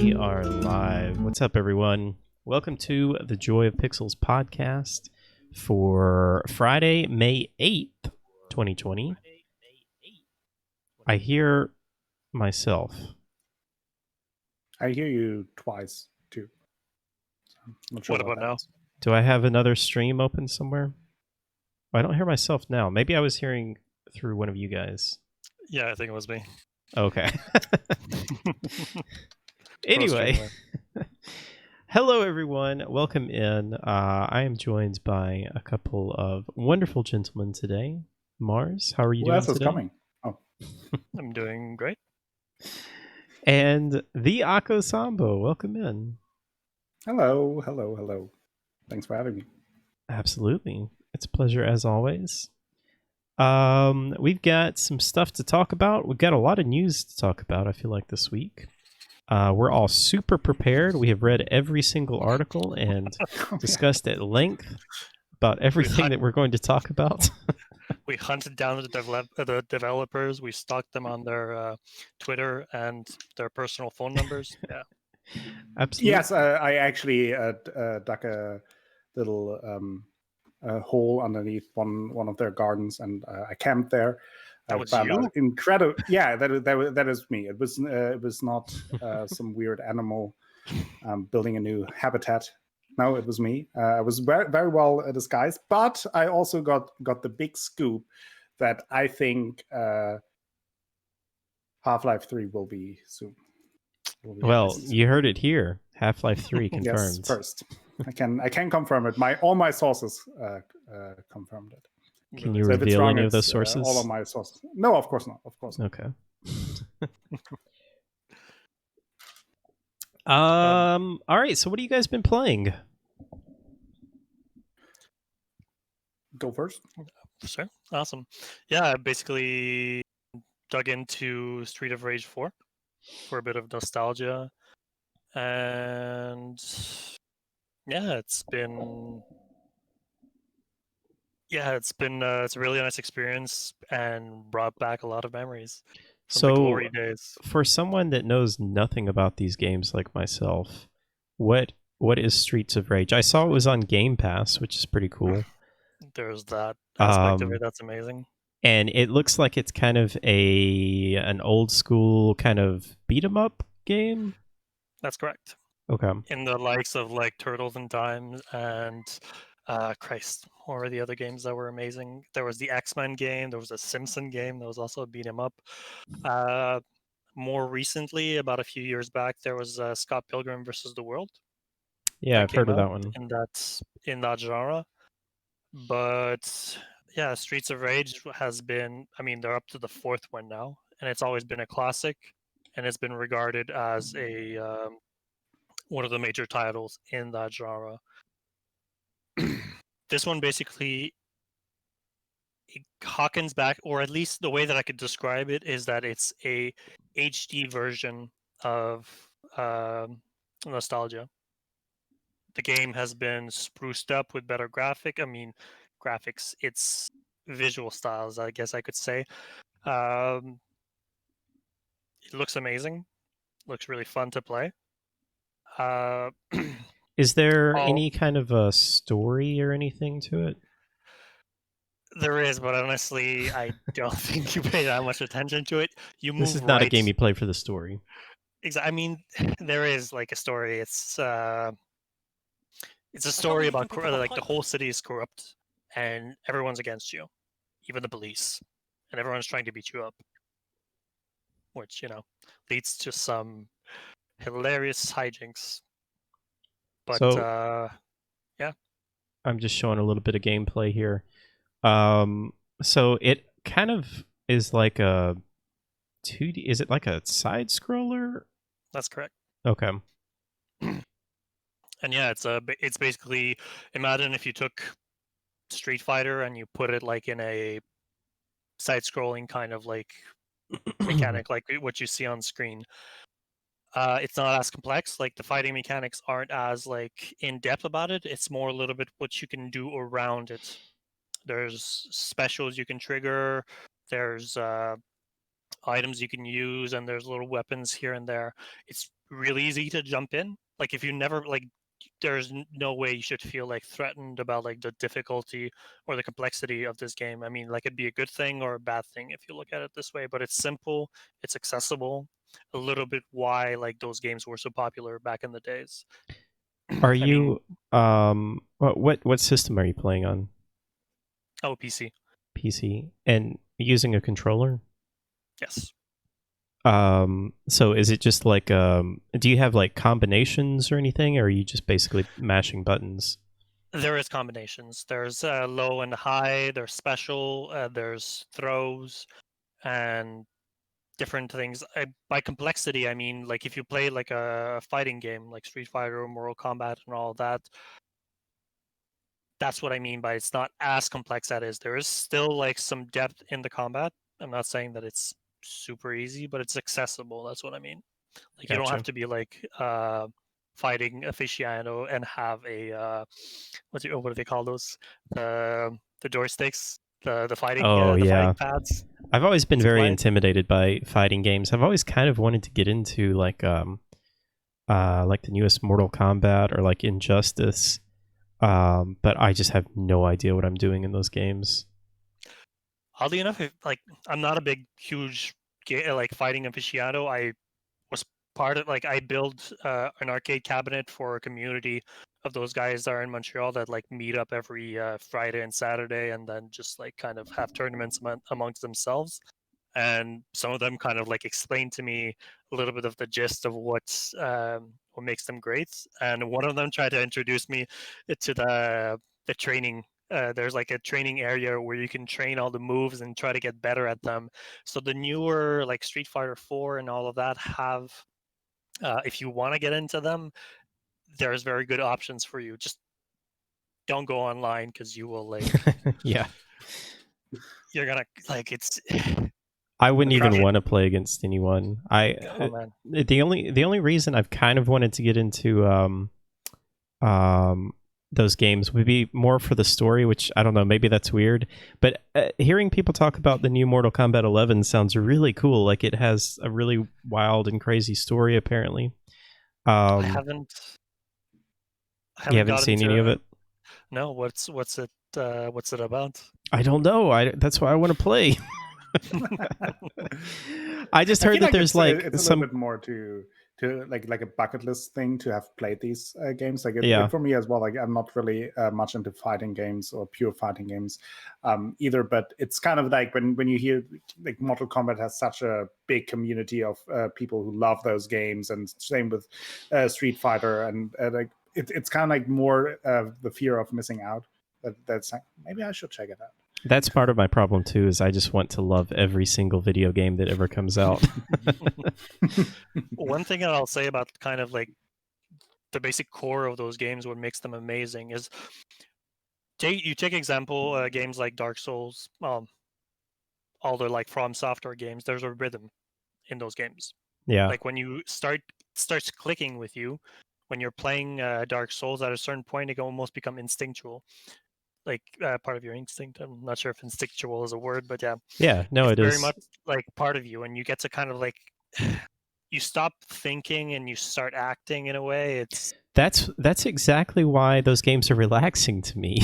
We are live. What's up, everyone? Welcome to the Joy of Pixels podcast for Friday, May 8th, 2020. I hear myself. I hear you twice, too. So I'm not sure What about now? Do I have another stream open somewhere? I don't hear myself now. Maybe I was hearing through one of you guys. Yeah, I think it was me. Okay. Anyway. Hello, everyone. Welcome in. I am joined by a couple of wonderful gentlemen today. Mars, how are you Who doing else is today? coming? Oh, I'm doing great. And the Ako Sambo, welcome in. hello. Thanks for having me. Absolutely. It's a pleasure as always. We've got some stuff to talk about. We've got a lot of news to talk about, I feel like, this week. We're all super prepared. We have read every single article and discussed at length about everything that we're going to talk about. We hunted down the developers. We stalked them on their Twitter and their personal phone numbers. Yeah, Absolutely. Yes, I actually dug a little hole underneath one of their gardens, and I camped there. That I was found you? out incredible. Yeah, that is me. It was not some weird animal building a new habitat. No, it was me. I was very, very well disguised, but I also got the big scoop that I think Half-Life 3 will be soon. Well, you heard it here. Half-Life 3 confirmed. Yes, first. I can confirm it. All my sources confirmed it. Can you So if it's reveal wrong, any of those it's, sources? all of my sources. No, of course not. Of course not. Okay. All right. So, what have you guys been playing? Go first. Sure. Awesome. Yeah, I basically dug into Street of Rage 4 for a bit of nostalgia, and yeah, it's a really nice experience and brought back a lot of memories from the glory days. For someone that knows nothing about these games like myself, what is Streets of Rage? I saw it was on Game Pass, which is pretty cool. There's that aspect of it that's amazing. And it looks like it's kind of an old school kind of beat 'em up game. That's correct. Okay. In the likes of like Turtles in Time and Christ, what were the other games that were amazing? There was the X-Men game, there was a Simpson game, that was also a beat 'em up. More recently, about a few years back, there was Scott Pilgrim versus the World. Yeah, I've heard of that one. In that genre. But yeah, Streets of Rage has been, I mean, they're up to the fourth one now, and it's always been a classic, and it's been regarded as a one of the major titles in that genre. This one basically it harkens back, or at least the way that I could describe it is that it's a HD version of nostalgia. The game has been spruced up with better graphics. It's visual styles, I guess I could say. It looks amazing. Looks really fun to play. Is there any kind of a story or anything to it? There is, but honestly, I don't think you pay that much attention to it. This is not a game you play for the story. I mean, there is like a story. It's a story about like the whole city is corrupt and everyone's against you, even the police, and everyone's trying to beat you up, which leads to some hilarious hijinks. But yeah, I'm just showing a little bit of gameplay here. So it kind of is like a 2D. Is it like a side scroller? That's correct. Okay. And yeah, it's basically, imagine if you took Street Fighter and you put it like in a side-scrolling kind of like mechanic, like what you see on screen. It's not as complex. Like the fighting mechanics aren't as like in depth about it. It's more a little bit what you can do around it. There's specials you can trigger. There's items you can use, and there's little weapons here and there. It's really easy to jump in. Like if you never like, there's no way you should feel like threatened about like the difficulty or the complexity of this game. I mean, like it'd be a good thing or a bad thing if you look at it this way, but it's simple, it's accessible. A little bit why like those games were so popular back in the days. Are I mean, you what system are you playing on? oh, PC. PC and using a controller? Yes. So is it just like do you have like combinations or anything, or are you just basically mashing buttons? There is combinations. There's low and high. There's special. There's throws and different things. By complexity, I mean like if you play like a fighting game like Street Fighter or Mortal Kombat and all that. That's what I mean by it's not as complex as it is. There is still like some depth in the combat. I'm not saying that it's super easy, but it's accessible. That's what I mean. Like you don't Gotcha. have to be like fighting aficionado and have a what do they call those? The joysticks, the fighting Oh the yeah. fighting pads. I've always been to very play. intimidated by fighting games. I've always kind of wanted to get into like the newest Mortal Kombat or like Injustice. But I just have no idea what I'm doing in those games. Oddly enough, like I'm not a big, huge like fighting aficionado. I was part of like I built an arcade cabinet for a community of those guys that are in Montreal that like meet up every Friday and Saturday, and then just like kind of have tournaments amongst themselves. And some of them kind of like explained to me a little bit of the gist of what makes them great. And one of them tried to introduce me to the training. There's like a training area where you can train all the moves and try to get better at them. So the newer like Street Fighter 4 and all of that have, if you want to get into them, there's very good options for you. Just don't go online because you will like Yeah. you're gonna like it's. I wouldn't even It- want to play against anyone. Oh man. The only reason I've kind of wanted to get into those games would be more for the story, which I don't know, maybe that's weird. But hearing people talk about the new Mortal Kombat 11 sounds really cool. Like it has a really wild and crazy story, apparently. I haven't You haven't gotten seen to any of it? No, what's it about? I don't know. That's why I want to play. I just I heard feel that like there's it's, like it's a some. little bit more to like a bucket list thing to have played these games. Like Yeah. for me as well. Like I'm not really much into fighting games or pure fighting games either. But it's kind of like when you hear like Mortal Kombat has such a big community of people who love those games, and same with Street Fighter, and like it's kind of like more the fear of missing out. That's like, maybe I should check it out. That's part of my problem too. Is I just want to love every single video game that ever comes out. One thing that I'll say about kind of like the basic core of those games, what makes them amazing is you take example games like Dark Souls, all the like From Software games. There's a rhythm in those games. Yeah. Like when you starts clicking with you when you're playing Dark Souls, at a certain point it can almost become instinctual. Like part of your instinct. I'm not sure if instinctual is a word, but yeah. Yeah, no, it's it very is. much like part of you, and you get to kind of like you stop thinking and you start acting in a way. That's exactly why those games are relaxing to me.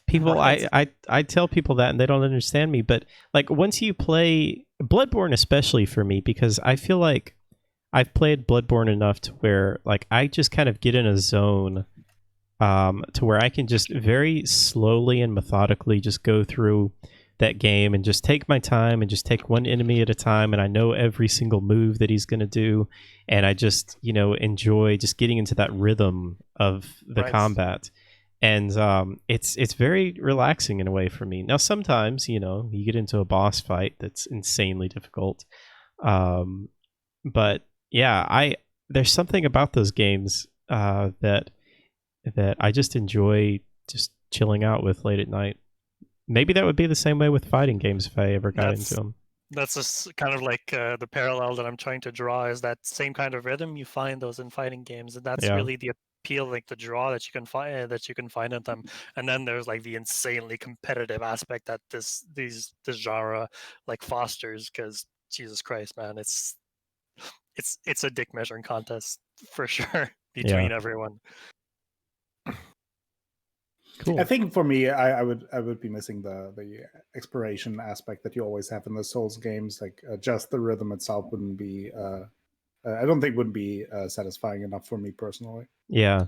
People, Right. I tell people that and they don't understand me, but like once you play Bloodborne, especially for me, because I feel like I've played Bloodborne enough to where like I just kind of get in a zone to where I can just very slowly and methodically just go through that game and just take my time and just take one enemy at a time, and I know every single move that he's going to do, and I just enjoy just getting into that rhythm of the Right. combat, and it's very relaxing in a way for me. Now sometimes you get into a boss fight that's insanely difficult, but yeah, there's something about those games that I just enjoy just chilling out with late at night. Maybe that would be the same way with fighting games if I ever got into them. That's just kind of like the parallel that I'm trying to draw is that same kind of rhythm. You find those in fighting games, and that's really the appeal, like the draw that you can find in them. And then there's like the insanely competitive aspect that this genre like fosters. Because Jesus Christ, man, it's a dick measuring contest for sure between everyone. Cool. I think for me, I would be missing the exploration aspect that you always have in the Souls games. Like just the rhythm itself wouldn't be. I don't think would be satisfying enough for me personally. Yeah.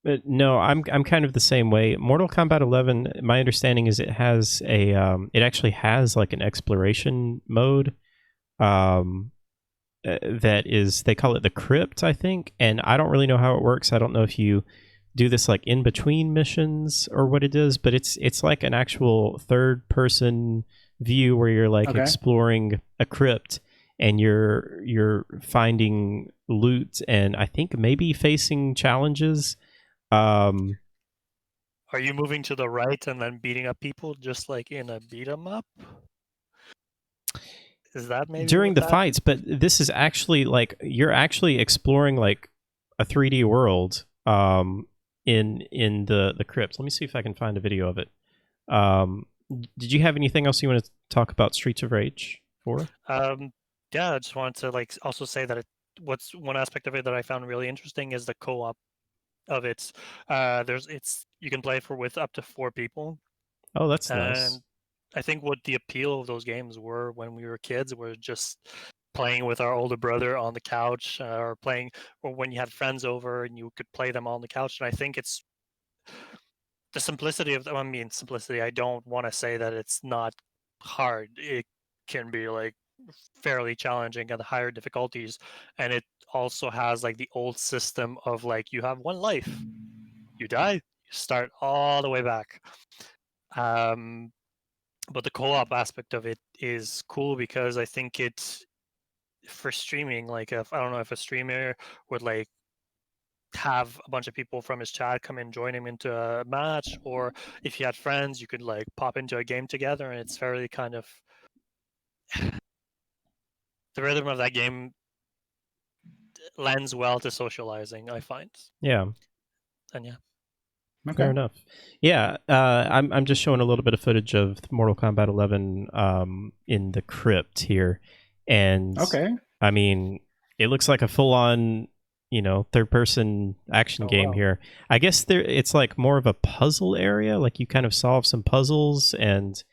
But no, I'm kind of the same way. Mortal Kombat 11. My understanding is it has a it actually has like an exploration mode. That is, they call it the crypt, I think, and I don't really know how it works. I don't know if you do this like in between missions or what it is, but it's like an actual third person view where you're like exploring a crypt and you're finding loot and I think maybe facing challenges. Are you moving to the right and then beating up people just like in a beat 'em up? Is that maybe during the fights? But this is actually like you're actually exploring like a 3D world in the crypt. Let me see if I can find a video of it. Did you have anything else you want to talk about Streets of Rage 4? Yeah, I just wanted to like also say that what's one aspect of it that I found really interesting is the co-op of it. You can play with up to 4 people. Oh, that's nice. And I think what the appeal of those games were when we were kids were just playing with our older brother on the couch, or when you had friends over and you could play them on the couch. And I think it's the simplicity of them. I mean, simplicity. I don't want to say that it's not hard. It can be like fairly challenging at the higher difficulties, and it also has like the old system of like you have one life, you die, you start all the way back. But the co-op aspect of it is cool because I think it's for streaming. Like, I don't know if a streamer would like have a bunch of people from his chat come and join him into a match, or if you had friends, you could like pop into a game together, and it's fairly kind of the rhythm of that game lends well to socializing, I find. Yeah. And yeah. Okay. Fair enough. Yeah, I'm just showing a little bit of footage of Mortal Kombat 11 in the crypt here, and I mean, it looks like a full-on, third-person action game here. I guess it's like more of a puzzle area. Like you kind of solve some puzzles, and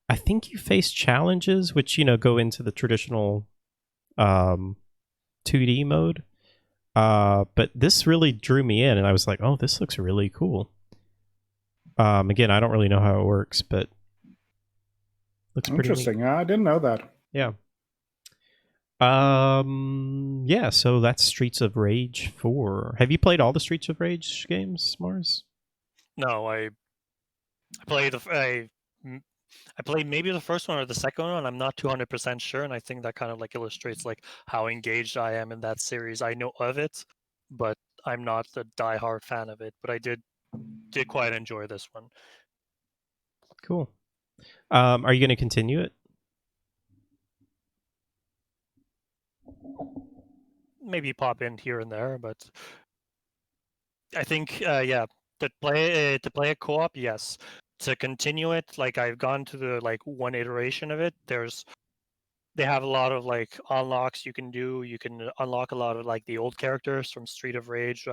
I think you face challenges, which go into the traditional 2D mode. But this really drew me in, and I was like, "Oh, this looks really cool." Again, I don't really know how it works, but looks pretty interesting. Neat. I didn't know that. Yeah. Yeah. So that's Streets of Rage 4. Have you played all the Streets of Rage games, Mars? No, I played maybe the first one or the second one. I'm not 200% sure, and I think that kind of like illustrates like how engaged I am in that series. I know of it, but I'm not a diehard fan of it. But I did quite enjoy this one. Cool. Are you going to continue it? Maybe pop in here and there, but I think to play a co-op, yes. To continue it, like I've gone to the like one iteration of it. They have a lot of like unlocks you can do. You can unlock a lot of like the old characters from Street of Rage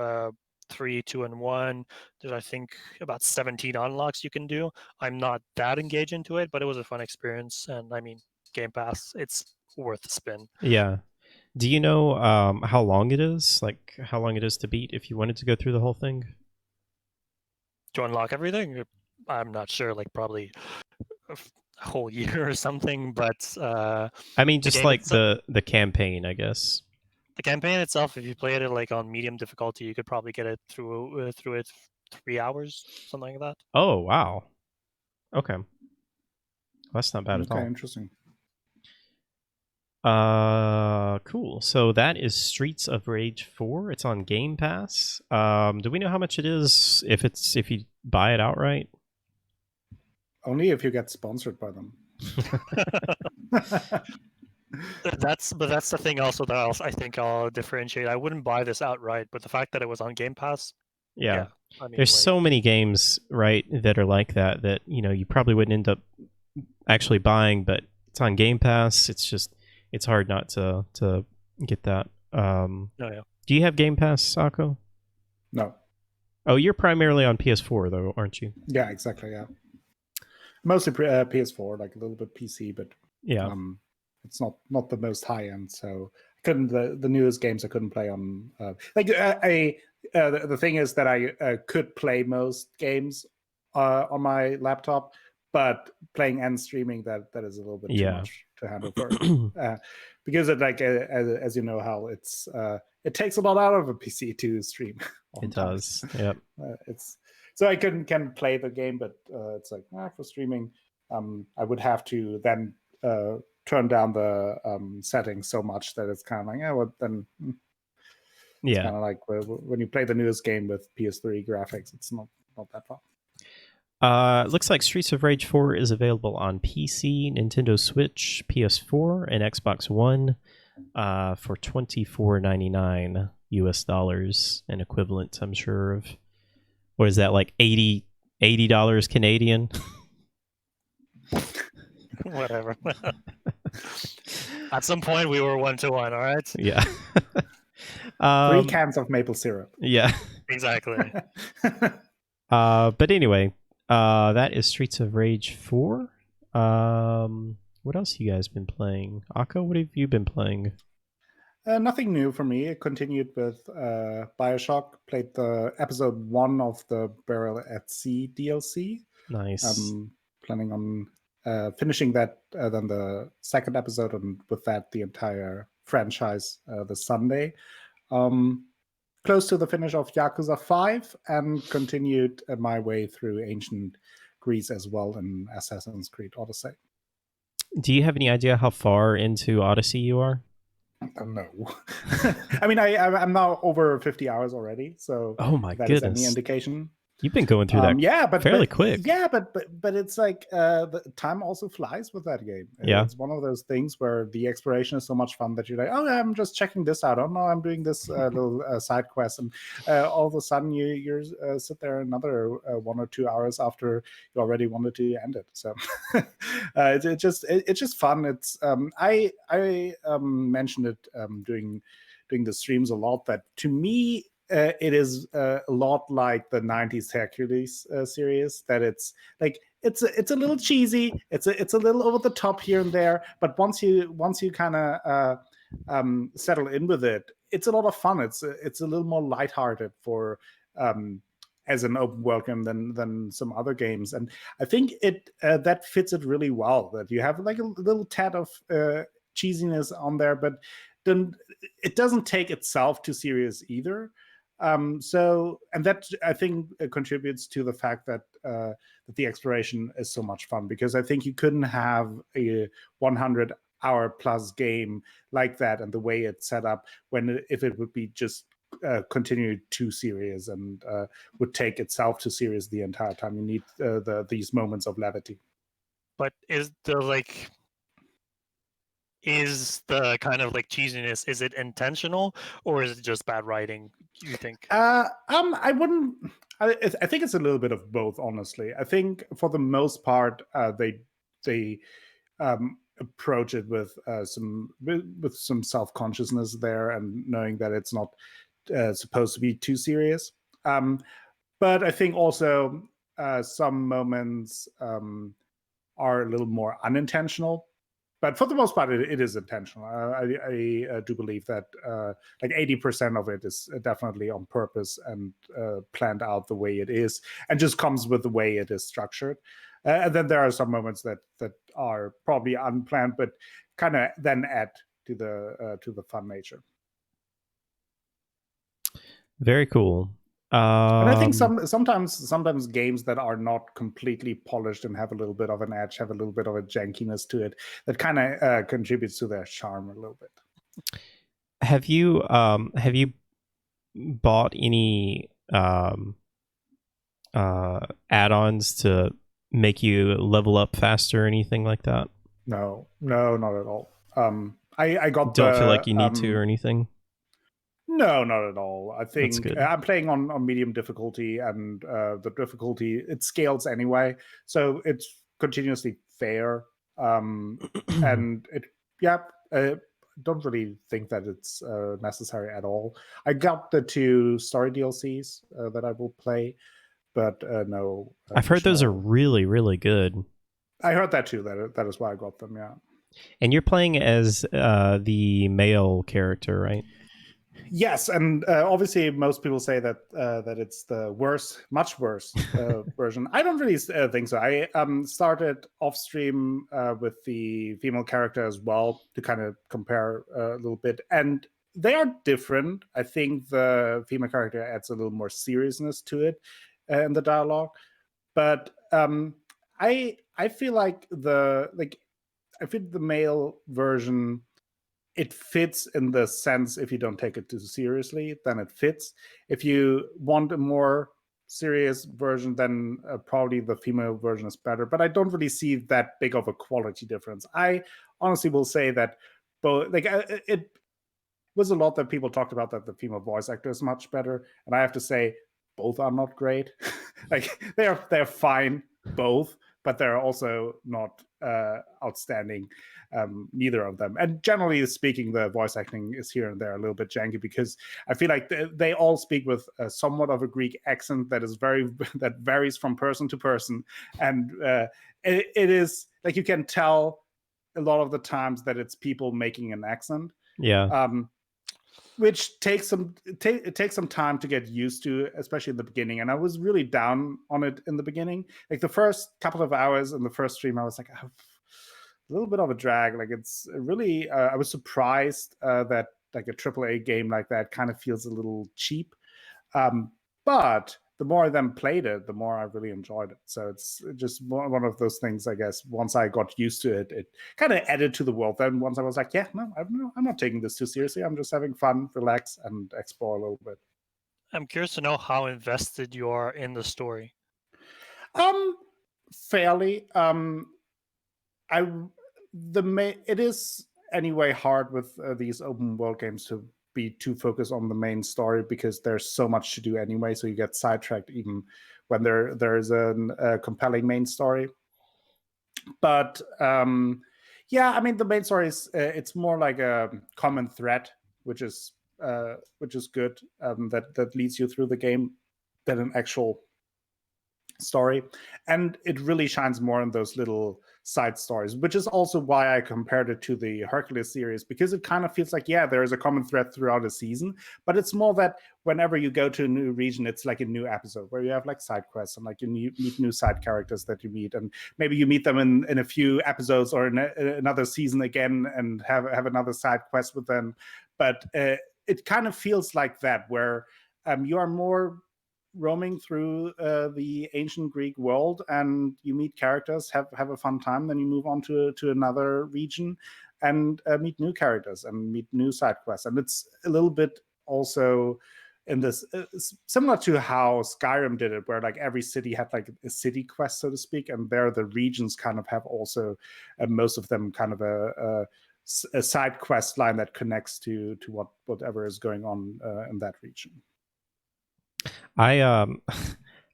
3, 2, and 1. There's I think about 17 unlocks you can do. I'm not that engaged into it, but it was a fun experience, and I mean, Game Pass, it's worth a spin. Yeah. Do you know how long it is? Like how long it is to beat if you wanted to go through the whole thing? To unlock everything? I'm not sure, like probably a whole year or something, but I mean, just like the campaign, I guess. The campaign itself, if you play it like on medium difficulty, you could probably get it through it 3 hours, something like that. Oh wow! Okay, well, that's not bad at all. Okay, interesting. Cool. So that is Streets of Rage 4. It's on Game Pass. Do we know how much it is if you buy it outright? Only if you get sponsored by them. That's the thing also that I think I'll differentiate. I wouldn't buy this outright, but the fact that it was on Game Pass. Yeah. I mean, there's so many games, right, that are like that you probably wouldn't end up actually buying, but it's on Game Pass. It's hard not to get that. Oh yeah. Do you have Game Pass, Sako? No. Oh, you're primarily on PS4 though, aren't you? Yeah, exactly. Yeah. Mostly PS4, like a little bit PC, but Yeah. it's not the most high end. So I couldn't the newest games I couldn't play on. The thing is that I could play most games on my laptop, but playing and streaming that is a little bit too much to handle for because it as you know, Hal, it takes a lot out of a PC to stream. It does. Yep. It's so I can play the game, but it's like for streaming, I would have to then turn down the settings so much that it's kind of like then. It's kind of like when you play the newest game with PS3 graphics, it's not that fun. Looks like Streets of Rage 4 is available on PC, Nintendo Switch, PS4, and Xbox One for $24.99 US, an equivalent, I'm sure, of what is that, like $80 Canadian? Whatever. At some point, we were 1-1. All right. Yeah. 3 cans of maple syrup. Yeah. Exactly. But anyway, that is Streets of Rage 4. What else you guys been playing? Akko, what have you been playing? Nothing new for me. I continued with Bioshock. Played the episode 1 of the Burial at Sea DLC. Nice. I'm planning on finishing that, then the second episode, and with that the entire franchise this Sunday. Close to the finish of Yakuza 5, and continued my way through ancient Greece as well in Assassin's Creed Odyssey. Do you have any idea how far into Odyssey you are? No. I mean, I'm now over 50 hours already, so oh my that goodness. is any indication. You've been going through that fairly quick. Yeah, but it's like the time also flies with that game. Yeah. It's one of those things where the exploration is so much fun that you're like, oh, I'm just checking this out. Oh no, I'm doing this little side quest, and all of a sudden you sit there another 1 or 2 hours after you already wanted to end it. So it's just fun. It's I mentioned it during the streams a lot, that to me, it is a lot like the 90s Hercules series, that it's like it's a little cheesy, it's a little over the top here and there, but once you kind of settle in with it, it's a lot of fun. It's a little more lighthearted for as an open world game than some other games, and I think it that fits it really well, that you have like a little tad of cheesiness on there, but then it doesn't take itself too serious either. And that I think contributes to the fact that the exploration is so much fun, because I think you couldn't have a 100-hour plus game like that, and the way it's set up, if it would be just continued too serious and would take itself too serious the entire time. You need these moments of levity. But is the kind of like cheesiness, is it intentional, or is it just bad writing, do you think? I think it's a little bit of both, honestly. I think for the most part they approach it with some self-consciousness there, and knowing that it's not supposed to be too serious. But I think also some moments are a little more unintentional. But for the most part, it is intentional. I do believe that like 80% of it is definitely on purpose and planned out the way it is, and just comes with the way it is structured. And then there are some moments that are probably unplanned, but kind of then add to the fun nature. Very cool. And I think sometimes games that are not completely polished and have a little bit of an edge, have a little bit of a jankiness to it, that kind of contributes to their charm a little bit. Have you bought any add-ons to make you level up faster or anything like that? No, not at all. I got don't feel like you need to or anything. No, not at all. I think I'm playing on medium difficulty, and the difficulty, it scales anyway, so it's continuously fair. And don't really think that it's necessary at all. I got the 2 story DLCs that I will play, but no. I've heard those are additional- really, really good. I heard that too. That is why I got them. Yeah. And you're playing as the male character, right? Yes, and obviously most people say that that it's the worst, much worse version. I don't really think so. I started off stream with the female character as well to kind of compare a little bit, and they are different. I think the female character adds a little more seriousness to it in the dialogue, but I feel like I feel the male version, it fits in the sense if you don't take it too seriously, then it fits. If you want a more serious version, then probably the female version is better. But I don't really see that big of a quality difference. I honestly will say that both, it was a lot that people talked about that the female voice actor is much better, and I have to say both are not great. Like they're fine both, but they're also not outstanding, neither of them. And generally speaking, the voice acting is here and there a little bit janky because I feel like they all speak with somewhat of a Greek accent that is that varies from person to person, and it is like you can tell a lot of the times that it's people making an accent. Yeah. Which takes some time to get used to, especially in the beginning. And I was really down on it in the beginning. Like the first couple of hours in the first stream, I was like, a little bit of a drag. Like it's really, I was surprised that like a AAA game like that kind of feels a little cheap. But the more I then played it, the more I really enjoyed it. So it's just one of those things, I guess. Once I got used to it, it kind of added to the world. Then once I was like, yeah, no, I'm not taking this too seriously. I'm just having fun, relax, and explore a little bit. I'm curious to know how invested you are in the story. Fairly. It is anyway hard with these open world games to be too focused on the main story because there's so much to do anyway, so you get sidetracked even when there is a compelling main story. But yeah, I mean the main story is it's more like a common thread, which is good, that leads you through the game than an actual story, and it really shines more in those little side stories, which is also why I compared it to the Hercules series, because it kind of feels like, yeah, there is a common thread throughout a season, but it's more that whenever you go to a new region, it's like a new episode where you have like side quests and like you meet new side characters that you meet, and maybe you meet them in a few episodes or in another season again and have another side quest with them. But it kind of feels like that, where you are more roaming through the ancient Greek world, and you meet characters, have a fun time, then you move on to another region and meet new characters and meet new side quests. And it's a little bit also in this similar to how Skyrim did it, where like every city had like a city quest, so to speak, and there the regions kind of have also most of them kind of a side quest line that connects to whatever is going on in that region. I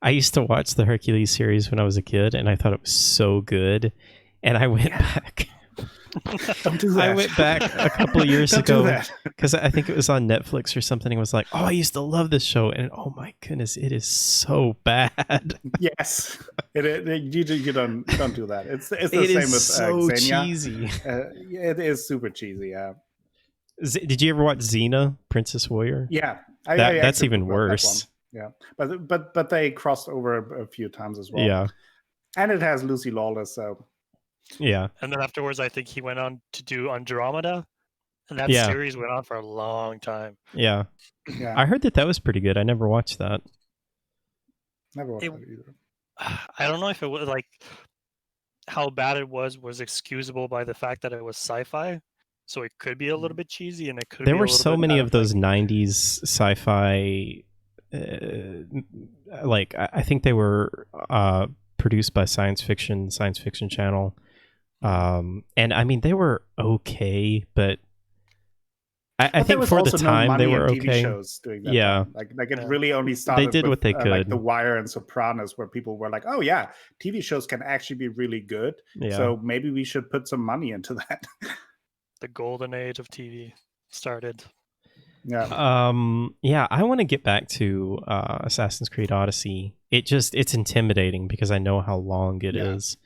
used to watch the Hercules series when I was a kid, and I thought it was so good. And I went back. Don't do that. I went back a couple of years Don't do ago that. because I think it was on Netflix or something. And was like, oh, I used to love this show, and oh my goodness, it is so bad. Yes, you don't do that. It's the It same is with so Xenia. cheesy. It is super cheesy. Yeah, Did you ever watch Xena, Princess Warrior? yeah. That's actually even prefer that worse. one. Yeah, but they crossed over a few times as well. Yeah, and it has Lucy Lawless, so yeah. And then afterwards, I think he went on to do Andromeda, and that Yeah. series went on for a long time. Yeah. yeah. I heard that was pretty good. I never watched that. Never watched It- that either. I don't know if it was like how bad it was excusable by the fact that it was sci-fi, so it could be a little bit cheesy, and it could. There be a were little so bit many bad of if, those like, 90s sci-fi like I think they were produced by Science Fiction Channel. And I mean they were okay, but I But there think was for the also no time money they were in TV okay. shows doing that. Yeah. time. Like it Yeah. really only started. did with, what they like could. The Wire and Sopranos, where people were like, "Oh yeah, TV shows can actually be really good." Yeah. So maybe we should put some money into that. the golden age of TV started. Yeah. Yeah, I want to get back to Assassin's Creed Odyssey. It's intimidating because I know how long it Yeah. is.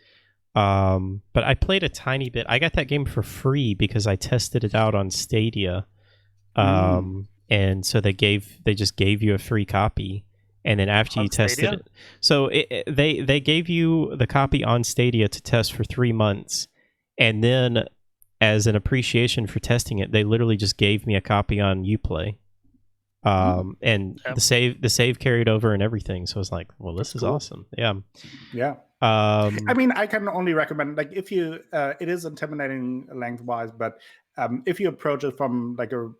But I played a tiny bit. I got that game for free because I tested it out on Stadia. And so they just gave you a free copy, and then after you On tested Stadia? it, so they gave you the copy on Stadia to test for 3 months, and then as an appreciation for testing it, they literally just gave me a copy on Uplay. And Yep. the save carried over and everything. So I was like, well, this is cool. awesome. Yeah. Yeah. I mean, I can only recommend, like, if you, it is intimidating lengthwise, but if you approach it from like a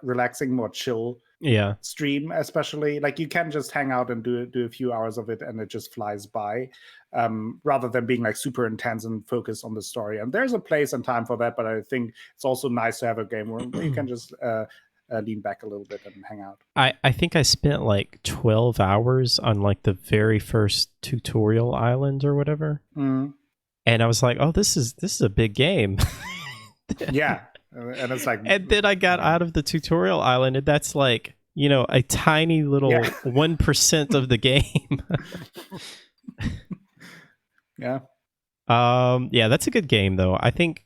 relaxing, more chill yeah. stream, especially, like, you can just hang out and do a few hours of it, and it just flies by, rather than being like super intense and focused on the story. And there's a place and time for that, but I think it's also nice to have a game where you can just lean back a little bit and hang out. I think I spent like 12 hours on like the very first tutorial island or whatever. Mm. And I was like, oh, this is a big game. Yeah. And it's like, and then I got out of the tutorial island, and that's like, a tiny little 1% of the game. yeah. Yeah, that's a good game though. I think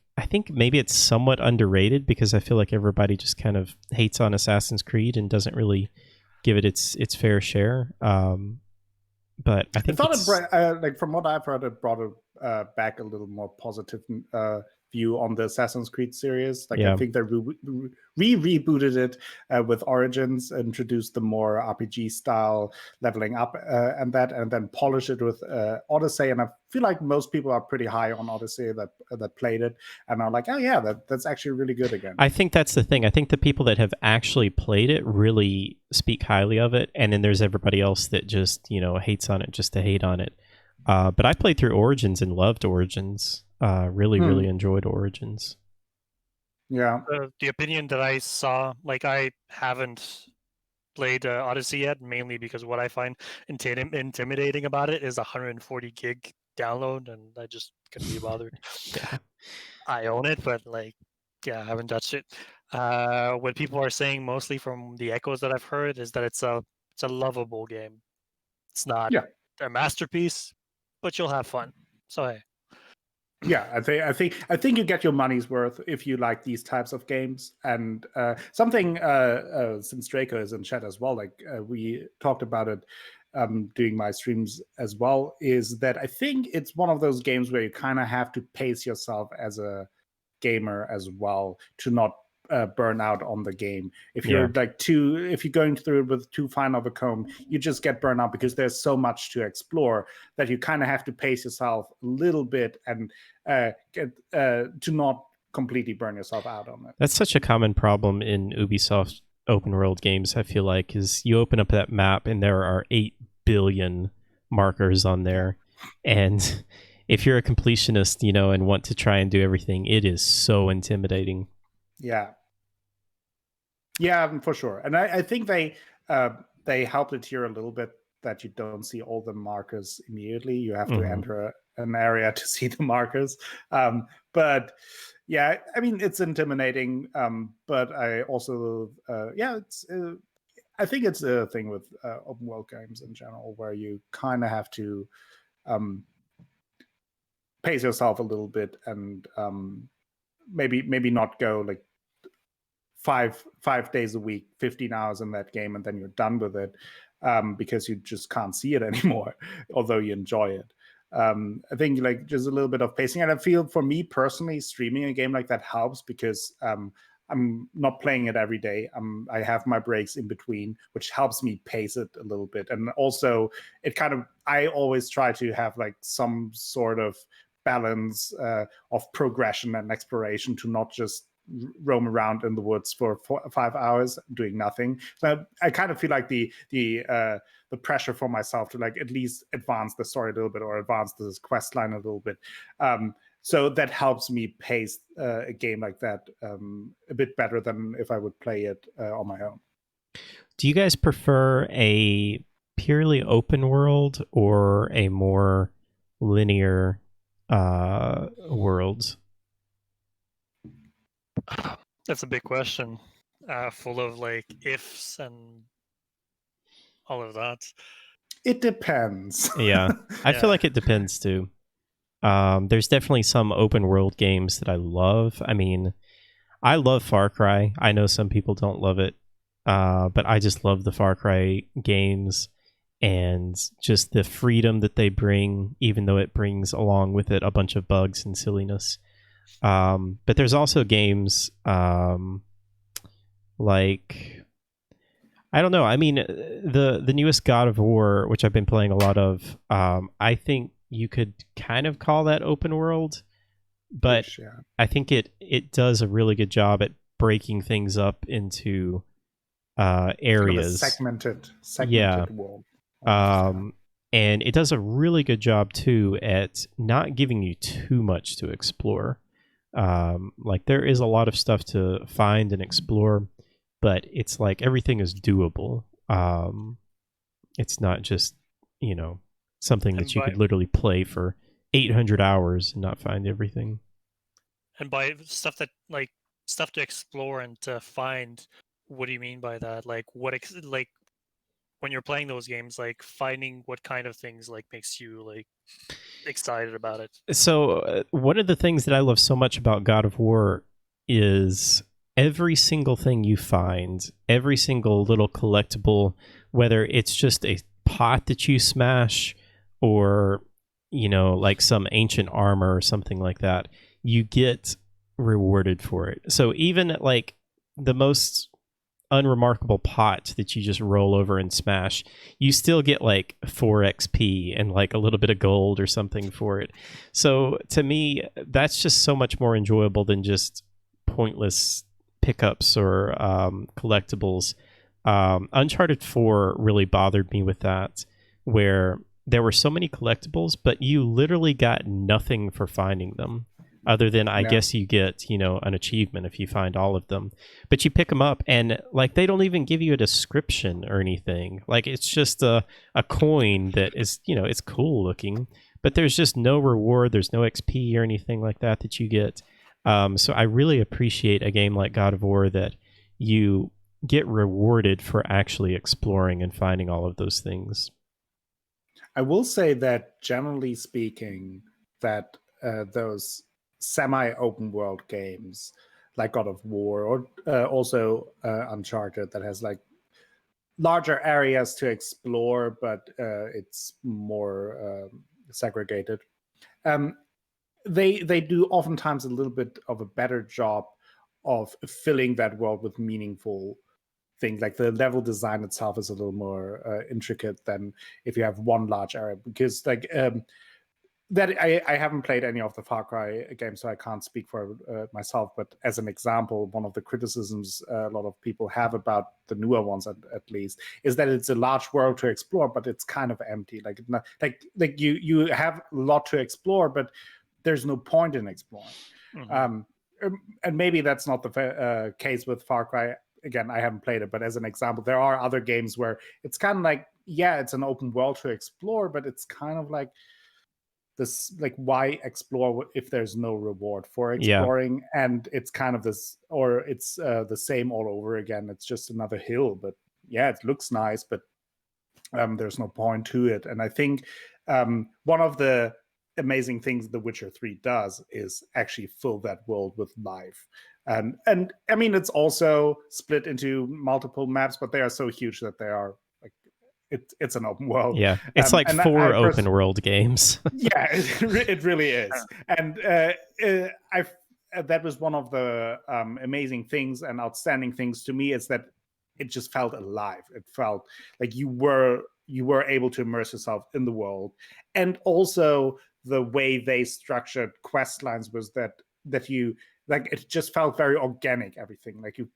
maybe it's somewhat underrated because I feel like everybody just kind of hates on Assassin's Creed and doesn't really give it its fair share. But I think like, from what I've heard, it brought it back a little more positive view on the Assassin's Creed series. Like, Yeah. I think they rebooted it with Origins, introduced the more RPG style leveling up and then polished it with Odyssey. And I feel like most people are pretty high on Odyssey that played it and are like, oh yeah, that's actually really good again. I think that's the thing. I think the people that have actually played it really speak highly of it, and then there's everybody else that just hates on it just to hate on it. But I played through Origins and loved Origins. Really enjoyed Origins. Yeah. The opinion that I saw, like, I haven't played Odyssey yet, mainly because what I find intimidating about it is 140 gig download, and I just couldn't be bothered. Yeah. I own it, but like, yeah, I haven't touched it. What people are saying, mostly from the echoes that I've heard, is that it's a lovable game. It's not a masterpiece, but you'll have fun. So hey. Yeah, I think you get your money's worth if you like these types of games. And something, since Draco is in chat as well, like we talked about it doing my streams as well, is that I think it's one of those games where you kind of have to pace yourself as a gamer as well to not burn out on the game. If you're if you're going through it with too fine of a comb, you just get burned out because there's so much to explore that you kind of have to pace yourself a little bit and get to not completely burn yourself out on it. That's such a common problem in Ubisoft open world games, I feel like, is you open up that map and there are 8 billion markers on there, and if you're a completionist, and want to try and do everything, it is so intimidating. Yeah, for sure. And I think they helped it here a little bit, that you don't see all the markers immediately. You have to enter an area to see the markers. But yeah, I mean, it's intimidating. But I also, I think it's a thing with open world games in general, where you kind of have to pace yourself a little bit and maybe not go like 5 days a week, 15 hours in that game, and then you're done with it, because you just can't see it anymore, although you enjoy it. I think like just a little bit of pacing, and I feel for me personally, streaming a game like that helps because I'm not playing it every day. I have my breaks in between, which helps me pace it a little bit. And also I always try to have like some sort of balance of progression and exploration, to not just roam around in the woods for 5 hours doing nothing. So I kind of feel like the pressure for myself to like at least advance the story a little bit, or advance this quest line a little bit. So that helps me pace a game like that a bit better than if I would play it on my own. Do you guys prefer a purely open world or a more linear world? That's a big question, full of like ifs and all of that. It depends. Yeah, I feel Yeah. like it depends too. There's definitely some open world games that I love. I mean, I love Far Cry. I know some people don't love it, but I just love the Far Cry games and just the freedom that they bring, even though it brings along with it a bunch of bugs and silliness. But there's also games like, I don't know. I mean, the newest God of War, which I've been playing a lot of, I think you could kind of call that open world, but Yeah. I think it does a really good job at breaking things up into Kind of a areas. segmented Yeah. world. almost, yeah. And it does a really good job too at not giving you too much to explore. Like there is a lot of stuff to find and explore, but it's like everything is doable. It's not just, something that And you could literally play for 800 hours and not find everything. And by stuff to explore and to find, what do you mean by that? Like like when you're playing those games, like finding what kind of things like makes you like excited about it. So one of the things that I love so much about God of War is every single thing you find, every single little collectible, whether it's just a pot that you smash or, like some ancient armor or something like that, you get rewarded for it. So even like the most unremarkable pot that you just roll over and smash, you still get like 4 XP and like a little bit of gold or something for it. So to me, that's just so much more enjoyable than just pointless pickups or collectibles. Uncharted 4 really bothered me with that, where there were so many collectibles, but you literally got nothing for finding them. Other than, I guess you get, an achievement if you find all of them. But you pick them up and, like, they don't even give you a description or anything. Like, it's just a coin that is, it's cool looking. But there's just no reward. There's no XP or anything like that you get. So I really appreciate a game like God of War that you get rewarded for actually exploring and finding all of those things. I will say that, generally speaking, that those semi-open world games like God of War or also Uncharted that has like larger areas to explore, but it's more segregated. They do oftentimes a little bit of a better job of filling that world with meaningful things. Like the level design itself is a little more intricate than if you have one large area, because like that I haven't played any of the Far Cry games, so I can't speak for myself. But as an example, one of the criticisms a lot of people have about the newer ones, at least, is that it's a large world to explore, but it's kind of empty. Like like you have a lot to explore, but there's no point in exploring. Mm-hmm. And maybe that's not the case with Far Cry. Again, I haven't played it, but as an example, there are other games where it's kind of like, yeah, it's an open world to explore, but it's kind of like this, like, why explore if there's no reward for exploring? Yeah. And it's kind of this, or it's the same all over again. It's just another hill, but yeah, it looks nice, but there's no point to it. And I think one of the amazing things The Witcher 3 does is actually fill that world with life. And I mean, it's also split into multiple maps, but they are so huge that they are like, it's an open world. Yeah, it's like 4 open world games. Yeah, it really is. And that was one of the amazing things and outstanding things to me, is that it just felt alive. It felt like you were able to immerse yourself in the world. And also the way they structured quest lines was that you, like, it just felt very organic, everything. Like you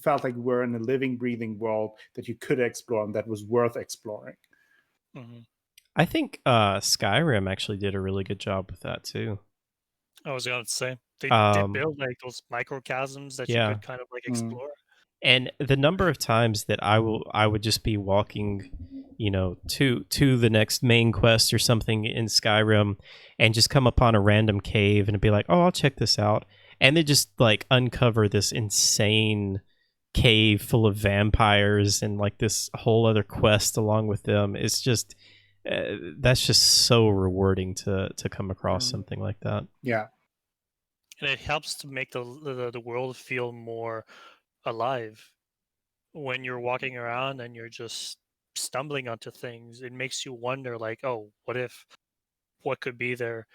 felt like you were in a living, breathing world that you could explore and that was worth exploring. Mm-hmm. I think Skyrim actually did a really good job with that too. I was going to say they did build like those microchasms that you could kind of like explore. And the number of times that I would just be walking, to the next main quest or something in Skyrim, and just come upon a random cave and be like, oh, I'll check this out. and they just like uncover this insane cave full of vampires and like this whole other quest along with them. It's just that's just so rewarding to come across something like that. Yeah. And it helps to make the world feel more alive. When you're walking around and you're just stumbling onto things, it makes you wonder, like, oh, what could be there?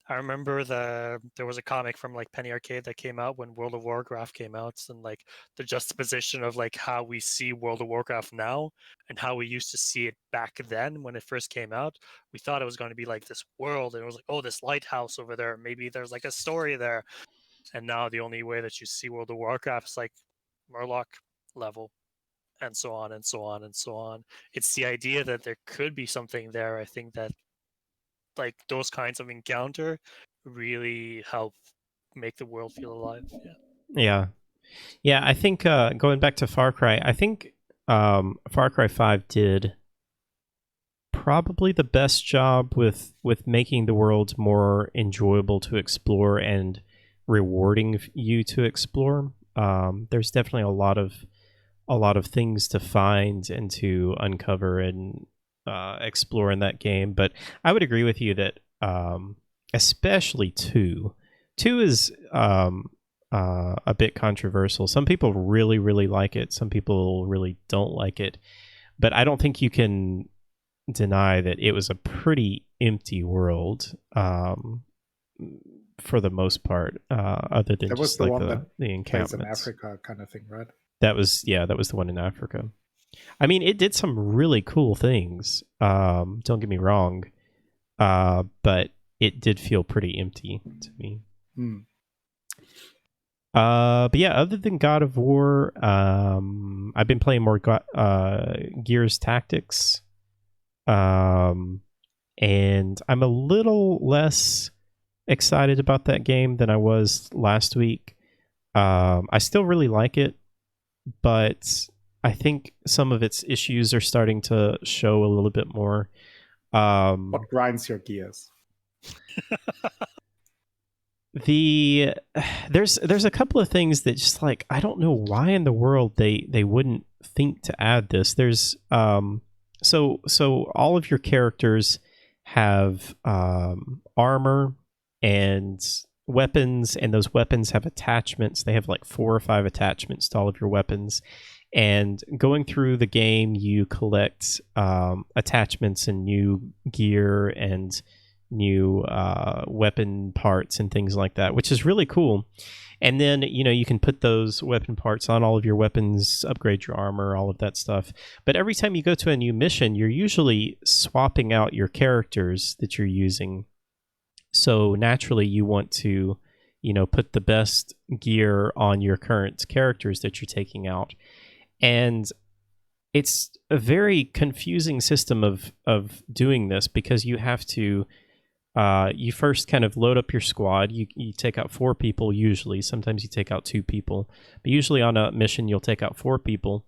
I remember there was a comic from like Penny Arcade that came out when World of Warcraft came out, and like the juxtaposition of like how we see World of Warcraft now and how we used to see it back then when it first came out. We thought it was going to be like this world, and it was like, oh, this lighthouse over there, maybe there's like a story there. And now the only way that you see World of Warcraft is like Murloc level, and so on and so on and so on. It's the idea that there could be something there. I think that like those kinds of encounter really help make the world feel alive. Yeah. I think going back to Far Cry, I think Far Cry 5 did probably the best job with making the world more enjoyable to explore and rewarding you to explore. There's definitely a lot of things to find and to uncover and explore in that game, but I would agree with you that especially 2 is a bit controversial. Some people really, really like it. Some people really don't like it, but I don't think you can deny that it was a pretty empty world for the most part, other than That was just the like one that the plays encampments. in Africa kind of thing, right? That was the one in Africa. I mean, it did some really cool things. Don't get me wrong, but it did feel pretty empty to me. But yeah, other than God of War, I've been playing more Gears Tactics, and I'm a little less excited about that game than I was last week. I still really like it, but I think some of its issues are starting to show a little bit more. What grinds your gears? There's a couple of things that just like I don't know why in the world they wouldn't think to add this. There's so all of your characters have armor and weapons, and those weapons have attachments. They have like 4 or 5 attachments to all of your weapons. And going through the game, you collect attachments and new gear and new weapon parts and things like that, which is really cool. And then, you can put those weapon parts on all of your weapons, upgrade your armor, all of that stuff. But every time you go to a new mission, you're usually swapping out your characters that you're using. So naturally, you want to, put the best gear on your current characters that you're taking out. And it's a very confusing system of doing this, because you have to you first kind of load up your squad. You take out 4 people usually. Sometimes you take out 2 people, but usually on a mission you'll take out 4 people.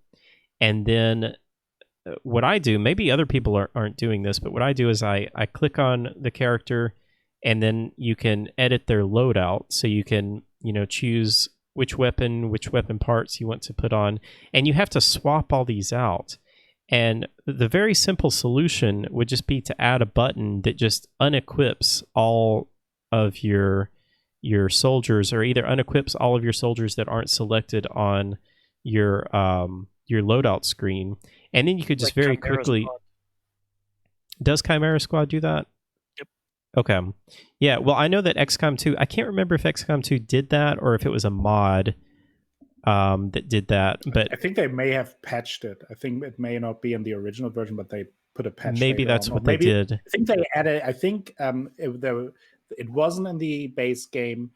And then what I do, maybe other people aren't doing this, but what I do is I click on the character, and then you can edit their loadout. So you can choose which weapon parts you want to put on, and you have to swap all these out. And the very simple solution would just be to add a button that just unequips all of your soldiers, or either unequips all of your soldiers that aren't selected on your loadout screen, and then you could just like very Chimera quickly. Squad. Does Chimera Squad do that? Yep. Okay. Yeah. Well, I know that XCOM 2. I can't remember if XCOM 2 did that or if it was a mod that did that, but I think they may have patched it. I think it may not be in the original version, but they put a patch. Maybe that's what they did. I think they added. I think it wasn't in the base game,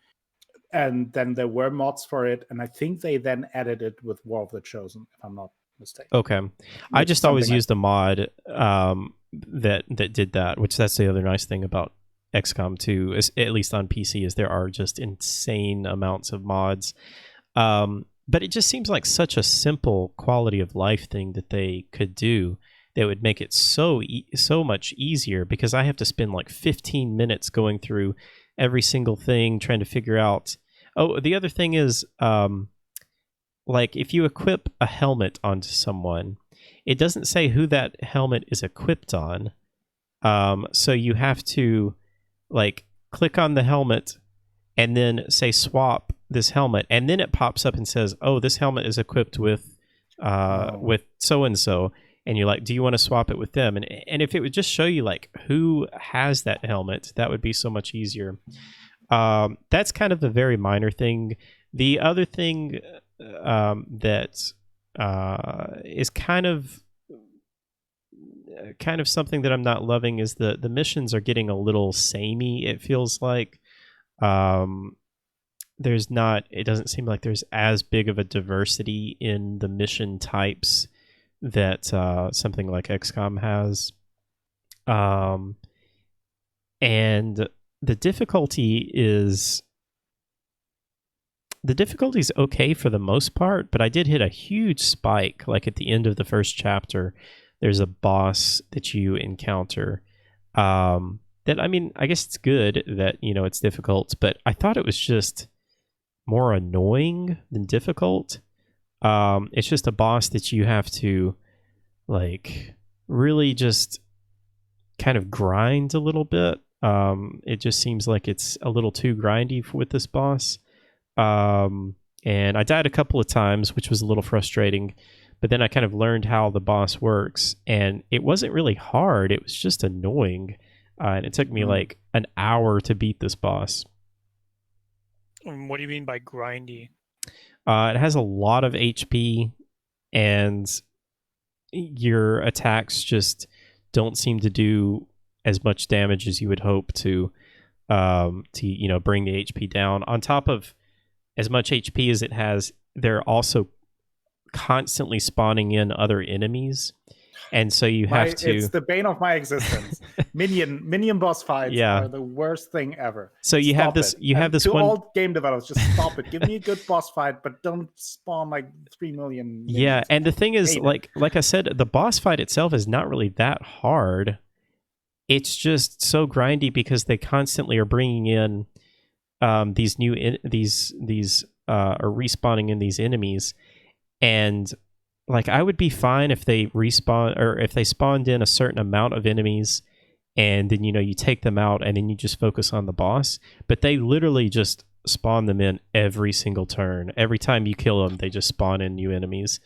and then there were mods for it, and I think they then added it with War of the Chosen, if I'm not mistaken. Okay, I just always used a mod that did that, which that's the other nice thing about XCOM 2, is, at least on PC, is there are just insane amounts of mods. But it just seems like such a simple quality of life thing that they could do that would make it so much easier, because I have to spend like 15 minutes going through every single thing trying to figure out. Oh, the other thing is, like if you equip a helmet onto someone, it doesn't say who that helmet is equipped on. So you have to like click on the helmet and then say swap this helmet, and then it pops up and says, "Oh, this helmet is equipped with so and so." And you're like, "Do you want to swap it with them?" And if it would just show you like who has that helmet, that would be so much easier. That's kind of a very minor thing. The other thing that is kind of something that I'm not loving is the missions are getting a little samey. It feels like it doesn't seem like there's as big of a diversity in the mission types that something like XCOM has. And the difficulty's okay for the most part, but I did hit a huge spike. Like at the end of the first chapter, there's a boss that you encounter. That, I mean, I guess it's good that, it's difficult, but I thought it was just more annoying than difficult. It's just a boss that you have to, like, really just kind of grind a little bit. It just seems like it's a little too grindy with this boss. And I died a couple of times, which was a little frustrating. But then I kind of learned how the boss works, and it wasn't really hard. It was just annoying. And it took me like an hour to beat this boss. What do you mean by grindy? It has a lot of HP, and your attacks just don't seem to do as much damage as you would hope to bring the HP down. On top of as much HP as it has, they're also constantly spawning in other enemies, and so you have to. It's the bane of my existence. Minion boss fights are the worst thing ever. So you have this. You have this to one. all game developers, just stop it. Give me a good boss fight, but don't spawn like 3 million. Yeah, and the thing is, like I said, the boss fight itself is not really that hard. It's just so grindy because they constantly are bringing in these new are respawning in these enemies. And like I would be fine if they respawn, or if they spawned in a certain amount of enemies and then you take them out and then you just focus on the boss. But they literally just spawn them in every single turn. Every time you kill them, they just spawn in new enemies.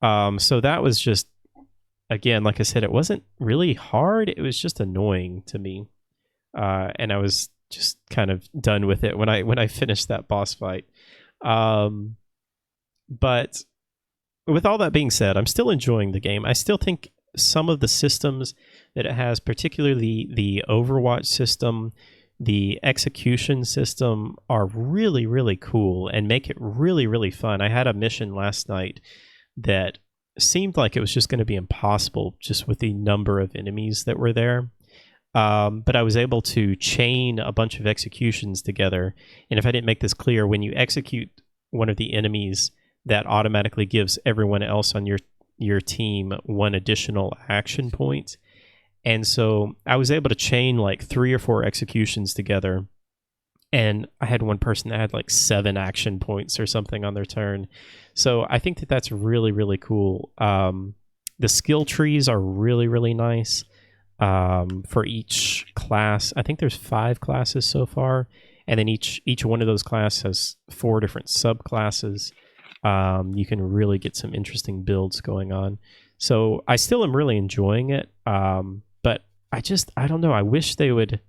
So that was just, again, like I said, it wasn't really hard. It was just annoying to me. And I was just kind of done with it when I finished that boss fight. But with all that being said, I'm still enjoying the game. I still think some of the systems that it has, particularly the Overwatch system, the execution system, are really, really cool and make it really, really fun. I had a mission last night that seemed like it was just going to be impossible just with the number of enemies that were there. But I was able to chain a bunch of executions together. And if I didn't make this clear, when you execute one of the enemies, that automatically gives everyone else on your team one additional action point. And so I was able to chain like 3 or 4 executions together. And I had one person that had like 7 action points or something on their turn. So I think that that's really, really cool. The skill trees are really, really nice for each class. I think there's 5 classes so far. And then each one of those classes has 4 different subclasses. You can really get some interesting builds going on. So I still am really enjoying it. But I don't know. I wish they would.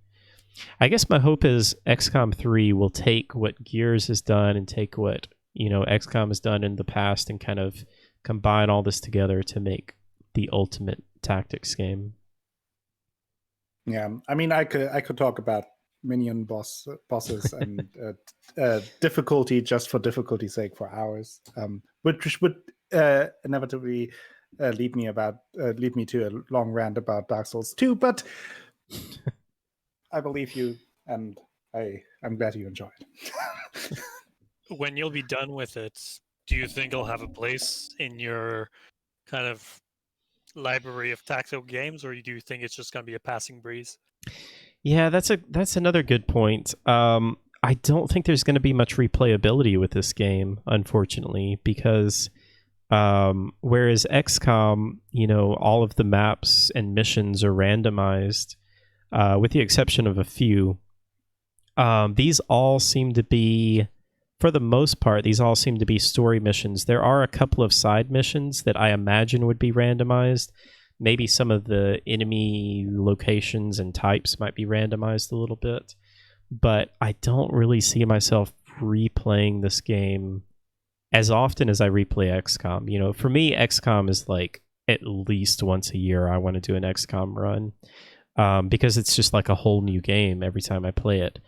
I guess my hope is XCOM 3 will take what Gears has done and take what, XCOM has done in the past and kind of combine all this together to make the ultimate tactics game. Yeah, I mean, I could talk about minion bosses and difficulty just for difficulty's sake for hours, which would inevitably lead me to a long rant about Dark Souls 2. But I believe you, and I'm glad you enjoyed. When you'll be done with it, do you think it'll have a place in your kind of library of tactical games, or do you think it's just going to be a passing breeze? Yeah, that's another good point. I don't think there's going to be much replayability with this game, unfortunately, because whereas XCOM, all of the maps and missions are randomized, with the exception of a few. These all seem to be, for the most part, story missions. There are a couple of side missions that I imagine would be randomized. Maybe some of the enemy locations and types might be randomized a little bit. But I don't really see myself replaying this game as often as I replay XCOM. For me, XCOM is like at least once a year I want to do an XCOM run, because it's just like a whole new game every time I play it.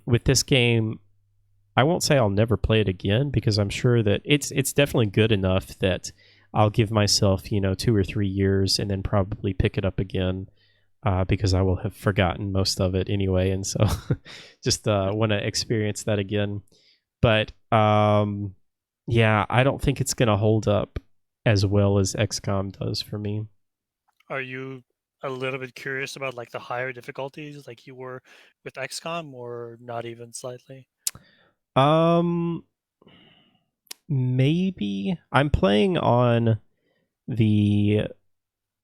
With this game, I won't say I'll never play it again, because I'm sure that it's definitely good enough that I'll give myself 2 or 3 years and then probably pick it up again. Because I will have forgotten most of it anyway, and so just want to experience that again. But yeah, I don't think it's going to hold up as well as XCOM does for me. Are you a little bit curious about like the higher difficulties like you were with XCOM, or not even slightly? Maybe. I'm playing on the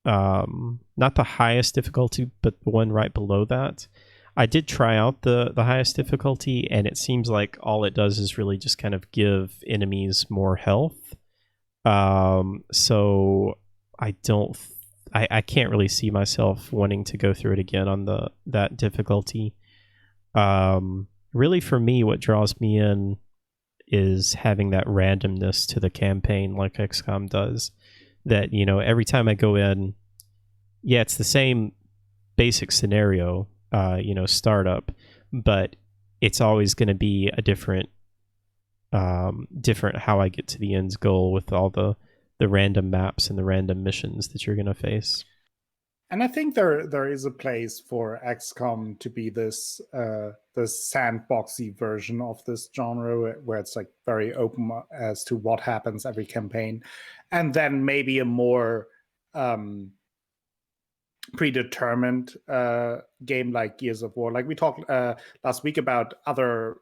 not the highest difficulty, but the one right below that. I did try out the highest difficulty, and it seems like all it does is really just kind of give enemies more health. So I can't really see myself wanting to go through it again on that difficulty. Really, for me, what draws me in is having that randomness to the campaign, like XCOM does. That every time I go in, yeah, it's the same basic scenario, startup, but it's always going to be a different how I get to the end's goal with all the random maps and the random missions that you're going to face. And I think there is a place for XCOM to be this sandboxy version of this genre, where it's like very open as to what happens every campaign, and then maybe a more predetermined game like Gears of War. Like we talked last week about other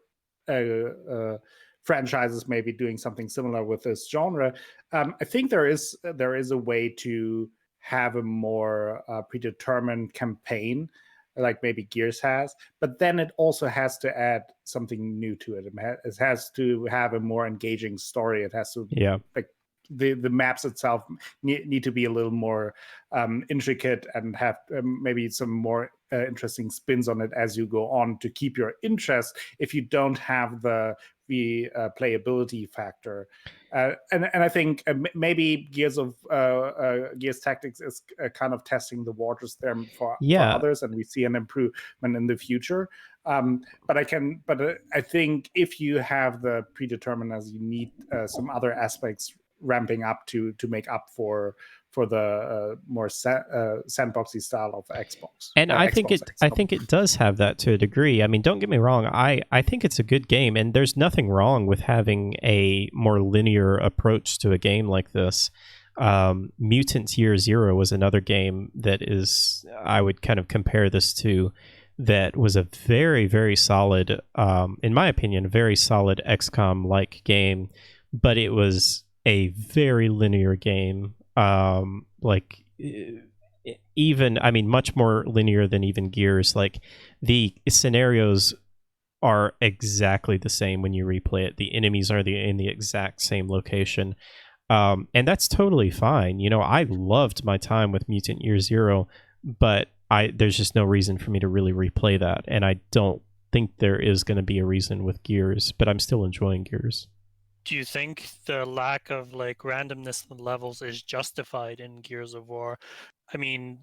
franchises maybe doing something similar with this genre. I think there is a way to have a more predetermined campaign, like maybe Gears has, but then it also has to add something new to it. It has to have a more engaging story. It has to, like, the maps itself need to be a little more intricate and have maybe some more interesting spins on it as you go on to keep your interest, if you don't have the playability factor. And I think maybe Gears Tactics is kind of testing the waters there for others, and we see an improvement in the future. But I think if you have the predetermined, as you need some other aspects ramping up to make up for the more sandboxy style of Xbox. And I think it does have that to a degree. I mean, don't get me wrong. I think it's a good game, and there's nothing wrong with having a more linear approach to a game like this. Mutant Year Zero was another game that I would kind of compare this to, that was a very, very solid, in my opinion, very solid XCOM-like game, but it was a very linear game. Much more linear than even Gears. Like, the scenarios are exactly the same when you replay it. The enemies are in the exact same location. And that's totally fine. I loved my time with Mutant Year Zero, but there's just no reason for me to really replay that. And I don't think there is going to be a reason with Gears, but I'm still enjoying Gears. Do you think the lack of like randomness in levels is justified in Gears of War? I mean,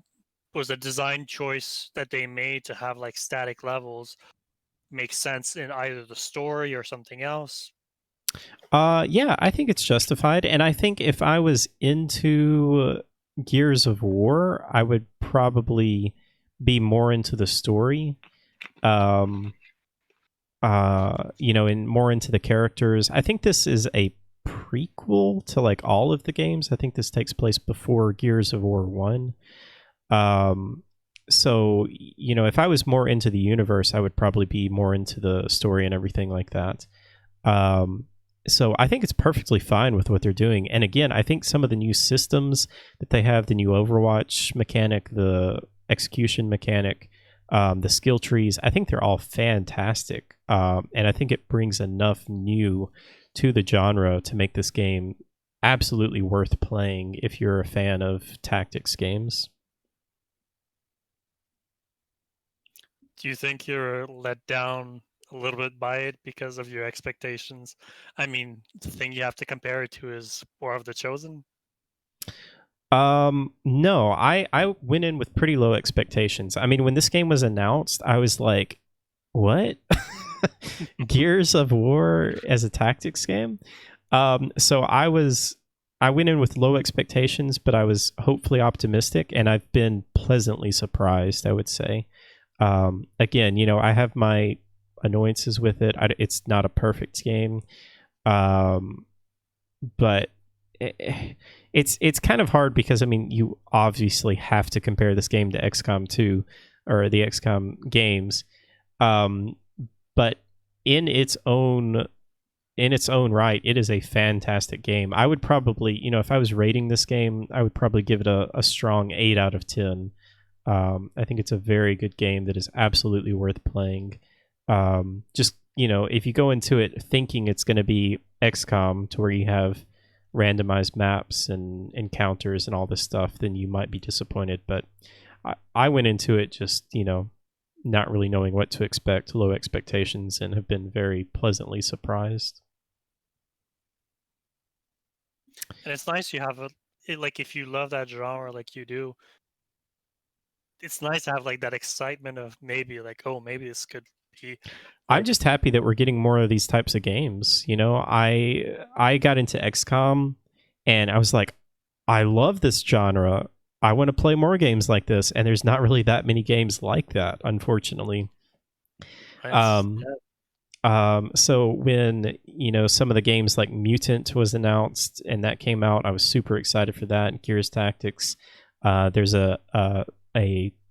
was a design choice that they made to have like static levels make sense in either the story or something else? Yeah, I think it's justified. And I think if I was into Gears of War, I would probably be more into the story. And more into the characters. I think this is a prequel to like all of the games. I think this takes place before Gears of War 1. So, you know, if I was more into the universe, I would probably be more into the story and everything like that. So I think it's perfectly fine with what they're doing. And again, I think some of the new systems that they have, the new Overwatch mechanic, the execution mechanic, the skill trees, I think they're all fantastic. And I think it brings enough new to the genre to make this game absolutely worth playing if you're a fan of tactics games. Do you think you're let down a little bit by it because of your expectations? I mean, the thing you have to compare it to is War of the Chosen. No, I went in with pretty low expectations. I mean, when this game was announced, I was like, what? Gears of War as a tactics game? So I went in with low expectations, but I was hopefully optimistic, and I've been pleasantly surprised, I would say. Again, you know, I have my annoyances with it. It's not a perfect game, but it's kind of hard because, I mean, you obviously have to compare this game to XCOM 2 or the XCOM games, but in its own right, it is a fantastic game. I would probably, you know, if I was rating this game, I would probably give it a strong 8 out of 10. I think it's a very good game that is absolutely worth playing. Just, you know, if you go into it thinking it's going to be XCOM to where you have randomized maps and encounters and all this stuff, then you might be disappointed. But I went into it just, you know, not really knowing what to expect, low expectations, and have been very pleasantly surprised. And it's nice you have like, if you love that genre like you do, it's nice to have like that excitement of maybe like, oh, maybe this could be. I'm just happy that we're getting more of these types of games. You know, I got into XCOM and I was like, I love this genre. I want to play more games like this, and there's not really that many games like that, unfortunately. So when, you know, some of the games like Mutant was announced and that came out, I was super excited for that. And Gears Tactics, there's a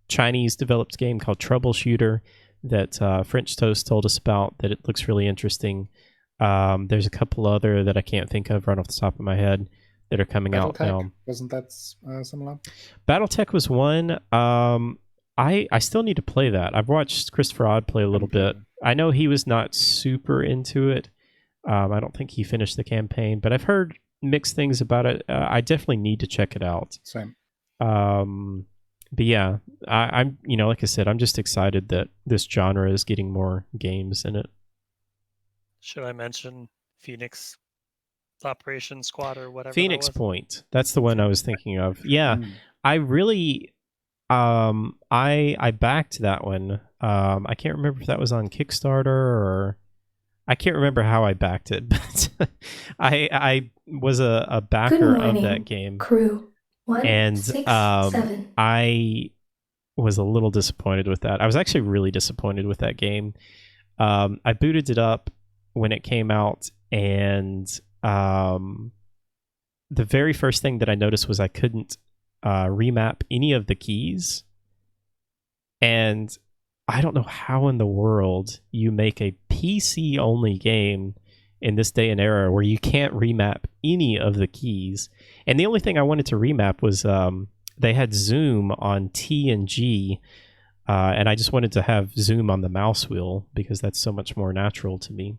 Chinese developed game called Troubleshooter that French Toast told us about, that it looks really interesting. There's a couple other that I can't think of right off the top of my head that are coming out now. Wasn't that similar? BattleTech was one. I still need to play that. I've watched Christopher Odd play a little bit. I know he was not super into it. I don't think he finished the campaign, but I've heard mixed things about it. I definitely need to check it out. Same. But yeah, I'm, you know, like I said, I'm just excited that this genre is getting more games in it. Should I mention Phoenix Operation Squad or whatever? Phoenix Point. That's the one I was thinking of. Yeah, I really, I backed that one. I can't remember if that was on Kickstarter or I can't remember how I backed it, but I was a backer of that game. Crew. 1, and 6, 7. I was a little disappointed with that. I was actually really disappointed with that game. I booted it up when it came out, and the very first thing that I noticed was I couldn't remap any of the keys. And I don't know how in the world you make a PC-only game in this day and era where you can't remap any of the keys. And the only thing I wanted to remap was they had zoom on T and G, and I just wanted to have zoom on the mouse wheel because that's so much more natural to me.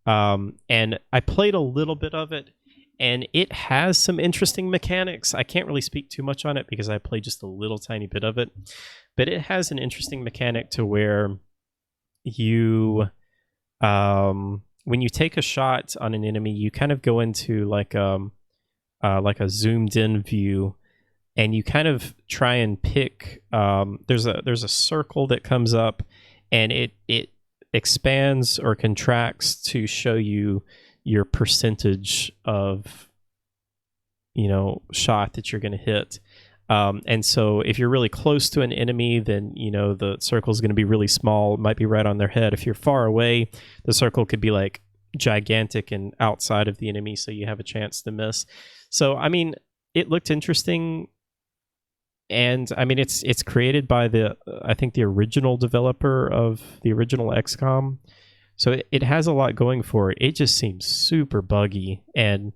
And I played a little bit of it, and it has some interesting mechanics. I can't really speak too much on it because I played just a little tiny bit of it, but it has an interesting mechanic to where you when you take a shot on an enemy, you kind of go into like a zoomed in view, and you kind of try and pick. There's a circle that comes up, and it expands or contracts to show you your percentage of, you know, shot that you're going to hit. And so if you're really close to an enemy, then, you know, the circle is going to be really small. It might be right on their head. If you're far away, the circle could be like gigantic and outside of the enemy, so you have a chance to miss. So, I mean, it looked interesting. and I mean it's created by I think the original developer of the original XCOM, so it has a lot going for it. It just seems super buggy, and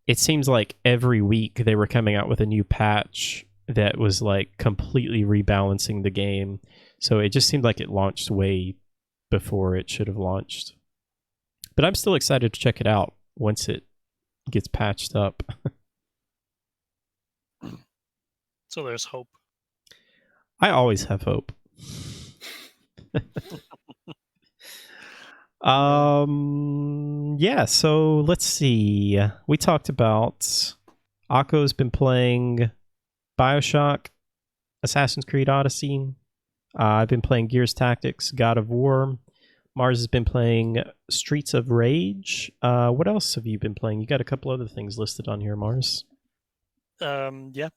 it seems like every week they were coming out with a new patch that was like completely rebalancing the game. So it just seemed like it launched way before it should have launched. But I'm still excited to check it out once it gets patched up. So there's hope. I always have hope. Yeah, so let's see. We talked about Akko's been playing BioShock, Assassin's Creed Odyssey. I've been playing Gears Tactics, God of War. Mars has been playing Streets of Rage. What else have you been playing? You got a couple other things listed on here, Mars. Yeah.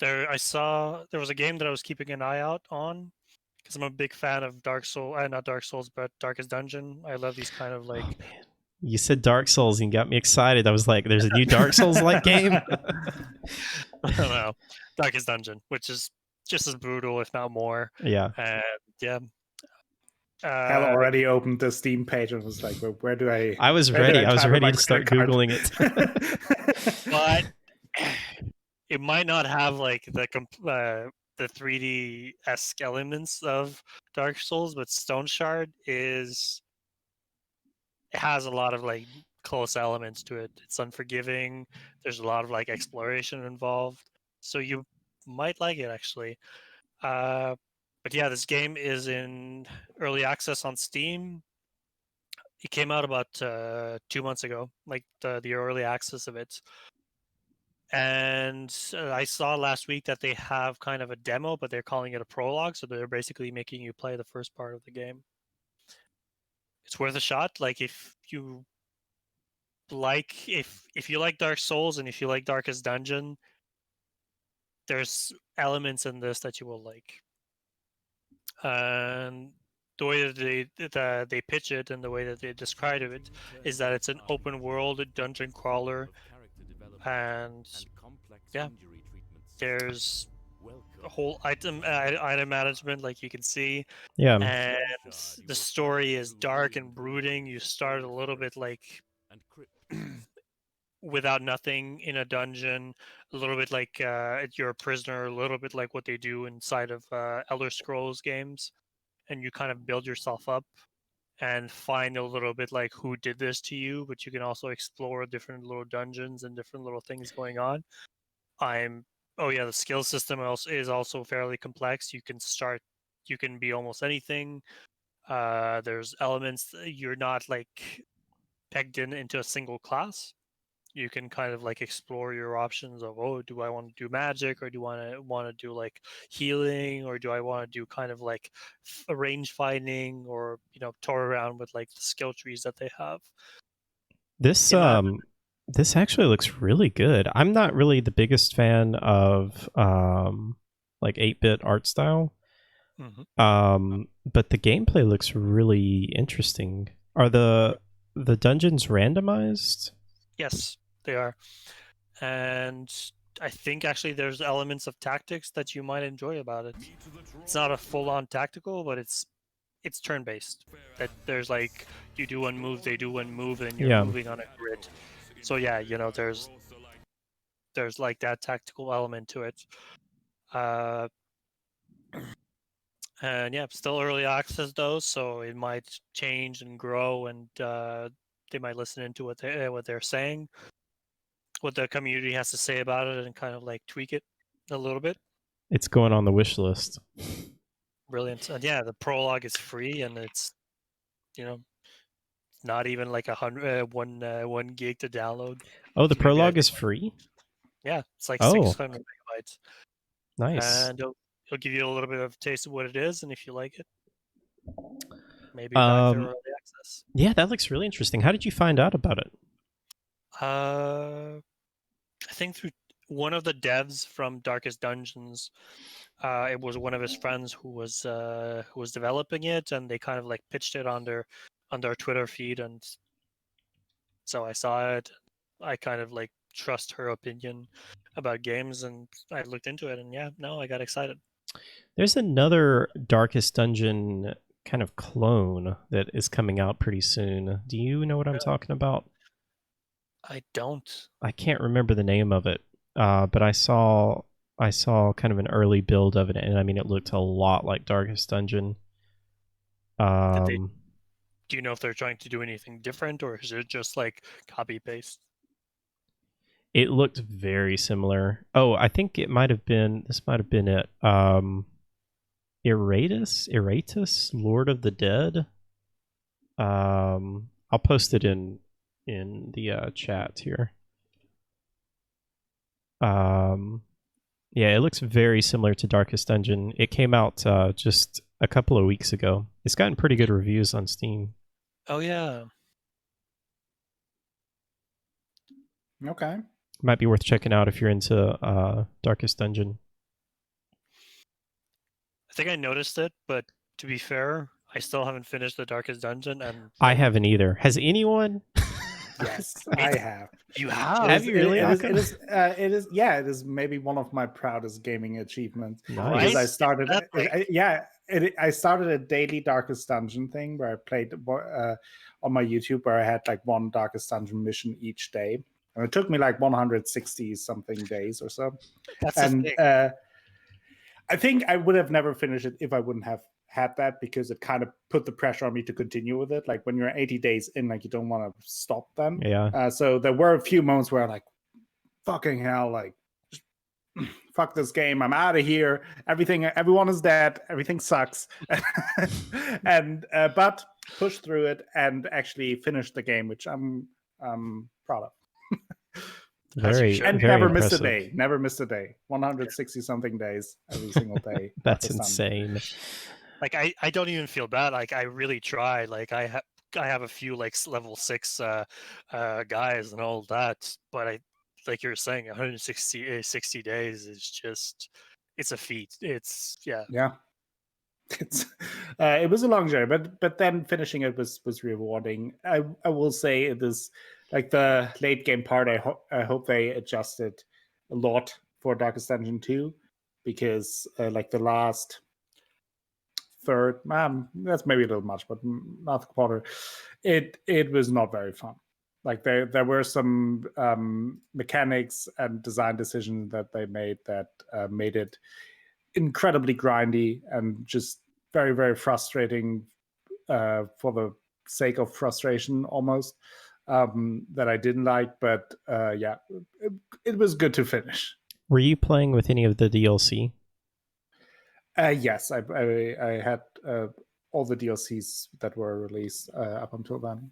I saw there was a game that I was keeping an eye out on because I'm a big fan of Dark Souls, not Dark Souls, but Darkest Dungeon. I love these kind of like. Oh, man. You said Dark Souls and you got me excited. I was like, there's a new Dark Souls-like game? I don't know. Darkest Dungeon, which is just as brutal, if not more. Yeah. And yeah. Hal already opened the Steam page and was like, well, where do I... I was where do ready. I was type in ready my to start credit card? Googling it. But it might not have like the 3D-esque elements of Dark Souls, but Stone Shard it has a lot of like close elements to it. It's unforgiving. There's a lot of like exploration involved, so you might like it actually. But yeah, this game is in early access on Steam. It came out about 2 months ago, like the early access of it. And I saw last week that they have kind of a demo, but they're calling it a prologue, so they're basically making you play the first part of the game. It's worth a shot. Like if you like Dark Souls and if you like Darkest Dungeon, there's elements in this that you will like. And the way that they pitch it and the way that they describe it is that it's an open world dungeon crawler, and yeah, there's a whole item management, like you can see. Yeah. And the story is dark and brooding. You start a little bit like without nothing in a dungeon, a little bit like you're a prisoner, a little bit like what they do inside of Elder Scrolls games, and you kind of build yourself up and find a little bit like who did this to you, but you can also explore different little dungeons and different little things going on. The skill system is also fairly complex. You can be almost anything. There's elements you're not like pegged into a single class. You can kind of like explore your options of, do I want to do magic, or do I want to do like healing, or do I want to do kind of like range finding, or tour around with like the skill trees that they have. This this actually looks really good. I'm not really the biggest fan of like 8-bit art style. Mm-hmm. But the gameplay looks really interesting. Are the dungeons randomized? Yes, they are. And I think actually there's elements of tactics that you might enjoy about it. It's not a full-on tactical, but it's turn-based. That there's like you do one move, they do one move, and you're moving on a grid. So yeah, there's like that tactical element to it. And yeah, still early access though, so it might change and grow, and they might listen into what they're saying, what the community has to say about it, and kind of like tweak it a little bit. It's going on the wish list. Brilliant. And yeah, the prologue is free, and it's not even like 1 gig to download. Oh, the prologue is free? Yeah, it's like 600 megabytes. Nice. And it'll give you a little bit of a taste of what it is, and if you like it, maybe back to early access. Yeah, that looks really interesting. How did you find out about it? I think through one of the devs from Darkest Dungeons. It was one of his friends who was developing it, and they kind of like pitched it on their Twitter feed, and so I saw it. I kind of like trust her opinion about games, and I looked into it, and yeah, no, I got excited. There's another Darkest Dungeon kind of clone that is coming out pretty soon. Do you know what I'm talking about? I don't. I can't remember the name of it, but I saw kind of an early build of it, and I mean, it looked a lot like Darkest Dungeon. Do you know if they're trying to do anything different, or is it just like copy paste? It looked very similar. Oh, I think it might have been. This might have been it. Eratus, Lord of the Dead. I'll post it in the chat here. Yeah, it looks very similar to Darkest Dungeon. It came out just a couple of weeks ago. It's gotten pretty good reviews on Steam. Oh yeah. Okay. Might be worth checking out if you're into Darkest Dungeon. I think I noticed it, but to be fair, I still haven't finished the Darkest Dungeon, and I haven't either. Has anyone? Yes, I have. you have. Have you really? It is. Yeah, it is maybe one of my proudest gaming achievements. Nice. Because I started. That's like- I started a daily Darkest Dungeon thing where I played on my YouTube, where I had like one Darkest Dungeon mission each day, and it took me like 160 something days or so. That's the And thing. I think I would have never finished it if I wouldn't have had that, because it kind of put the pressure on me to continue with it. Like when you're 80 days in, like you don't want to stop them. Yeah. So there were a few moments where I'm like, fucking hell, like fuck this game, I'm out of here. Everyone is dead. Everything sucks. And but pushed through it and actually finished the game, which I'm proud of. Very, And very never impressive. missed a day. Never missed a day. 160 something days every single day. That's Darkest Dungeon. insane. Like I don't even feel bad. Like I really try. Like I have a few like level 6 guys and all that, but I, like you're saying, 160 days is just, it's a feat. It's yeah. It's it was a long journey, but then finishing it was rewarding. I will say it is like the late game part. I hope they adjusted a lot for Darkest Dungeon 2, because like the last third, that's maybe a little much, but not quarter, it was not very fun. Like there were some mechanics and design decisions that they made that made it incredibly grindy and just very, very frustrating for the sake of frustration almost, that I didn't like. But yeah, it was good to finish. Were you playing with any of the DLC? Yes, I had all the DLCs that were released up until then.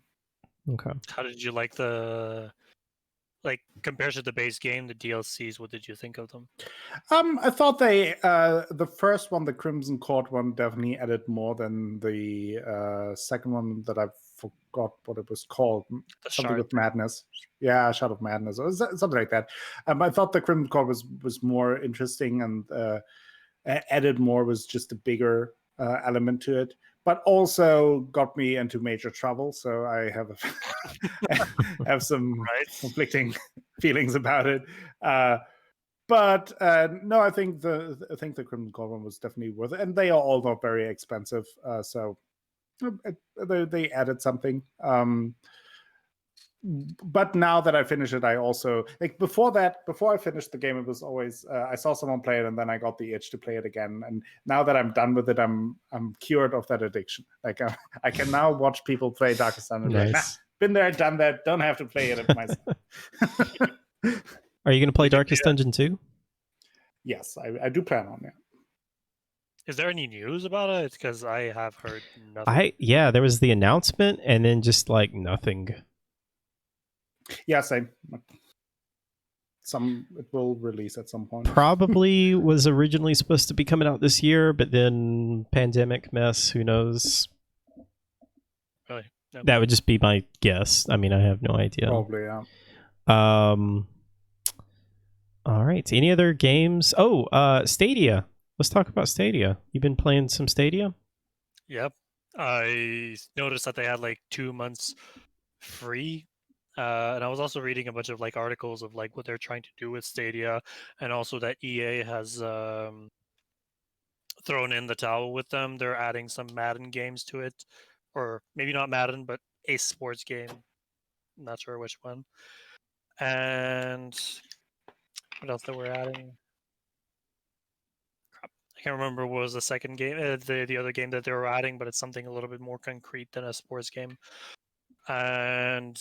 Okay. How did you like the, like compared to the base game, the DLCs? What did you think of them? I thought they the first one, the Crimson Court one, definitely added more than the second one that I forgot what it was called. The Something Shard. with madness. Yeah, Shard of Madness, or something like that. I thought the Crimson Court was more interesting and added more, was just a bigger element to it, but also got me into major trouble. So I have have some conflicting feelings about it. But no, I think the Crimson Court one was definitely worth it, and they are all not very expensive. So they added something. But now that I finish it, I also, like, before I finished the game, it was always I saw someone play it and then I got the itch to play it again. And now that I'm done with it, I'm cured of that addiction. Like I can now watch people play Darkest Dungeon. Nice. Like, nah, been there, done that. Don't have to play it myself. Are you going to play Darkest Dungeon 2? Yes, I do plan on it. Is there any news about it? Because I have heard nothing. Yeah, there was the announcement and then just like nothing. Yeah, same. It will release at some point. Probably was originally supposed to be coming out this year, but then pandemic mess, who knows? Really? No. That would just be my guess. I mean, I have no idea. Probably, yeah. All right. Any other games? Oh, Stadia. Let's talk about Stadia. You've been playing some Stadia? Yep. I noticed that they had like 2 months free And I was also reading a bunch of like articles of like what they're trying to do with Stadia, and also that EA has thrown in the towel with them. They're adding some Madden games to it, or maybe not Madden, but a sports game. I'm not sure which one. And what else that we're adding? Crap. I can't remember what was the second game, the other game that they were adding, but it's something a little bit more concrete than a sports game. And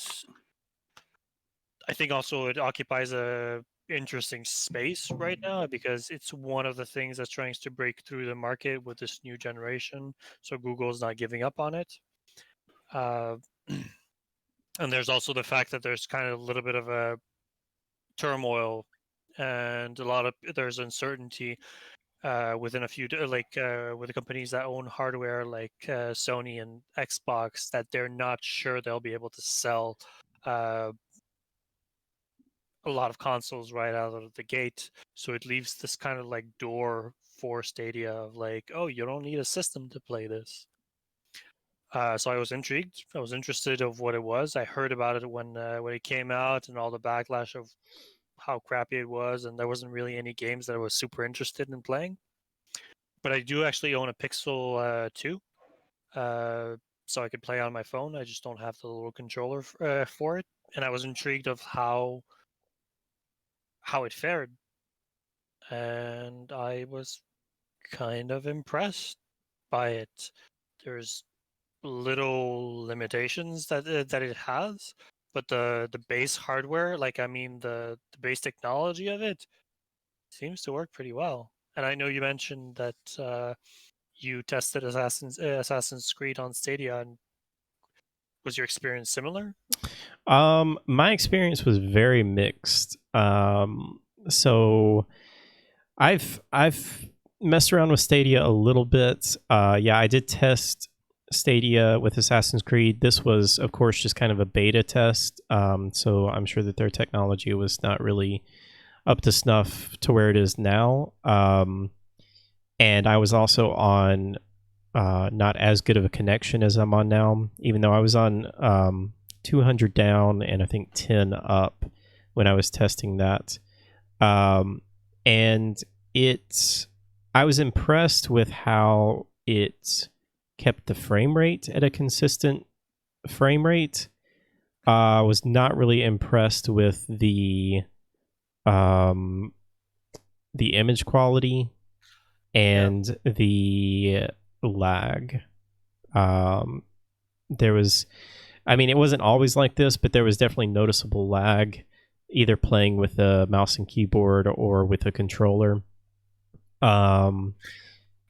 I think also it occupies a interesting space right now because it's one of the things that's trying to break through the market with this new generation. So Google's not giving up on it. And there's also the fact that there's kind of a little bit of a turmoil and there's uncertainty within a few with the companies that own hardware like Sony and Xbox, that they're not sure they'll be able to sell a lot of consoles right out of the gate. So it leaves this kind of like door for Stadia of like, oh, you don't need a system to play this. So I was intrigued. I was interested of what it was. I heard about it when it came out and all the backlash of how crappy it was, and there wasn't really any games that I was super interested in playing. But I do actually own a Pixel 2, so I could play on my phone. I just don't have the little controller for it, and I was intrigued of how it fared, and I was kind of impressed by it. There's little limitations that it has, but the base hardware, the base technology of it, seems to work pretty well. And I know you mentioned that you tested Assassin's Creed on Stadia, and was your experience similar? My experience was very mixed. So I've messed around with Stadia a little bit. Yeah, I did test Stadia with Assassin's Creed. This was, of course, just kind of a beta test. So I'm sure that their technology was not really up to snuff to where it is now. And I was also on not as good of a connection as I'm on now, even though I was on 200 down and I think 10 up when I was testing that. And I was impressed with how it kept the frame rate at a consistent frame rate. I was not really impressed with the image quality and the lag. There was, it wasn't always like this, but there was definitely noticeable lag, either playing with a mouse and keyboard or with a controller.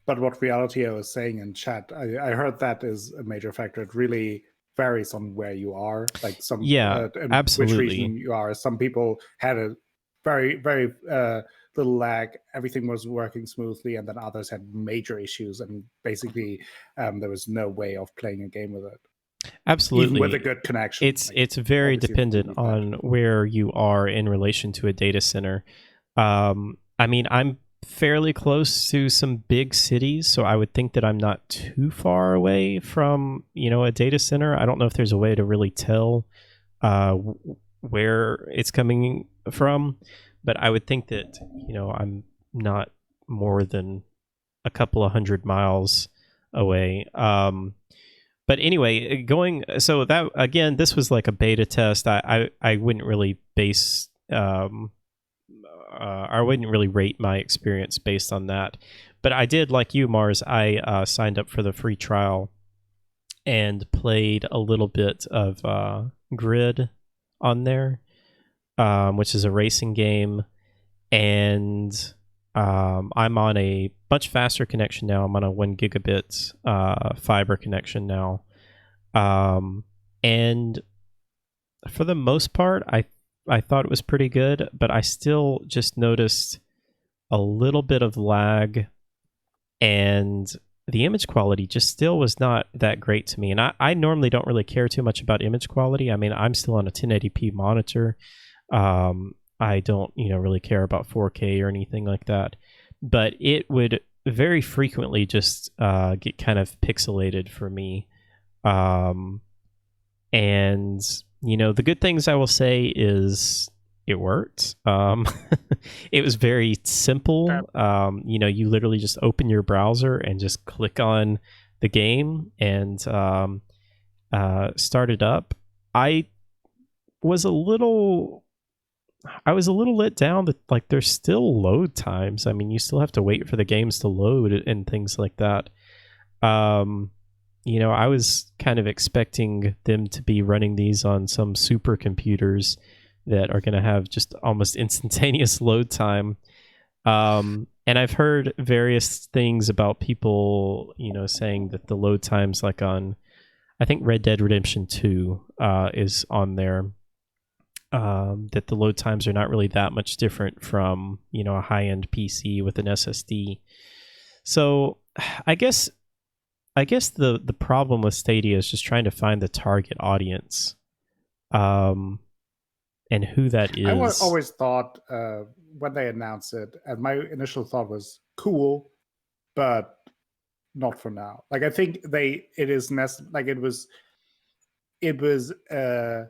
But what Reality was saying in chat, I heard that is a major factor. It really varies on where you are, like absolutely. Which region you are. Some people had a very, very little lag. Everything was working smoothly, and then others had major issues, and basically there was no way of playing a game with it. Absolutely. Even with a good connection. It's very dependent on where you are in relation to a data center. I'm fairly close to some big cities, so I would think that I'm not too far away from, a data center. I don't know if there's a way to really tell where it's coming from, but I would think that, I'm not more than a couple of 100 miles away. But anyway, so that, again, this was like a beta test. I wouldn't really base, I wouldn't really rate my experience based on that. But I did, like you, Mars, I signed up for the free trial and played a little bit of Grid on there, which is a racing game. And I'm on a much faster connection now. I'm on a 1 gigabit fiber connection now. And for the most part, I thought it was pretty good, but I still just noticed a little bit of lag, and the image quality just still was not that great to me. And I normally don't really care too much about image quality. I'm still on a 1080p monitor. I don't, really care about 4K or anything like that. But it would very frequently just get kind of pixelated for me. And The good things I will say is it worked. It was very simple. You literally just open your browser and just click on the game and start it up. I was a little let down that like there's still load times. I mean, you still have to wait for the games to load and things like that. I was kind of expecting them to be running these on some supercomputers that are going to have just almost instantaneous load time. And I've heard various things about people, saying that the load times, like on, I think Red Dead Redemption 2 is on there, that the load times are not really that much different from, a high-end PC with an SSD. So I guess the problem with Stadia is just trying to find the target audience, and who that is. I always thought when they announced it, and my initial thought was cool, but not for now. Like I think it was a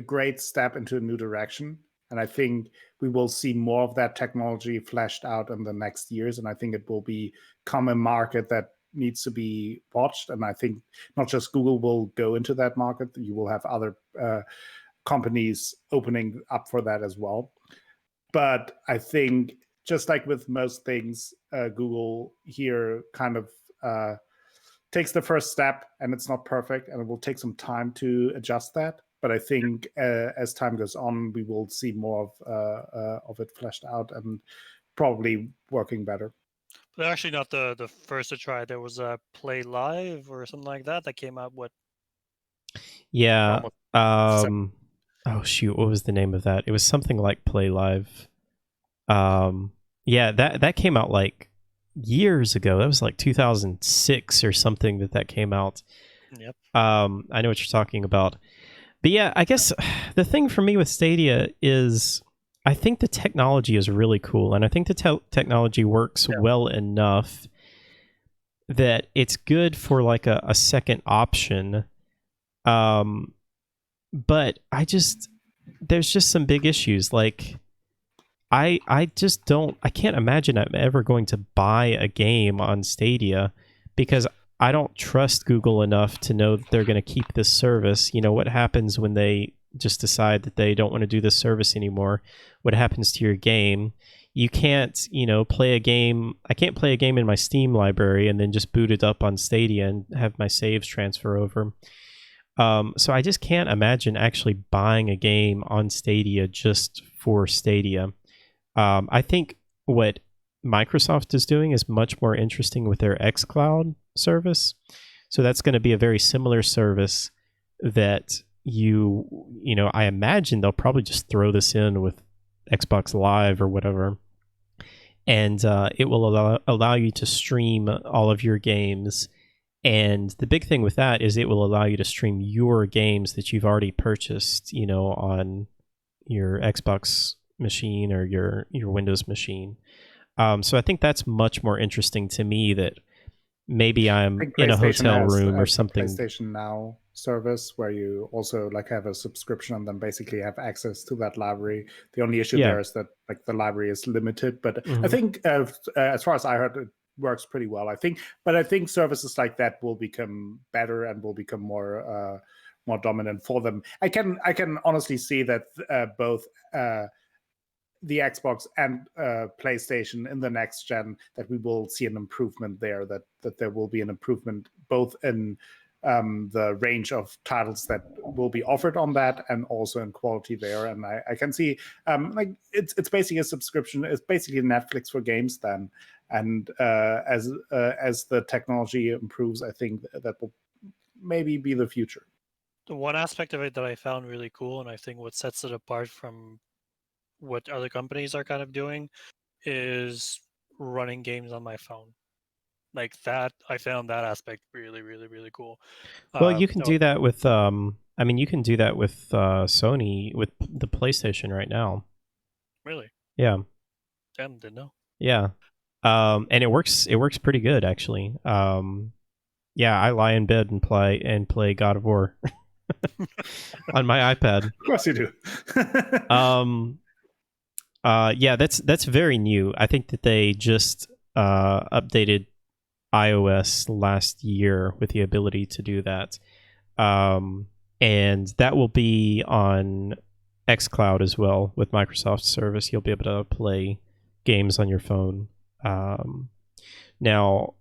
great step into a new direction, and I think we will see more of that technology fleshed out in the next years, and I think it will become a market that needs to be watched. And I think not just Google will go into that market, you will have other companies opening up for that as well. But I think just like with most things, Google here kind of takes the first step, and it's not perfect, and it will take some time to adjust that. But I think as time goes on, we will see more of it fleshed out and probably working better. They're actually not the first to try. There was a Play Live or something like that came out. Yeah. Oh shoot, what was the name of that? It was something like Play Live. Yeah, that came out like years ago. That was like 2006 or something that came out. Yep. I know what you're talking about. But yeah, I guess the thing for me with Stadia is I think the technology is really cool, and I think the technology works well enough that it's good for like a second option. But there's just some big issues. Like I can't imagine I'm ever going to buy a game on Stadia because I don't trust Google enough to know that they're going to keep this service. What happens when they just decide that they don't want to do this service anymore? What happens to your game? You can't, play a game. I can't play a game in my Steam library and then just boot it up on Stadia and have my saves transfer over. So I just can't imagine actually buying a game on Stadia just for Stadia. I think what Microsoft is doing is much more interesting with their xCloud service. So that's going to be a very similar service that I imagine they'll probably just throw this in with Xbox Live or whatever. And it will allow you to stream all of your games. And the big thing with that is it will allow you to stream your games that you've already purchased, on your Xbox machine or your Windows machine. So I think that's much more interesting to me, that maybe I'm in a hotel room or something. PlayStation Now service where you also like have a subscription and then basically have access to that library. The only issue there is that like the library is limited, but I think as far as I heard, it works pretty well. I think services like that will become better and will become more dominant for them. I can honestly see that both the Xbox and PlayStation in the next gen, that we will see an improvement there, that there will be an improvement both in the range of titles that will be offered on that and also in quality there. And I can see like it's basically a subscription. It's basically Netflix for games then. And as the technology improves, I think that will maybe be the future. The one aspect of it that I found really cool, and I think what sets it apart from what other companies are kind of doing, is running games on my phone. Like that, I found that aspect really, really, really cool. Well, you can do that with you can do that with Sony with the PlayStation right now. Really? Yeah. Damn, didn't know. Yeah. And it works pretty good actually. Yeah, I lie in bed and play God of War. on my iPad. Of course you do. Yeah, that's very new. I think that they just updated iOS last year with the ability to do that. And that will be on xCloud as well with Microsoft Service. You'll be able to play games on your phone. Now,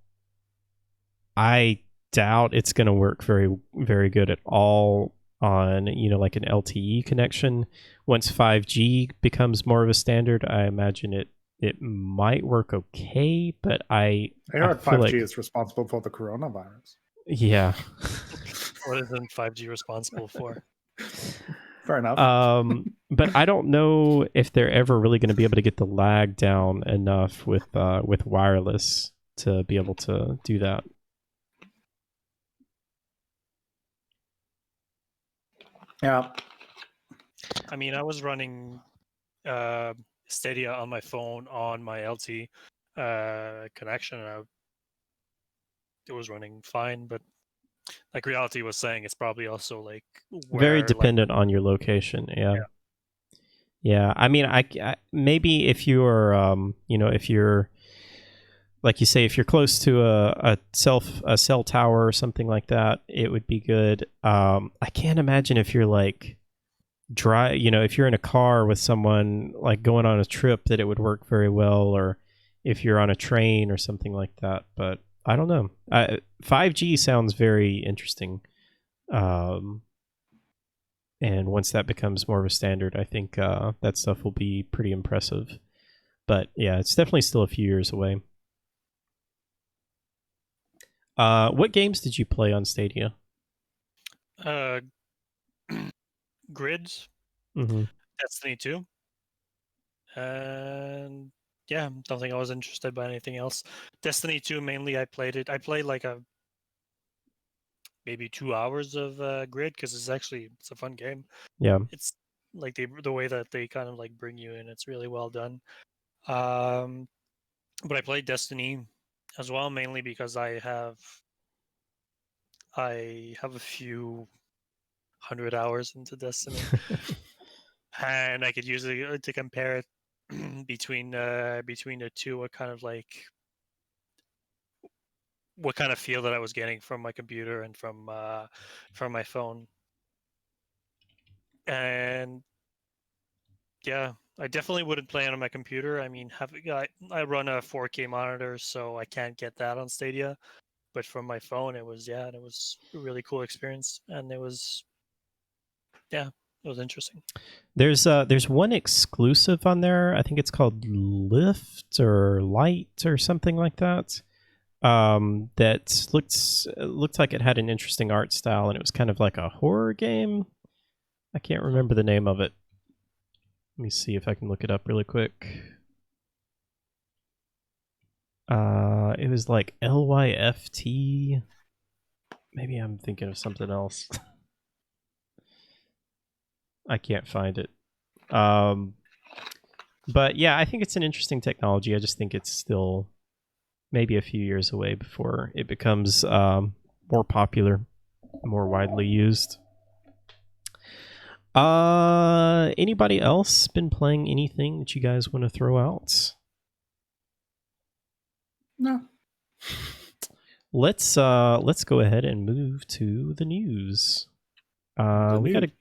I doubt it's going to work very, very good at all on, like an LTE connection. Once 5G becomes more of a standard, I imagine it might work okay, but I heard feel 5G like, is responsible for the coronavirus. yeah. What isn't 5G responsible for? Fair enough. But I don't know if they're ever really going to be able to get the lag down enough with wireless to be able to do that. Yeah. I mean, I was running Stadia on my phone on my LTE connection, and it was running fine. But like Reality was saying, it's probably also like Very where, dependent on your location. Yeah. I mean, I maybe if you're if you're, like you say, if you're close to a cell tower or something like that, it would be good. I can't imagine if you're like if you're in a car with someone like going on a trip, that it would work very well, or if you're on a train or something like that. But I don't know. 5G sounds very interesting. And once that becomes more of a standard, I think that stuff will be pretty impressive. But yeah, it's definitely still a few years away. What games did you play on Stadia? Grids, Mm-hmm. Destiny 2, and yeah, don't think I was interested by anything else. Destiny 2 mainly, I played like maybe 2 hours of Grid, because it's a fun game. Yeah. It's like the way that they kind of like bring you in, it's really well done. But I played Destiny as well, mainly because I have a few 100 hours into Destiny, and I could use it to compare it between the two. What kind of feel that I was getting from my computer and from my phone. And yeah, I definitely wouldn't play it on my computer. I mean, I run a 4K monitor, so I can't get that on Stadia. But from my phone, it was a really cool experience, and it was interesting. There's one exclusive on there. I think it's called Lift or Light or something like that. That looked like it had an interesting art style, and it was kind of like a horror game. I can't remember the name of it. Let me see if I can look it up really quick. It was like LYFT. Maybe I'm thinking of something else. I can't find it. But yeah, I think it's an interesting technology. I just think it's still maybe a few years away before it becomes more popular, more widely used. Anybody else been playing anything that you guys want to throw out? No. Let's go ahead and move to the news. We got a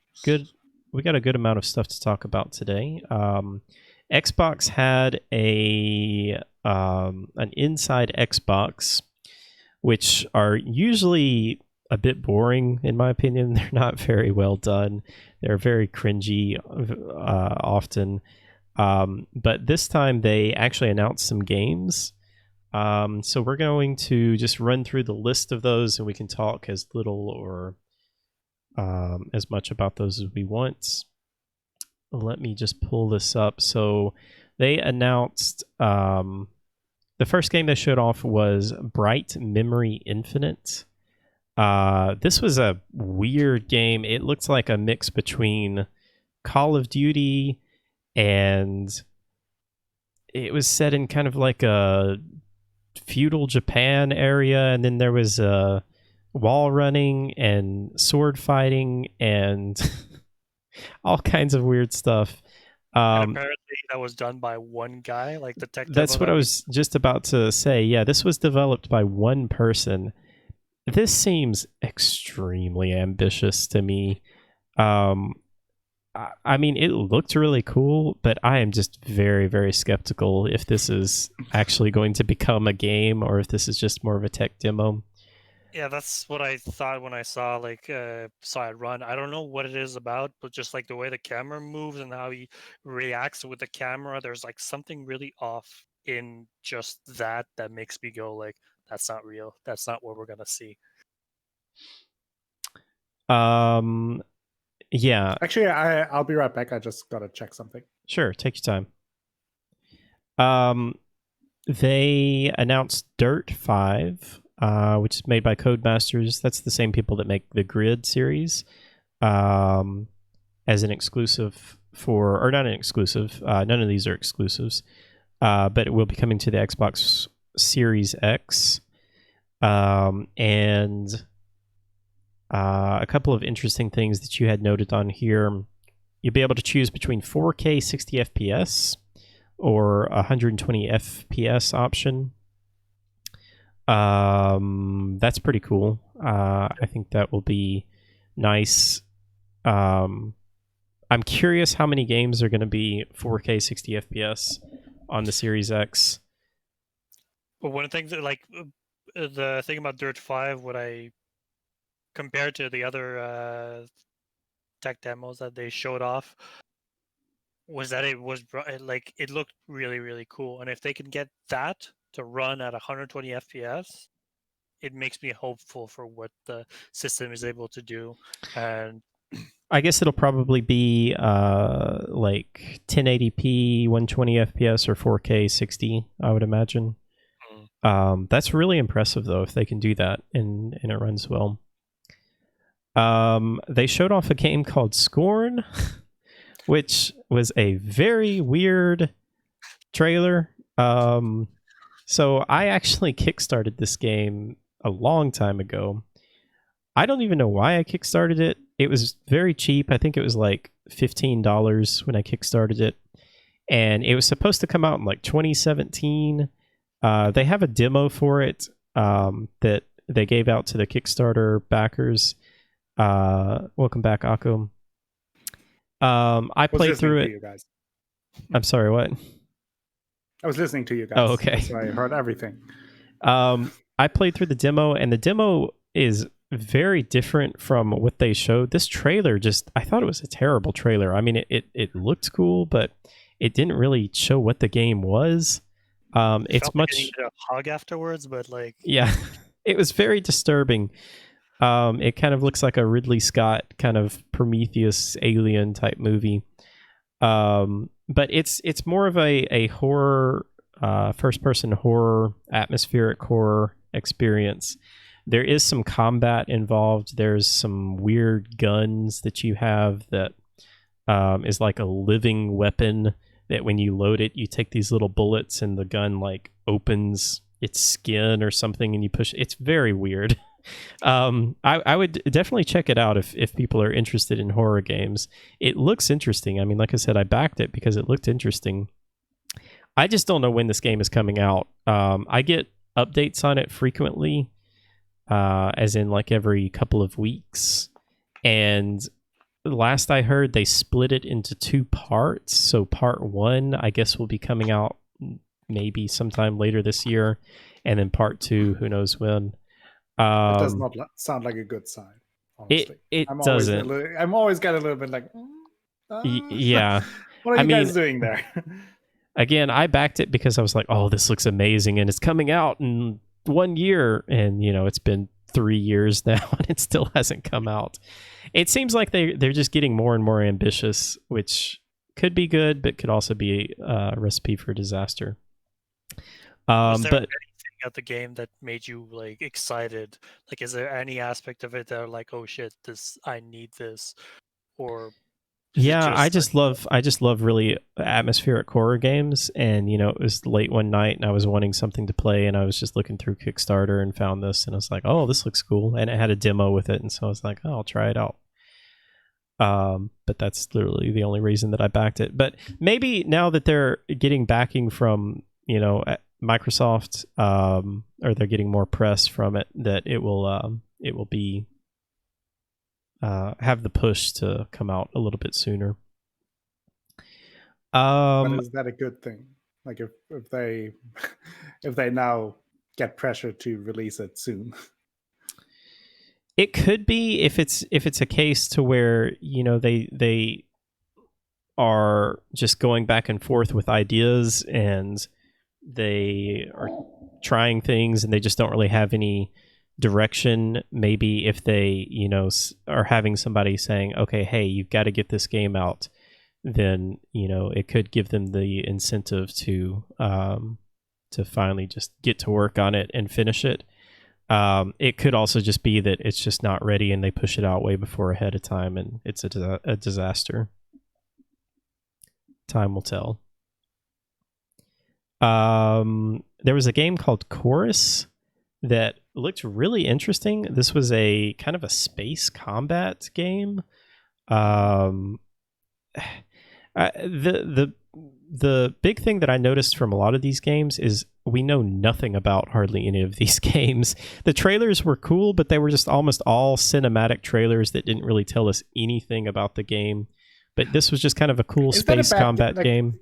good amount of stuff to talk about today. Xbox had an Inside Xbox, which are usually a bit boring in my opinion. They're not very well done. They're very cringy often. But this time they actually announced some games. So we're going to just run through the list of those, and we can talk as little or as much about those as we want. Let me just pull this up. So they announced the first game they showed off was Bright Memory Infinite. This was a weird game. It looked like a mix between Call of Duty, and it was set in kind of like a feudal Japan area, and then there was wall running and sword fighting and all kinds of weird stuff. And apparently that was done by one guy, like the tech. That's what I was just about to say. Yeah, this was developed by one person. This seems extremely ambitious to me. I mean, it looked really cool, but I am just very, very skeptical if this is actually going to become a game or if this is just more of a tech demo. Yeah, that's what I thought when I saw saw it run. I don't know what it is about, but just like the way the camera moves and how he reacts with the camera, there's like something really off in just that makes me go like, that's not real. That's not what we're gonna see. Yeah. Actually, I'll be right back. I just gotta check something. Sure, take your time. They announced Dirt 5, which is made by Codemasters. That's the same people that make the Grid series, as an exclusive for, or not an exclusive. None of these are exclusives, but it will be coming to the Xbox Series X, and a couple of interesting things that you had noted on here. You'll be able to choose between 4K 60 FPS or 120 FPS option. That's pretty cool. I think that will be nice. I'm curious how many games are going to be 4K 60 FPS on the Series X. But one thing that the thing about Dirt 5, what I compared to the other tech demos that they showed off, was that it looked really, really cool. And if they can get that to run at 120 FPS, it makes me hopeful for what the system is able to do. And I guess it'll probably be like 1080p 120 FPS or 4K 60, I would imagine. That's really impressive though if they can do that and it runs well. They showed off a game called Scorn, which was a very weird trailer. So I actually kickstarted this game a long time ago. I don't even know why I kickstarted it. It was very cheap. I think it was like $15 when I kickstarted it. And it was supposed to come out in like 2017. They have a demo for it that they gave out to the Kickstarter backers. Welcome back, Akko. I played through it. You guys. I'm sorry, what? I was listening to you guys. Oh, okay. So I heard everything. I played through the demo, and the demo is very different from what they showed. This trailer I thought it was a terrible trailer. I mean, it looked cool, but it didn't really show what the game was. It's much like a hug afterwards, but yeah, it was very disturbing. It kind of looks like a Ridley Scott kind of Prometheus alien type movie. But it's more of a horror, first person horror, atmospheric horror experience. There is some combat involved. There's some weird guns that you have that is like a living weapon that when you load it, you take these little bullets and the gun like opens its skin or something and you push. It's very weird. I would definitely check it out if people are interested in horror games. It looks interesting. I mean, like I said, I backed it because it looked interesting. I just don't know when this game is coming out. I get updates on it frequently, as in like every couple of weeks. And last I heard, they split it into 2 parts. So part 1, I guess, will be coming out maybe sometime later this year. And then part 2, who knows when. It does not sound like a good sign, honestly. It doesn't. I'm always getting a little bit like, yeah. What are you guys doing there? Again, I backed it because I was like, oh, this looks amazing. And it's coming out in 1 year. And, it's been 3 years now and it still hasn't come out. It seems like they're just getting more and more ambitious, which could be good, but could also be a recipe for disaster. Was there anything at the game that made you like excited? Like, is there any aspect of it that are like, oh shit, I need this, or Yeah, I just love really atmospheric horror games, and it was late one night and I was wanting something to play, and I was just looking through Kickstarter and found this, and I was like, oh, this looks cool, and it had a demo with it, and so I was like, oh, I'll try it out. But that's literally the only reason that I backed it. But maybe now that they're getting backing from Microsoft, or they're getting more press from it, that it will be have the push to come out a little bit sooner. But is that a good thing? Like if they if they now get pressure to release it soon? It could be if it's a case to where they are just going back and forth with ideas, and they are trying things and they just don't really have any direction. Maybe if they are having somebody saying, okay, hey, you've got to get this game out, then it could give them the incentive to finally just get to work on it and finish it. It could also just be that it's just not ready and they push it out way before ahead of time, and it's a disaster. Time will tell. There was a game called Chorus that looked really interesting. This was a kind of a space combat game. The big thing that I noticed from a lot of these games is we know nothing about hardly any of these games. The trailers were cool, but they were just almost all cinematic trailers that didn't really tell us anything about the game. But this was just kind of a cool space combat game.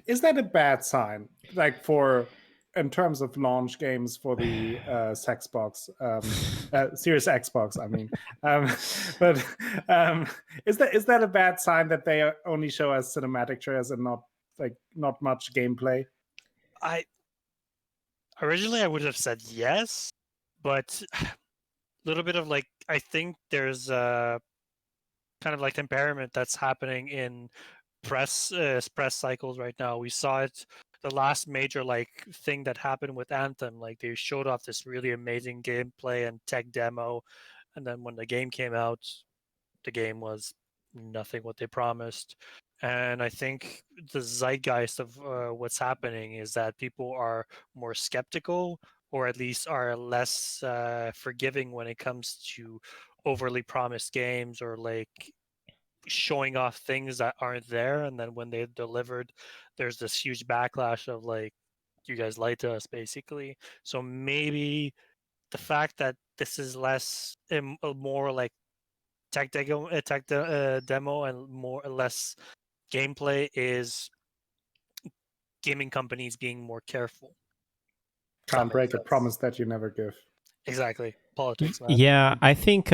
Is that a bad sign? Like in terms of launch games for the Xbox, Series Xbox, I mean. But is that a bad sign that they only show us cinematic trailers and not much gameplay? Originally I would have said yes, but a little bit of I think there's a kind of temperament that's happening in press cycles right now. We saw it the last major thing that happened with Anthem. They showed off this really amazing gameplay and tech demo, and then when the game came out, the game was nothing what they promised. And I think the zeitgeist of what's happening is that people are more skeptical, or at least are less forgiving when it comes to overly promised games, or showing off things that aren't there, and then when they delivered, there's this huge backlash of you guys lied to us, basically. So maybe the fact that this is more tech demo and less gameplay is gaming companies being more careful. Can't break a promise that you never give. Exactly. Politics, man. Yeah, I think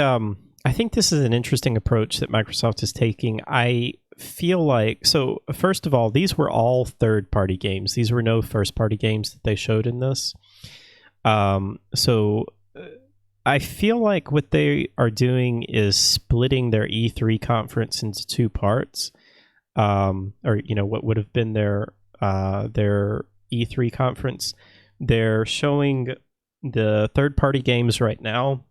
this is an interesting approach that Microsoft is taking. I feel like, so first of all, these were all third-party games. These were no first-party games that they showed in this. So I feel like what they are doing is splitting their E3 conference into two parts, or what would have been their E3 conference. They're showing the third-party games right now.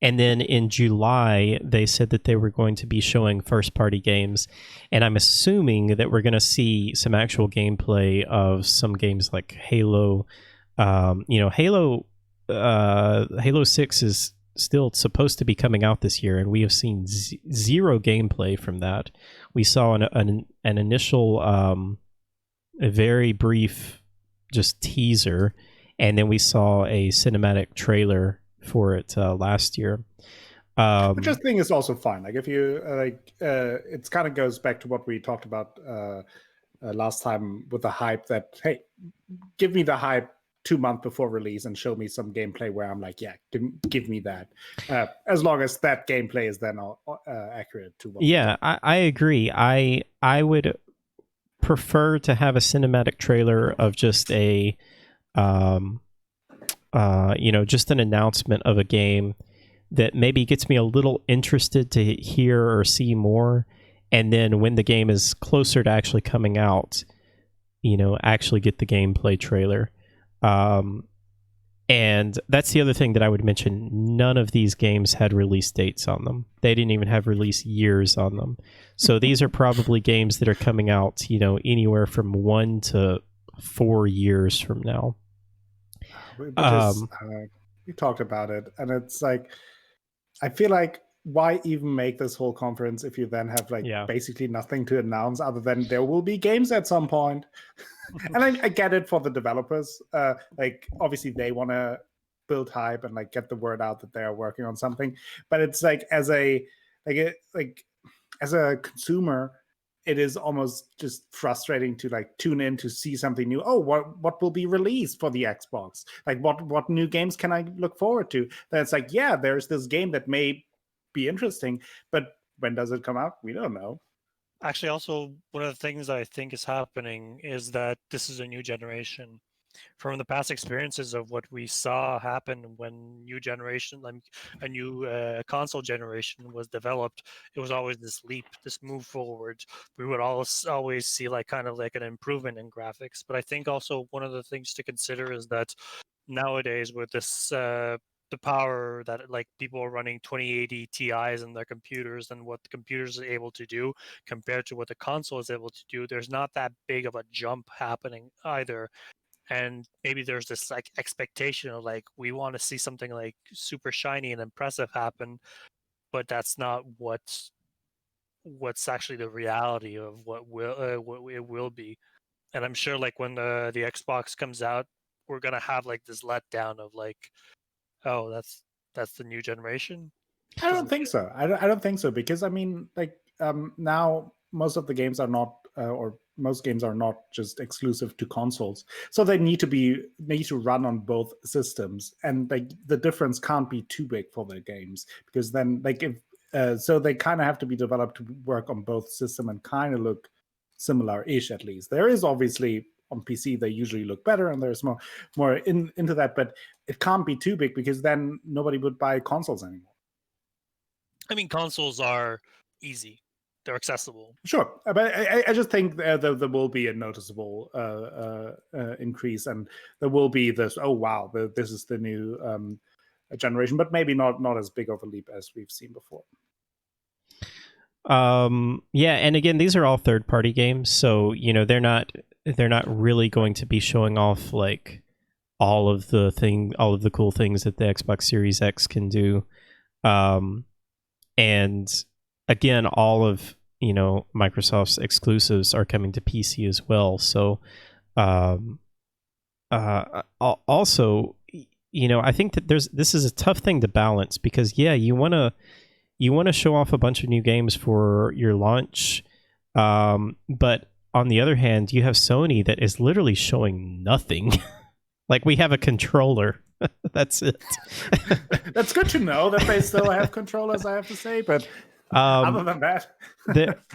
And then in July, they said that they were going to be showing first-party games. And I'm assuming that we're going to see some actual gameplay of some games like Halo. Halo 6 is still supposed to be coming out this year, and we have seen zero gameplay from that. We saw an initial, a very brief just teaser, and then we saw a cinematic trailer for it last year. Which I think is also fine. If you it kind of goes back to what we talked about last time with the hype. That, hey, give me the hype 2 months before release and show me some gameplay where I'm like, yeah, give me that. As long as that gameplay is then accurate to what. Yeah, I agree. I would prefer to have a cinematic trailer of just a just an announcement of a game that maybe gets me a little interested to hear or see more, and then when the game is closer to actually coming out, actually get the gameplay trailer. And And that's the other thing that I would mention. None of these games had release dates on them. They didn't even have release years on them. So these are probably games that are coming out, anywhere from 1 to 4 years from now. Because we talked about it, and it's like, I feel like, why even make this whole conference if you then have basically nothing to announce other than there will be games at some point? And I get it for the developers. Obviously they want to build hype and get the word out that they are working on something. But it's as a consumer, it is almost just frustrating to tune in to see something new. Oh, what will be released for the Xbox? What new games can I look forward to? Then it's there's this game that may be interesting, but when does it come out? We don't know. Actually, also, one of the things I think is happening is that this is a new generation. From the past experiences of what we saw happen when a new console generation was developed, it was always this leap, this move forward. We would always see kind of an improvement in graphics. But I think also one of the things to consider is that nowadays with this the power that people are running 2080 Ti's in their computers and what the computers are able to do compared to what the console is able to do, there's not that big of a jump happening either. And maybe there's this expectation of we want to see something super shiny and impressive happen, but that's not what's actually the reality of what it will be. And I'm sure when the Xbox comes out, we're gonna have this letdown of oh, that's the new generation. I don't think so. I don't think so, because now most of the games are not or most games are not just exclusive to consoles, so they need to run on both systems, and the difference can't be too big for the games, because then so they kind of have to be developed to work on both system and kind of look similar-ish. At least there is obviously on PC they usually look better, and there's more into that, but it can't be too big, because then nobody would buy consoles anymore. I mean, consoles are easy. They're accessible. Sure, but I just think there will be a noticeable increase, and there will be this, oh wow, this is the new generation, but maybe not as big of a leap as we've seen before. Yeah, and again, these are all third-party games, so they're not really going to be showing off all of the cool things that the Xbox Series X can do. And again, all of Microsoft's exclusives are coming to PC as well. So also, I think that this is a tough thing to balance, because you want to show off a bunch of new games for your launch, but on the other hand, you have Sony that is literally showing nothing. We have a controller. That's it. That's good to know that they still have controllers, I have to say, but other than that,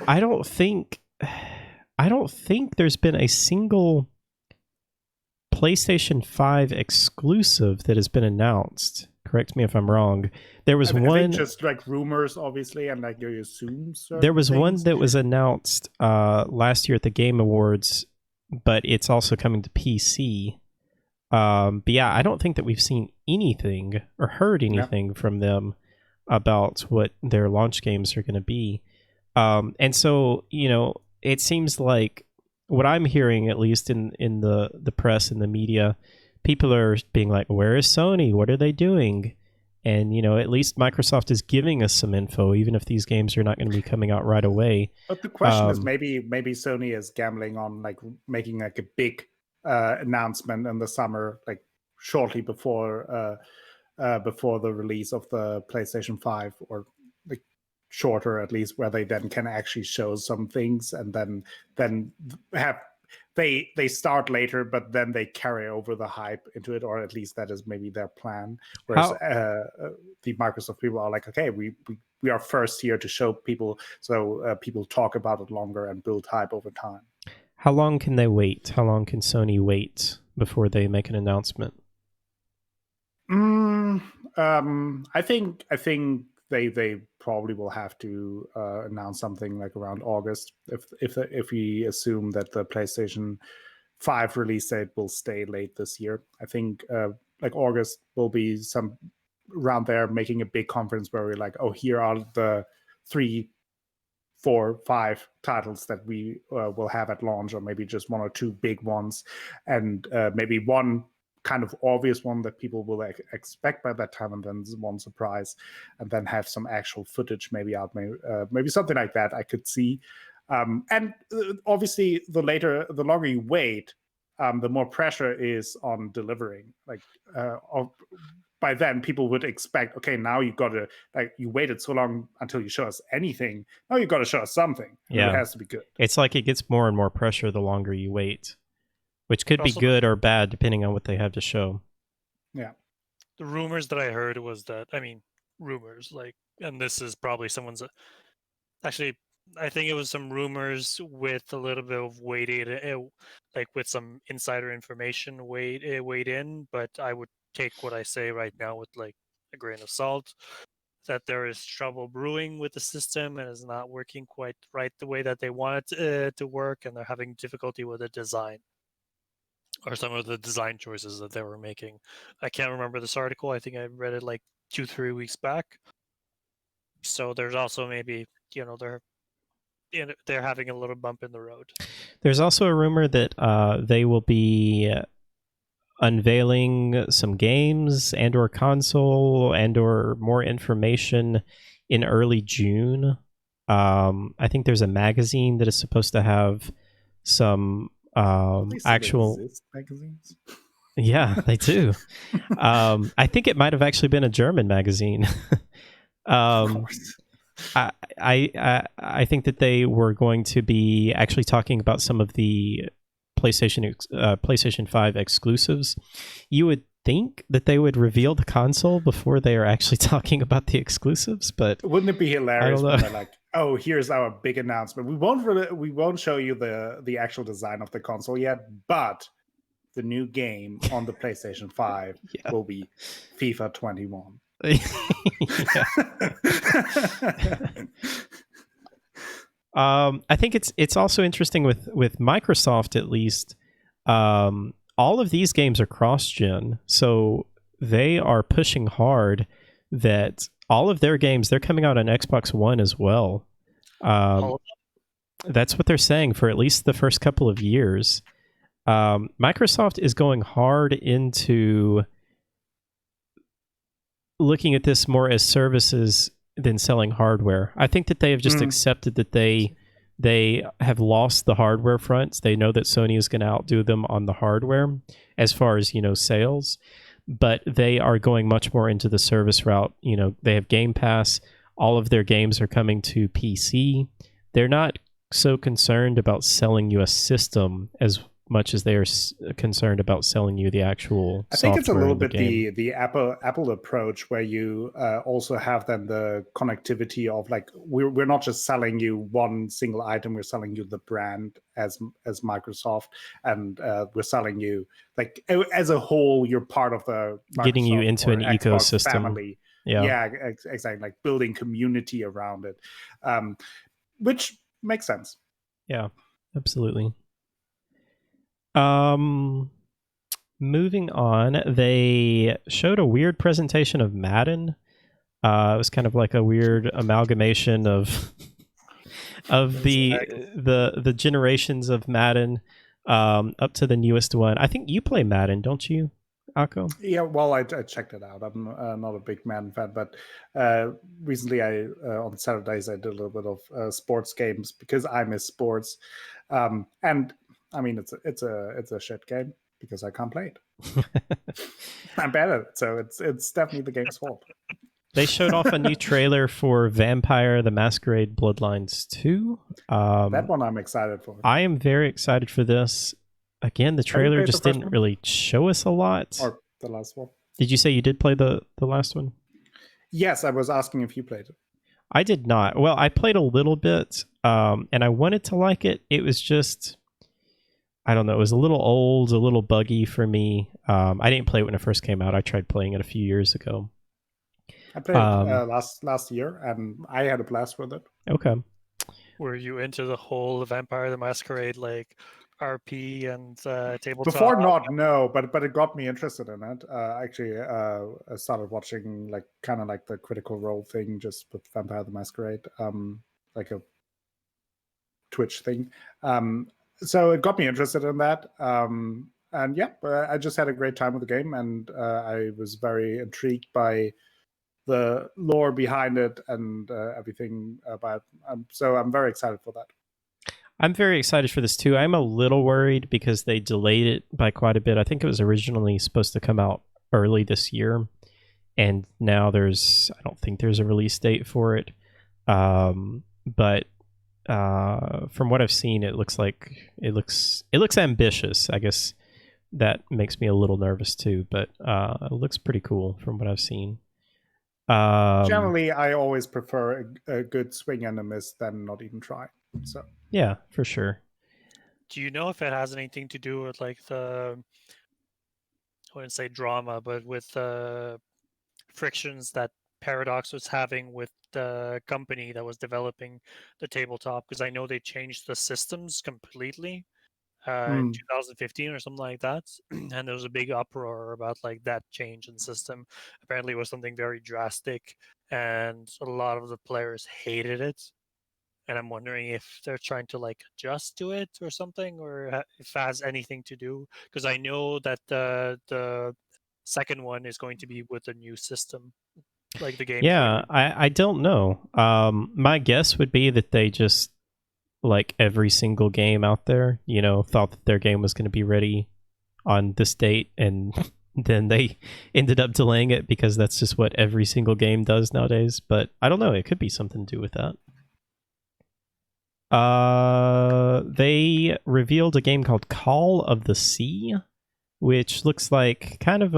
I don't think there's been a single PlayStation 5 exclusive that has been announced. Correct me if I'm wrong. There was one, just rumors, obviously, and you assume. There was things. One that was announced last year at the Game Awards, but it's also coming to PC. But yeah, I don't think that we've seen anything or heard anything from them about what their launch games are going to be. And so, it seems like what I'm hearing, at least in the press and the media, people are being like, where is Sony? What are they doing? And, at least Microsoft is giving us some info, even if these games are not going to be coming out right away. But the question is, maybe Sony is gambling on making a big announcement in the summer, shortly before the release of the PlayStation 5, or shorter at least, where they then can actually show some things, and then have they start later, but then they carry over the hype into it, or at least that is maybe their plan. Whereas the Microsoft people are okay, we are first here to show people, so people talk about it longer and build hype over time. How long can they wait? How long can Sony wait before they make an announcement? I think they probably will have to announce something around August, if we assume that the PlayStation 5 release date will stay late this year. I think like August will be some around there making a big conference where we're like, oh, here are the 3, 4, 5 titles that we will have at launch, or maybe just 1 or 2 big ones, and maybe one kind of obvious one that people will expect by that time, and then one surprise, and then have some actual footage maybe out, maybe something like that I could see. And obviously, the longer you wait, the more pressure is on delivering. Like by then, people would expect, okay, now you got to, like, you waited so long until you show us anything. Now you got to show us something. Yeah. It has to be good. It's like it gets more and more pressure the longer you wait, which could be Also- good or bad depending on what they have to show. Yeah. The rumors that I heard was that, I mean, rumors, like, and this is probably someone's, actually, I think it was some rumors with a little bit of weighted, like with some insider information weighed in, but I would take what I say right now with like a grain of salt, that there is trouble brewing with the system and is not working quite right the way that they want it to work, and they're having difficulty with the design or some of the design choices that they were making. I can't remember this article. I think I read it like 2-3 weeks back. So there's also maybe, they're having a little bump in the road. There's also a rumor that they will be unveiling some games and/or console and/or more information in early June. I think there's a magazine that is supposed to have some They still actual exist, magazines. Yeah, they do. I think it might have actually been a German magazine. Of course. I think that they were going to be actually talking about some of the PlayStation 5 exclusives. You would think that they would reveal the console before they are actually talking about the exclusives, but Wouldn't it be hilarious I don't when know. they're like, "Oh, here's our big announcement. We won't show you the actual design of the console yet, but the new game on the PlayStation 5 Yeah. will be FIFA 21." Yeah. I think it's also interesting with Microsoft, at least. All of these games are cross-gen, so they are pushing hard that all of their games, they're coming out on Xbox One as well. All of That's what they're saying for at least the first couple of years. Microsoft is going hard into looking at this more as services than selling hardware. I think that they have just accepted that they have lost the hardware fronts. They know that Sony is going to outdo them on the hardware as far as, sales, but they are going much more into the service route. They have Game Pass. All of their games are coming to PC. They're not so concerned about selling you a system as much as they are concerned about selling you the actual I think it's a software little in the bit game. the Apple approach, where you also have then the connectivity of, like, we're not just selling you one single item, we're selling you the brand as Microsoft, and we're selling you, like, as a whole, you're part of the Getting you Microsoft into or an Xbox ecosystem. family. Yeah. Exactly, like building community around it, which makes sense. Yeah, absolutely. Moving on, they showed a weird presentation of Madden. It was kind of like a weird amalgamation of the generations of Madden, up to the newest one. I think you play Madden, don't you, Akko? Yeah, well, I checked it out. I'm not a big Madden fan, but recently, on Saturdays I did a little bit of sports games because I miss sports, and I mean it's a shit game because I can't play it. I'm bad at it, so it's definitely the game's fault. They showed off a new trailer for Vampire: The Masquerade Bloodlines 2. That one I'm excited for. I am very excited for this. Again, the trailer played the just first didn't one? really show us a lot. Or the last one. Did you say you did play the last one? Yes, I was asking if you played it. I did not. Well, I played a little bit, and I wanted to like it. It was just, I don't know, it was a little old, a little buggy for me. I didn't play it when it first came out. I tried playing it a few years ago. I played it last year, and I had a blast with it. Okay. Were you into the whole Vampire the Masquerade, like RP and tabletop? Before, not no, but it got me interested in it. Actually, I started watching like kind of like the Critical Role thing, just with Vampire the Masquerade, like a Twitch thing. So it got me interested in that. And yeah, I just had a great time with the game, and I was very intrigued by the lore behind it and everything about. So I'm very excited for that. I'm very excited for this too. I'm a little worried because they delayed it by quite a bit. I think it was originally supposed to come out early this year, and now I don't think there's a release date for it. But from what I've seen, it looks ambitious. I guess that makes me a little nervous too, but it looks pretty cool from what I've seen. Generally, I always prefer a good swing and a miss than not even try. So yeah, for sure. Do you know if it has anything to do with like I wouldn't say drama, but with the frictions that Paradox was having with the company that was developing the tabletop? Because I know they changed the systems completely in 2015 or something like that, and there was a big uproar about like that change in system. Apparently, it was something very drastic, and a lot of the players hated it. And I'm wondering if they're trying to like adjust to it or something, or if it has anything to do. Because I know that the second one is going to be with a new system, like the game. Yeah, I don't know. My guess would be that they just, like every single game out there, thought that their game was going to be ready on this date, and then they ended up delaying it because that's just what every single game does nowadays. But I don't know. It could be something to do with that. They revealed a game called Call of the Sea, which looks like kind of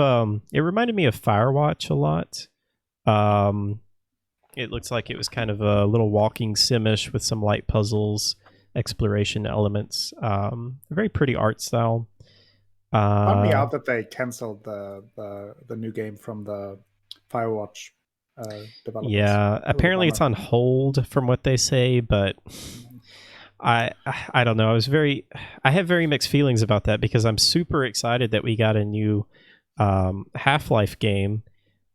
it reminded me of Firewatch a lot. It looks like it was kind of a little walking simish with some light puzzles, exploration elements. A very pretty art style. Found me out that they canceled the new game from the Firewatch developers. Yeah, apparently it's on hold from what they say, but I don't know. I have very mixed feelings about that because I'm super excited that we got a new Half-Life game,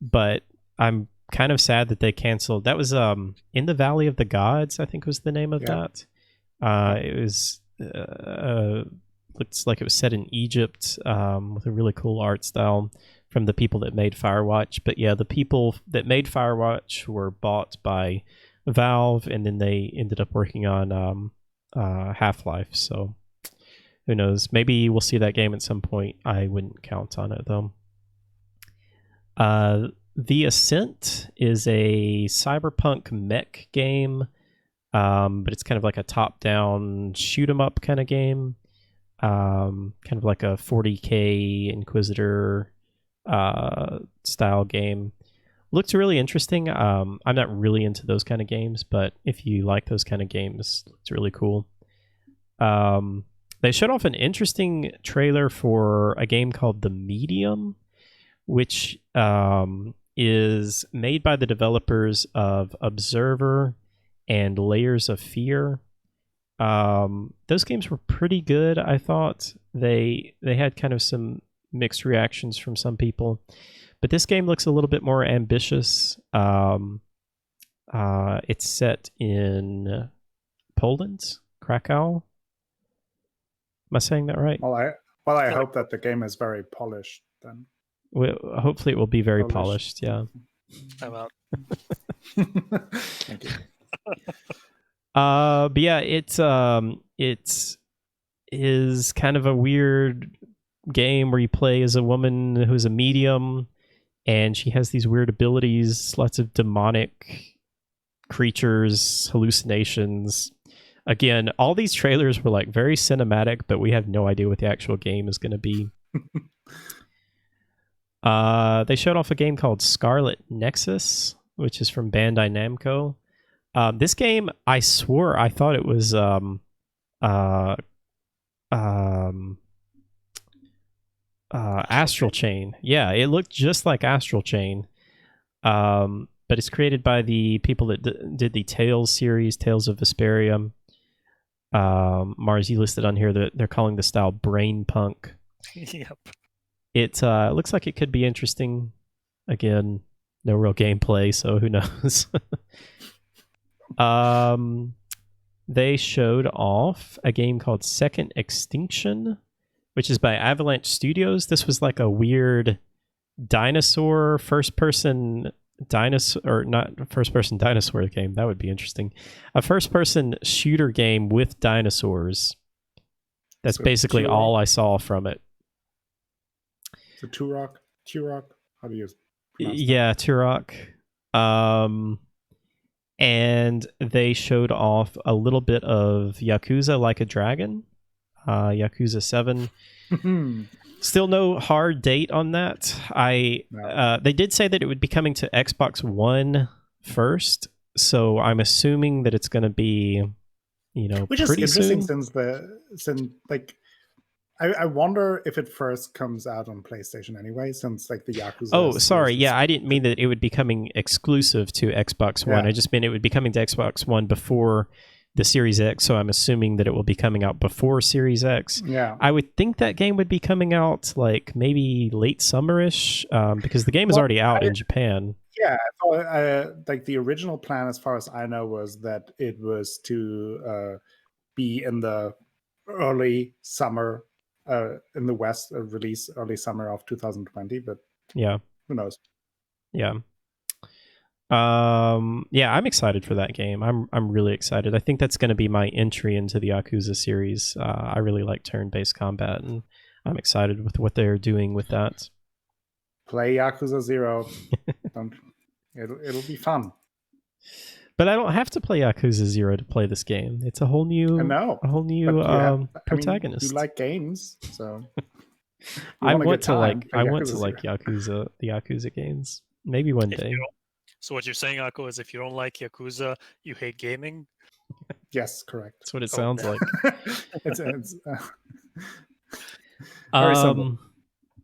but I'm kind of sad that they canceled. That was In the Valley of the Gods, I think was the name of that. It was looks like it was set in Egypt with a really cool art style from the people that made Firewatch. But yeah, the people that made Firewatch were bought by Valve, and then they ended up working on Half-Life. So who knows? Maybe we'll see that game at some point. I wouldn't count on it though. The Ascent is a cyberpunk mech game, but it's kind of like a top-down shoot-'em-up kind of game, kind of like a 40K Inquisitor style game. Looks really interesting. I'm not really into those kind of games, but if you like those kind of games, it's really cool. They showed off an interesting trailer for a game called The Medium, which is made by the developers of Observer and Layers of Fear. Those games were pretty good, I thought. They had kind of some mixed reactions from some people, but this game looks a little bit more ambitious. It's set in Poland, Krakow. Am I saying that right? Well, I hope that the game is very polished then. Well, hopefully it will be very polished. Yeah. I'm out. Thank you. But yeah, it's is kind of a weird game where you play as a woman who's a medium, and she has these weird abilities, lots of demonic creatures, hallucinations. Again, all these trailers were like very cinematic, but we have no idea what the actual game is going to be. They showed off a game called Scarlet Nexus, which is from Bandai Namco. This game, I swore I thought it was Astral Chain. Yeah, it looked just like Astral Chain. But it's created by the people that did the Tales series, Tales of Vesperia. Mars, you listed on here that they're calling the style brain punk. Yep. It looks like it could be interesting. Again, no real gameplay, so who knows? They showed off a game called Second Extinction, which is by Avalanche Studios. This was like a weird dinosaur first-person dinosaur, or not first-person dinosaur game. That would be interesting. A first-person shooter game with dinosaurs. That's So basically Turok? all I saw from it. So Turok? How do you pronounce that? Yeah, Turok. And they showed off a little bit of Yakuza Like a Dragon, Yakuza 7. Still no hard date on that. No. They did say that it would be coming to Xbox One first, so I'm assuming that it's going to be, Which is pretty interesting soon. I wonder if it first comes out on PlayStation anyway, since like the Yakuza. Oh, sorry. series Yeah, I didn't mean that it would be coming exclusive to Xbox One. Yeah. I just meant it would be coming to Xbox One before the Series X, so I'm assuming that it will be coming out before Series X. Yeah. I would think that game would be coming out like maybe late summerish, because the game is Well, already out in Japan. Yeah, like the original plan, as far as I know, was that it was to be in the early summer in the West, release early summer of 2020. But Yeah. who knows? Yeah. Yeah, I'm excited for that game. I'm really excited. I think that's going to be my entry into the Yakuza series. I really like turn-based combat, and I'm excited with what they're doing with that. Play Yakuza 0. It'll be fun. But I don't have to play Yakuza 0 to play this game. It's a whole new, I know. a whole But new protagonist. you like games, so I want a want good to time, like. play I want to Yakuza like 0. the Yakuza games. Maybe one If day. you don't- So what you're saying, Akko, is if you don't like Yakuza, you hate gaming? Yes, correct. That's what it Oh, sounds no. like. it's very simple.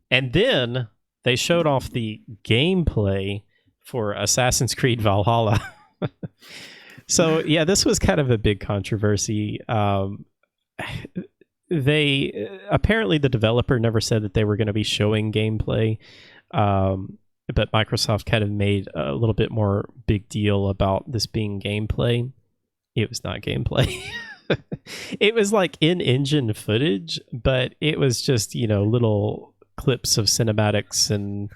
And then they showed off the gameplay for Assassin's Creed Valhalla. So yeah, this was kind of a big controversy. They apparently, the developer never said that they were going to be showing gameplay, but Microsoft kind of made a little bit more big deal about this being gameplay. It was not gameplay. It was like in-engine footage, but it was just, little clips of cinematics, and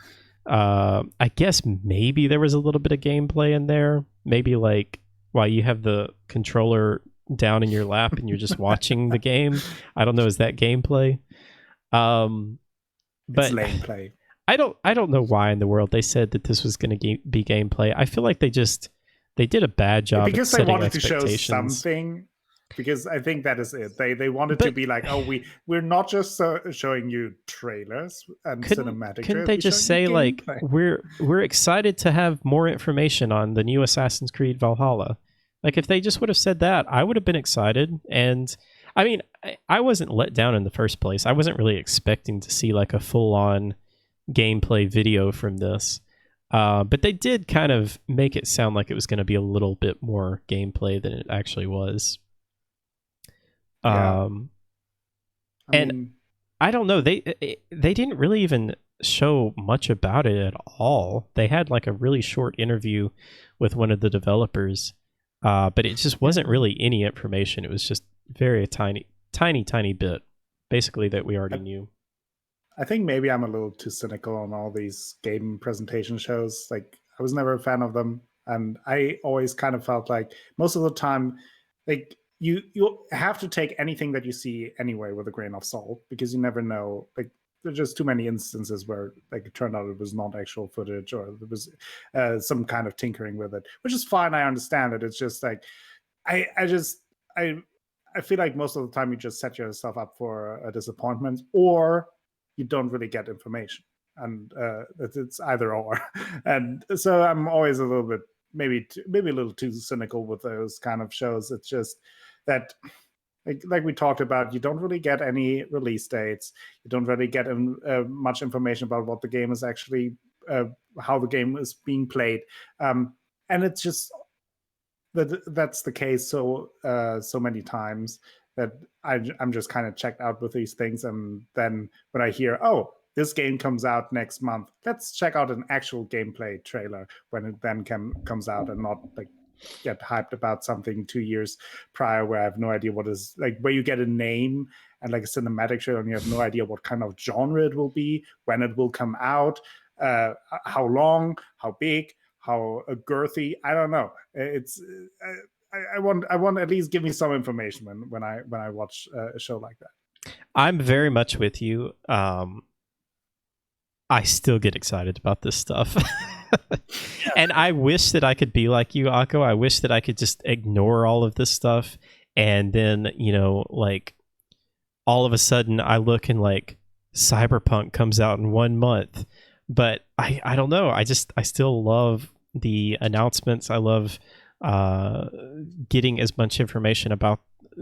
I guess maybe there was a little bit of gameplay in there. Maybe like while you have the controller down in your lap and you're just watching the game. I don't know, is that gameplay? But It's lame play. I don't know why in the world they said that this was going to be gameplay. I feel like they did a bad job Because at they setting wanted to show expectations. something. Because I think that is it. They wanted to But- be like, oh, we're not just showing you trailers and cinematic. Couldn't trailers, they we're just showing say you like gameplay. we're excited to have more information on the new Assassin's Creed Valhalla? Like if they just would have said that, I would have been excited. And I mean, I wasn't let down in the first place. I wasn't really expecting to see like a full-on gameplay video from this. But they did kind of make it sound like it was going to be a little bit more gameplay than it actually was. Yeah. and- mean, I don't know. They didn't really even show much about it at all. They had like a really short interview with one of the developers, but it just wasn't really any information. It was just very tiny bit, basically, that we already knew. I think maybe I'm a little too cynical on all these game presentation shows. Like, I was never a fan of them, and I always kind of felt like most of the time, like you have to take anything that you see anyway with a grain of salt, because you never know. Like, there's just too many instances where like it turned out it was not actual footage, or there was some kind of tinkering with it, which is fine. I understand it. It's just like I feel like most of the time you just set yourself up for a disappointment, or you don't really get information, and it's either or. And so I'm always a little bit maybe a little too cynical with those kind of shows. It's just that like we talked about, you don't really get any release dates, you don't really get much information about what the game is actually how the game is being played, and it's just that's the case so many times that I'm just kind of checked out with these things, and then when I hear, oh, this game comes out next month, let's check out an actual gameplay trailer when it then comes out, and not like get hyped about something 2 years prior where I have no idea what is, like, where you get a name and like a cinematic trailer and you have no idea what kind of genre it will be, when it will come out, how long, how big, how girthy. I don't know. It's I want at least give me some information when I watch a show like that. I'm very much with you. I still get excited about this stuff. And I wish that I could be like you, Akko. I wish that I could just ignore all of this stuff, and then, like, all of a sudden I look and like Cyberpunk comes out in 1 month. But I don't know. I still love the announcements. I love getting as much information about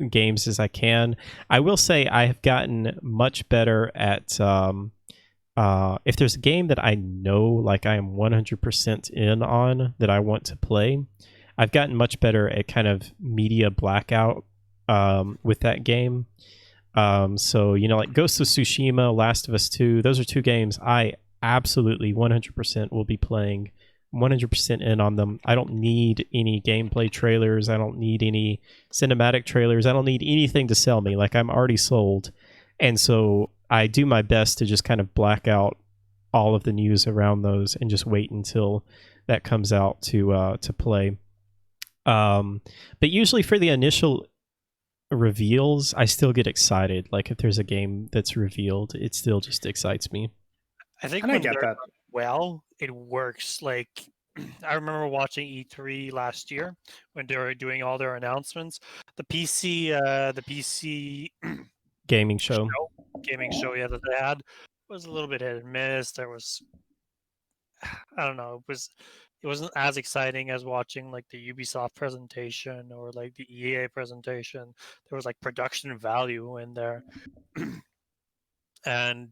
games as I can. I will say I have gotten much better at if there's a game that I know, like, I am 100% in on, that I want to play, I've gotten much better at kind of media blackout with that game. So, like Ghost of Tsushima, Last of Us 2, those are 2 games I absolutely 100% will be playing, 100% in on them. I don't need any gameplay trailers. I don't need any cinematic trailers. I don't need anything to sell me. Like, I'm already sold. And so I do my best to just kind of black out all of the news around those and just wait until that comes out to play. But usually for the initial reveals, I still get excited. Like, if there's a game that's revealed, it still just excites me. I think And I when get they're that. done well, it works. Like, I remember watching E3 last year when they were doing all their announcements. The PC Gaming show. gaming show that they had was a little bit hit and miss. There was, I don't know, it wasn't as exciting as watching like the Ubisoft presentation or like the EA presentation. There was like production value in there. And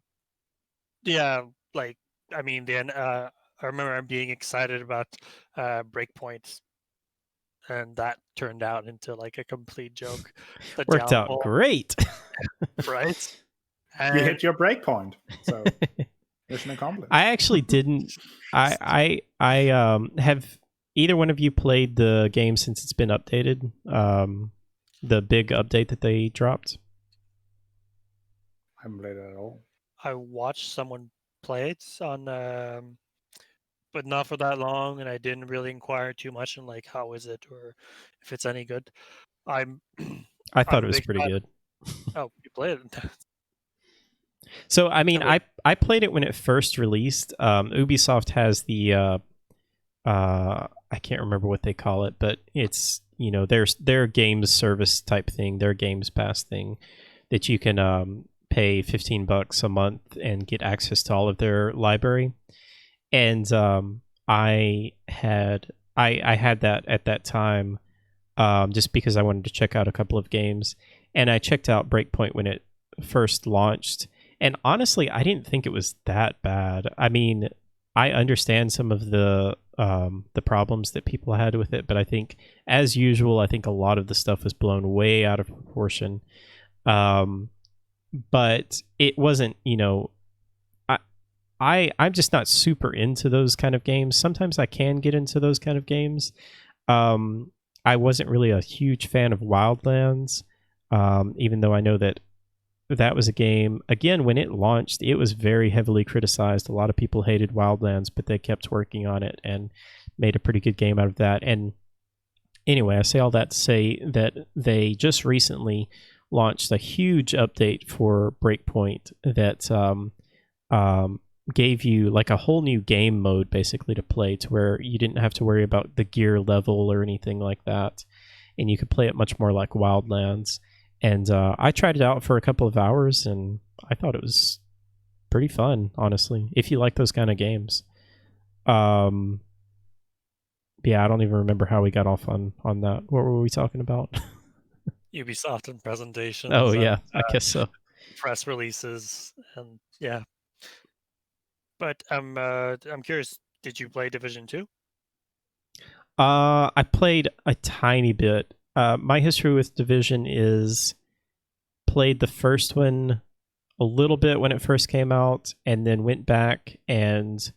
yeah, like, I mean, then I remember being excited about Breakpoint, and that turned out into like a complete joke. The Worked out downfall, great. right? You And hit your break point, so mission accomplished. I actually didn't. I have either one of you played the game since it's been updated? The big update that they dropped. I haven't played it at all. I watched someone play it on, but not for that long, and I didn't really inquire too much on like how is it or if it's any good. I I'm thought a it was big pretty fan. good. Oh, you played it? So, I mean, Okay. I played it when it first released. Ubisoft has the I can't remember what they call it, but it's, their games service type thing, their Games Pass thing, that you can pay $15 a month and get access to all of their library. And I had that at that time, just because I wanted to check out a couple of games, and I checked out Breakpoint when it first launched. And honestly, I didn't think it was that bad. I mean, I understand some of the problems that people had with it, but I think, as usual, I think a lot of the stuff was blown way out of proportion. But it wasn't, I'm just not super into those kind of games. Sometimes I can get into those kind of games. I wasn't really a huge fan of Wildlands, even though I know that was a game, again, when it launched, it was very heavily criticized. A lot of people hated Wildlands, but they kept working on it and made a pretty good game out of that. And anyway, I say all that to say that they just recently launched a huge update for Breakpoint that gave you like a whole new game mode basically to play, to where you didn't have to worry about the gear level or anything like that, and you could play it much more like Wildlands. And I tried it out for a couple of hours, and I thought it was pretty fun, honestly, if you like those kind of games. Yeah, I don't even remember how we got off on that. What were we talking about? Ubisoft and presentations. Oh, and, yeah, I guess so. press releases, and yeah. But I'm curious. Did you play Division 2? I played a tiny bit. My history with Division is played the first one a little bit when it first came out, and then went back and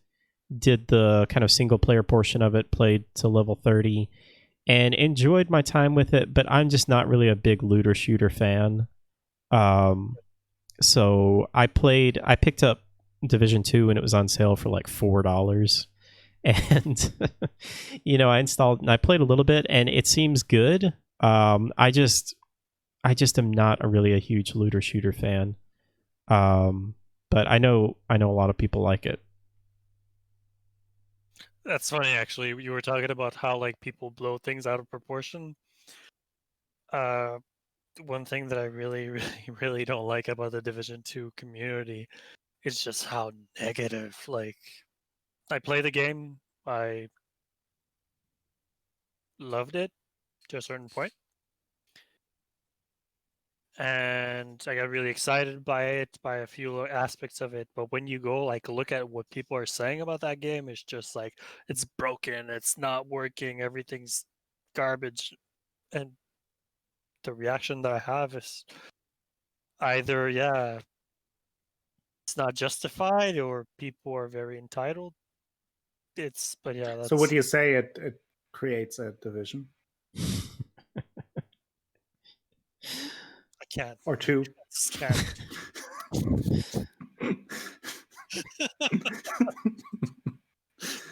did the kind of single player portion of it, played to level 30, and enjoyed my time with it, but I'm just not really a big looter shooter fan. So I picked up Division 2 when it was on sale for like $4. And I installed and I played a little bit, and it seems good. I just am not really a huge looter shooter fan. But I know a lot of people like it. That's funny, actually. You were talking about how like people blow things out of proportion. One thing that I really, really, really don't like about the Division 2 community is just how negative. Like, I play the game, I loved it to a certain point, and I got really excited by it, by a few aspects of it. But when you go like look at what people are saying about that game, it's just like it's broken, it's not working, everything's garbage, and the reaction that I have is either it's not justified, or people are very entitled. But yeah, So would that's you say it creates a division I can't. or two? Just can't.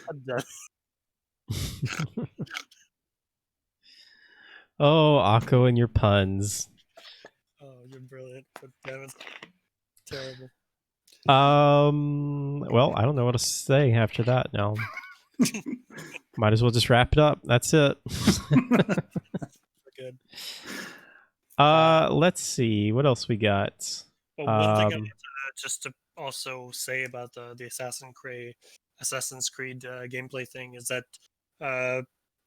I'm done. Oh, Akko and your puns. Oh, you're brilliant, but damn it, terrible. Well, I don't know what to say after that now. Might as well just wrap it up. That's it. We're good. Let's see what else we got. Well, one thing I wanted just to also say about the Assassin's Creed gameplay thing is that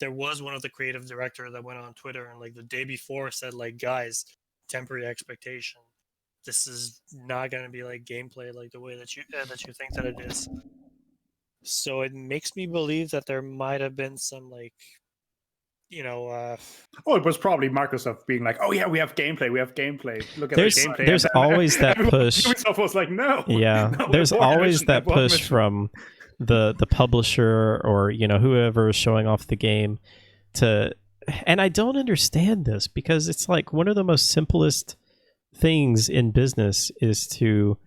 there was one of the creative director that went on Twitter and like the day before said like, guys, temper your expectation. This is not going to be like gameplay like the way that you think that it is. So it makes me believe that there might have been some like, Oh, it was probably Microsoft being like, "Oh yeah, we have gameplay. Look at there's the gameplay." there's always that push. Microsoft was like, "No." Yeah, no, there's always mission, that push mission. from the publisher or whoever is showing off the game to, and I don't understand this because it's like one of the most simplest things in business is to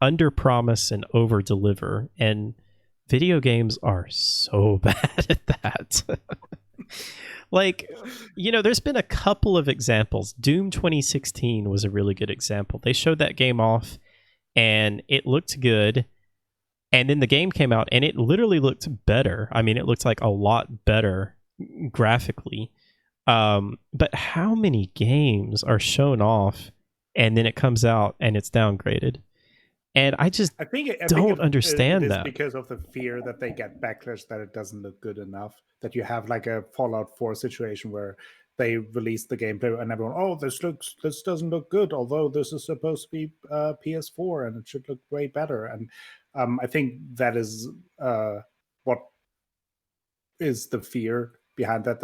under promise and over deliver, and video games are so bad at that. Like, there's been a couple of examples. Doom 2016 was a really good example. They showed that game off and it looked good, and then the game came out and it literally looked better. I mean, it looked like a lot better graphically. But how many games are shown off and then it comes out and it's downgraded? And I don't understand it is that. Because of the fear that they get backlash that it doesn't look good enough. That you have like a Fallout 4 situation where they release the gameplay and everyone, oh, this doesn't look good, although this is supposed to be PS4 and it should look way better. And I think that is what is the fear behind that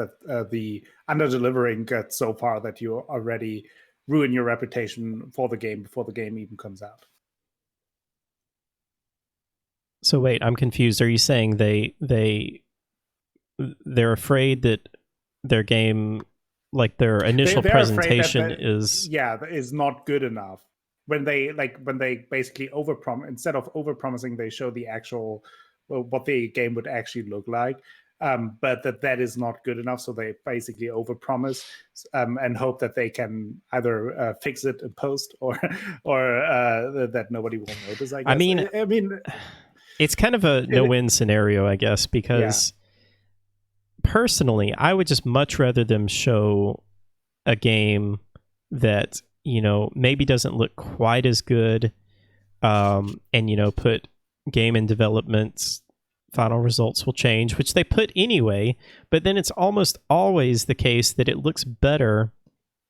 the under delivering gets so far that you already ruin your reputation for the game before the game even comes out. So wait, I'm confused. Are you saying they're afraid that their game, like their initial presentation, is not good enough? When they basically overpromise, instead of overpromising, they show the actual what the game would actually look like. But that is not good enough, so they basically overpromise and hope that they can either fix it in post or that nobody will notice. I guess. I mean. It's kind of a no-win scenario, I guess, because personally, I would just much rather them show a game that, maybe doesn't look quite as good, and, put game in development, final results will change, which they put anyway, but then it's almost always the case that it looks better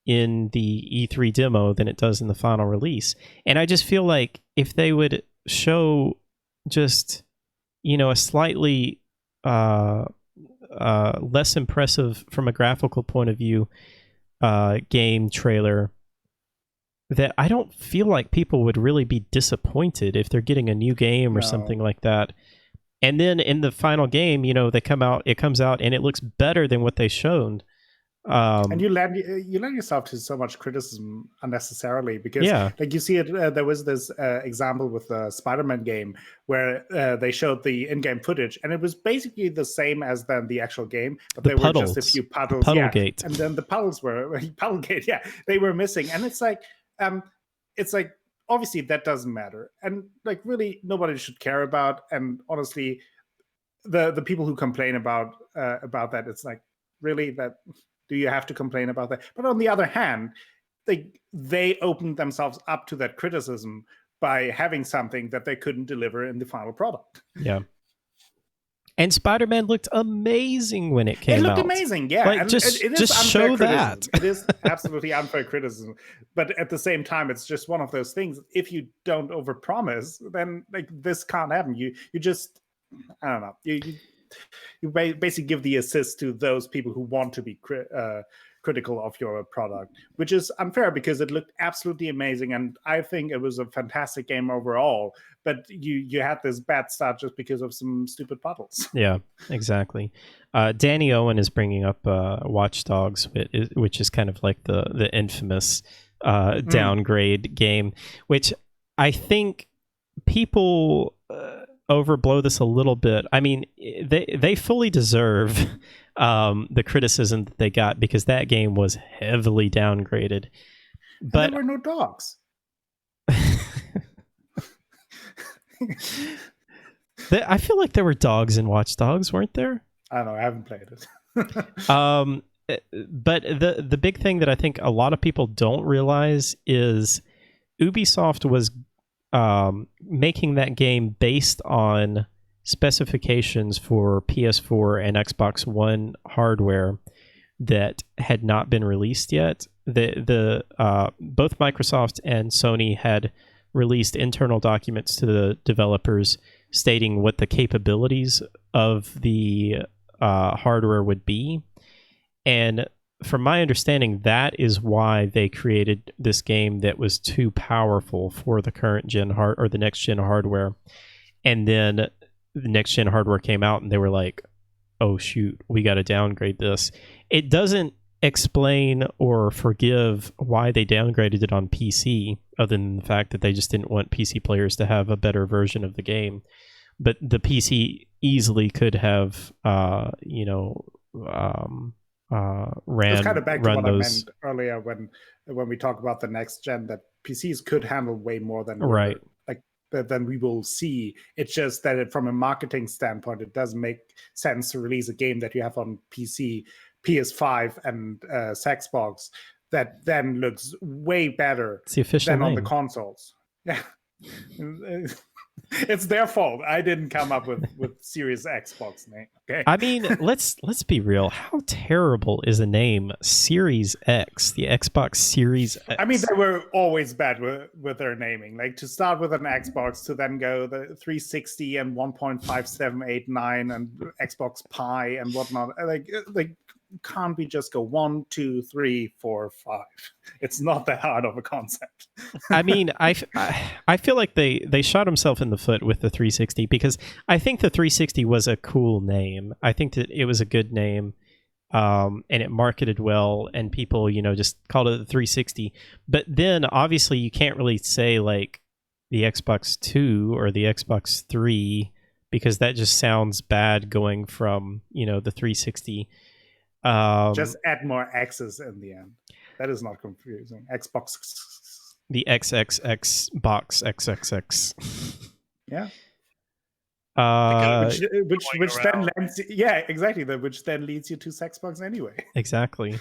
in the E3 demo than it does in the final release. And I just feel like if they would show just a slightly less impressive from a graphical point of view game trailer, that I don't feel like people would really be disappointed if they're getting a new game or something like that. And then in the final game, it comes out and it looks better than what they showed. And you lend yourself to so much criticism unnecessarily, because like you see it, there was this example with the Spider-Man game where they showed the in-game footage and it was basically the same as then the actual game, but there were just a few puddles. Puddlegate. And then the puddles were Puddlegate, they were missing. And it's like obviously that doesn't matter. And like really nobody should care about. And honestly, the people who complain about that, it's like, really, that do you have to complain about that? But on the other hand, they opened themselves up to that criticism by having something that they couldn't deliver in the final product. Yeah. And Spider-Man looked amazing when it came out. It looked amazing, yeah. Like, and just show that. It is absolutely unfair criticism. But at the same time, it's just one of those things. If you don't overpromise, then like this can't happen. You just, I don't know. You basically give the assist to those people who want to be critical of your product, which is unfair because it looked absolutely amazing. And I think it was a fantastic game overall. But you had this bad start just because of some stupid puddles. Yeah, exactly. Danny Owen is bringing up Watch Dogs, which is kind of like the infamous downgrade game, which I think people overblow this a little bit. I mean, they fully deserve the criticism that they got, because that game was heavily downgraded. But there were no dogs. I feel like there were dogs in Watch Dogs, weren't there? I don't know. I haven't played it. But the big thing that I think a lot of people don't realize is Ubisoft was making that game based on specifications for PS4 and Xbox One hardware that had not been released yet. Both Microsoft and Sony had released internal documents to the developers stating what the capabilities of the hardware would be. And from my understanding, that is why they created this game that was too powerful for the current gen or the next gen hardware. And then the next gen hardware came out and they were like, oh shoot, we got to downgrade this. It doesn't explain or forgive why they downgraded it on PC, other than the fact that they just didn't want PC players to have a better version of the game. But the PC easily could have, ran. It's kind of back to what those. I meant earlier when we talk about the next gen, that PCs could handle way more than right. Than we will see. It's just that from a marketing standpoint, it doesn't make sense to release a game that you have on PC, PS5, and Xbox that then looks way better than on the consoles. Yeah. It's their fault. I didn't come up with Series Xbox name. Okay. I mean, let's be real. How terrible is the name Series X, the Xbox Series X? I mean, they were always bad with their naming. Like, to start with an Xbox, to then go the 360 and 1.5789 and Xbox Pi and whatnot. Like can't we just go 1, 2, 3, 4, 5? It's not that hard of a concept. I mean, I feel like they shot themselves in the foot with the 360, because I think the 360 was a cool name. I think that it was a good name, and it marketed well, and people, just called it the 360. But then obviously you can't really say like the Xbox 2 or the Xbox 3, because that just sounds bad going from, the 360. Just add more X's in the end. That is not confusing. Xbox. The XXX box XXX. Yeah. Which then lends, exactly. Which then leads you to Xbox anyway. Exactly.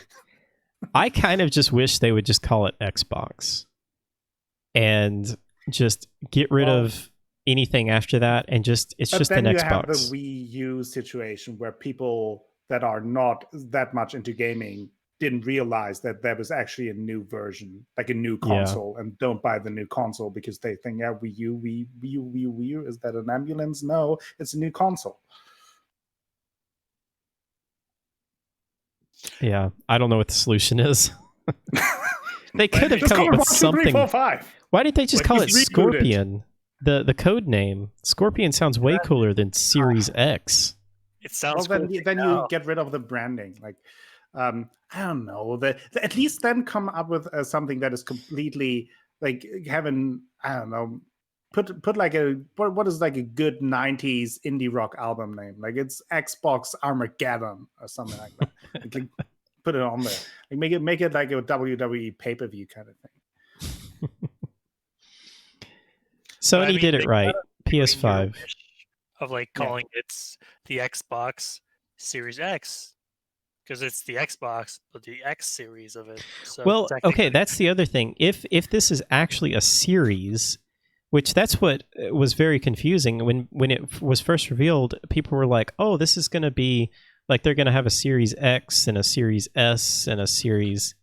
I kind of just wish they would just call it Xbox and just get rid of anything after that, and it's just an Xbox. But then you have the Wii U situation where people that are not that much into gaming didn't realize that there was actually a new version, like a new console, and don't buy the new console because they think, yeah, Wii U, is that an ambulance? No, it's a new console. Yeah, I don't know what the solution is. They could have Just come call up it with 1, 2, 3, something. 4, 5. Why didn't they just Like, call it just reboot it. Scorpion? The code name Scorpion sounds way cooler than Series X. It sounds Well, cool. then you get rid of the branding. Like, I don't know. At least then come up with something that is completely like having, I don't know, put like what is like a good 90s indie rock album name? Like it's Xbox Armageddon or something like that. Like, put it on there. Like make it like a WWE pay-per-view kind of thing. Sony I mean, did it they right. gotta do a PS5. Eurowish of like calling it the Xbox Series X, because it's the Xbox, but the X series of it. So Well, okay, technically- that's the other thing. If this is actually a series, which that's what was very confusing when it was first revealed, people were like, "Oh, this is going to be like they're going to have a Series X and a Series S and a Series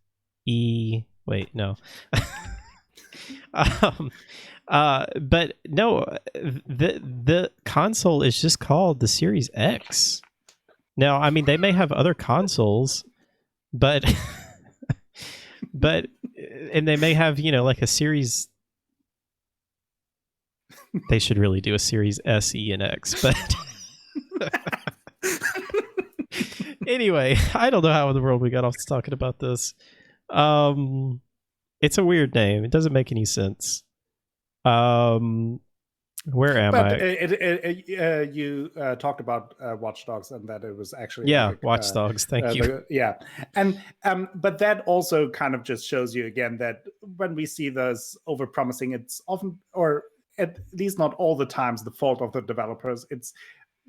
E." Wait, no. But no, the console is just called the Series X. Now, I mean, they may have other consoles, but and they may have, like a Series. They should really do a Series S, E, and X, but anyway, I don't know how in the world we got off to talking about this. It's a weird name. It doesn't make any sense. Where am I? You talked about Watch Dogs and that it was actually Watch Dogs. Thank you. And but that also kind of just shows you again that when we see those overpromising, it's often, or at least not all the times, the fault of the developers. It's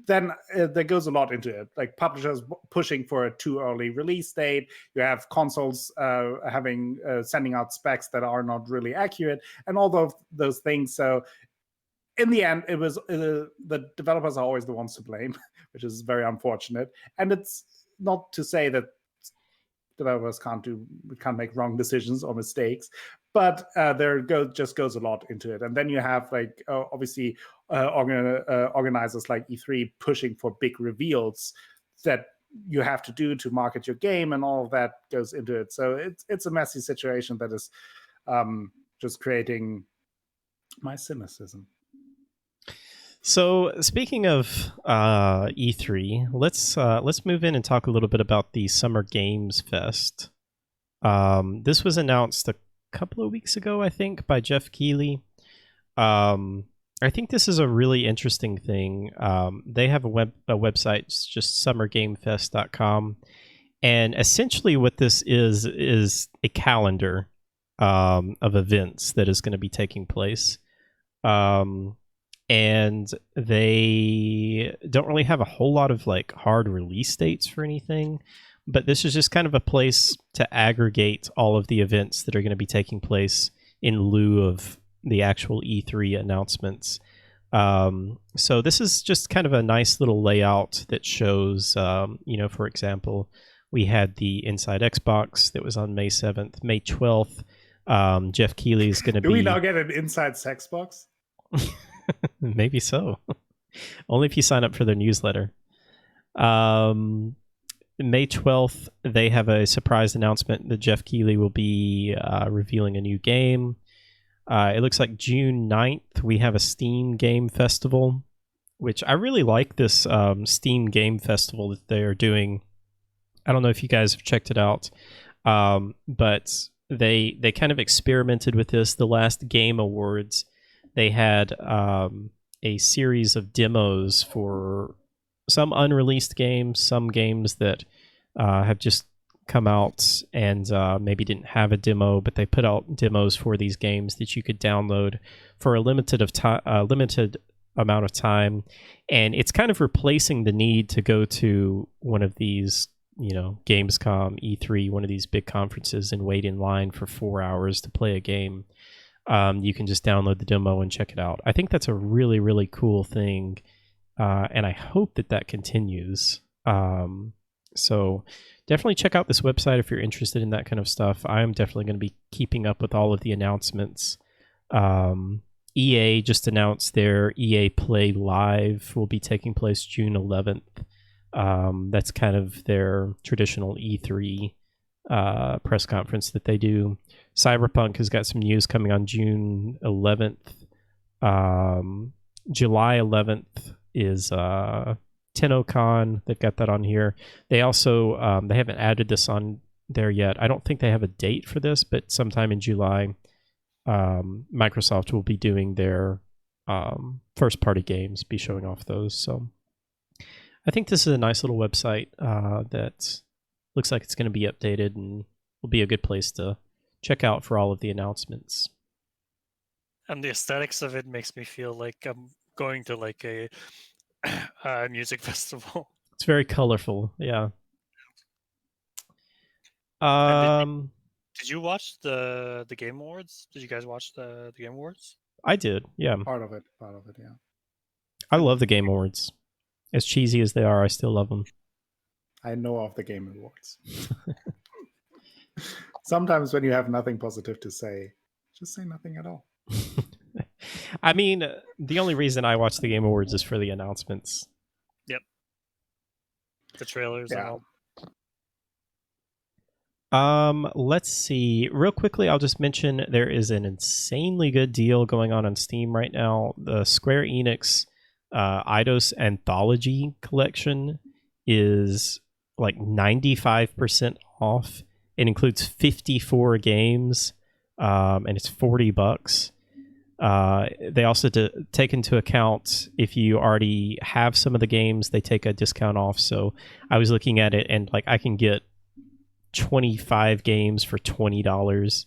then there goes a lot into it, like publishers pushing for a too early release date. You have consoles sending out specs that are not really accurate, and all those things. So in the end, it was the developers are always the ones to blame, which is very unfortunate. And it's not to say that developers can't make wrong decisions or mistakes, but just goes a lot into it. And then you have like obviously organizers like E3 pushing for big reveals that you have to do to market your game, and all of that goes into it. So it's a messy situation that is just creating my cynicism. So speaking of E3, let's move in and talk a little bit about the Summer Games Fest. This was announced a couple of weeks ago, I think, by Jeff Keighley. I think this is a really interesting thing. They have a website, it's just summergamefest.com, and essentially what this is a calendar of events that is going to be taking place. And they don't really have a whole lot of like hard release dates for anything, but this is just kind of a place to aggregate all of the events that are going to be taking place in lieu of the actual E3 announcements. So this is just kind of a nice little layout that shows, for example, we had the Inside Xbox that was on May 7th, May 12th. Jeff Keighley is going to be... Do we now get an Inside Sexbox? Maybe so. Only if you sign up for their newsletter. May 12th, they have a surprise announcement that Jeff Keighley will be revealing a new game. It looks like June 9th, we have a Steam Game Festival, which I really like this Steam Game Festival that they are doing. I don't know if you guys have checked it out, but they kind of experimented with this. The last Game Awards, they had a series of demos for some unreleased games, some games that have just come out and maybe didn't have a demo, but they put out demos for these games that you could download for a limited amount of time. And it's kind of replacing the need to go to one of these, Gamescom, E3, one of these big conferences and wait in line for 4 hours to play a game. You can just download the demo and check it out. I think that's a really, really cool thing, and I hope that continues. So definitely check out this website if you're interested in that kind of stuff. I'm definitely going to be keeping up with all of the announcements. EA just announced their EA Play Live will be taking place June 11th. That's kind of their traditional E3 press conference that they do. Cyberpunk has got some news coming on June 11th. July 11th is TennoCon. They've got that on here. They also they haven't added this on there yet. I don't think they have a date for this, but sometime in July, Microsoft will be doing their first party games, be showing off those. So I think this is a nice little website that looks like it's going to be updated and will be a good place to check out for all of the announcements. And the aesthetics of it makes me feel like I'm going to like a music festival. It's very colorful, yeah. Did you watch the Game Awards? Did you guys watch the Game Awards? I did, yeah. Part of it, yeah. I love the Game Awards. As cheesy as they are, I still love them. I know of the Game Awards. Sometimes when you have nothing positive to say, just say nothing at all. I mean, the only reason I watch the Game Awards is for the announcements. Yep. The trailers and all. Let's see. Real quickly, I'll just mention there is an insanely good deal going on Steam right now. The Square Enix Eidos Anthology collection is like 95% off. It includes 54 games, and it's $40. They also take into account if you already have some of the games, they take a discount off. So I was looking at it, and like I can get 25 games for $20.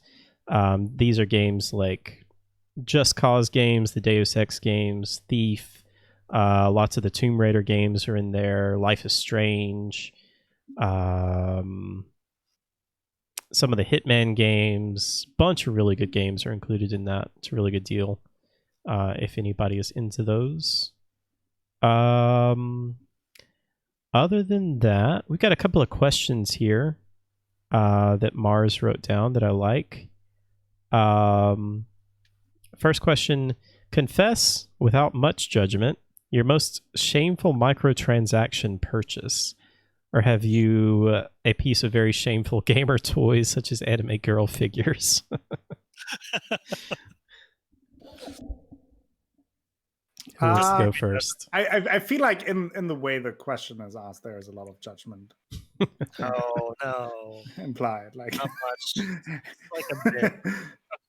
These are games like Just Cause games, the Deus Ex games, Thief. Lots of the Tomb Raider games are in there. Life is Strange. Some of the Hitman games, bunch of really good games are included in that. It's a really good deal if anybody is into those. Other than that, we've got a couple of questions here that Mars wrote down that I like. First question, confess without much judgment your most shameful microtransaction purchase. Or have you a piece of very shameful gamer toys such as anime girl figures? Who wants to go first? I feel like in the way the question is asked, there is a lot of judgment. Oh no! Implied, like not much. Like a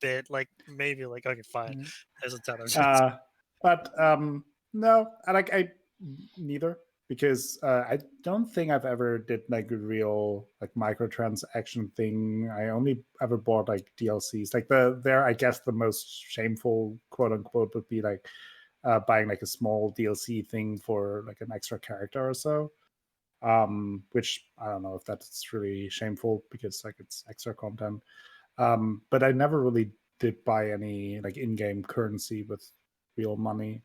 bit, like maybe, like okay, fine. There's a ton of judgment. But no, I neither. Because I don't think I've ever did like a real like microtransaction thing. I only ever bought like DLCs. Like I guess the most shameful quote unquote would be like buying like a small DLC thing for like an extra character or so. Which I don't know if that's really shameful because like it's extra content. But I never really did buy any like in-game currency with real money.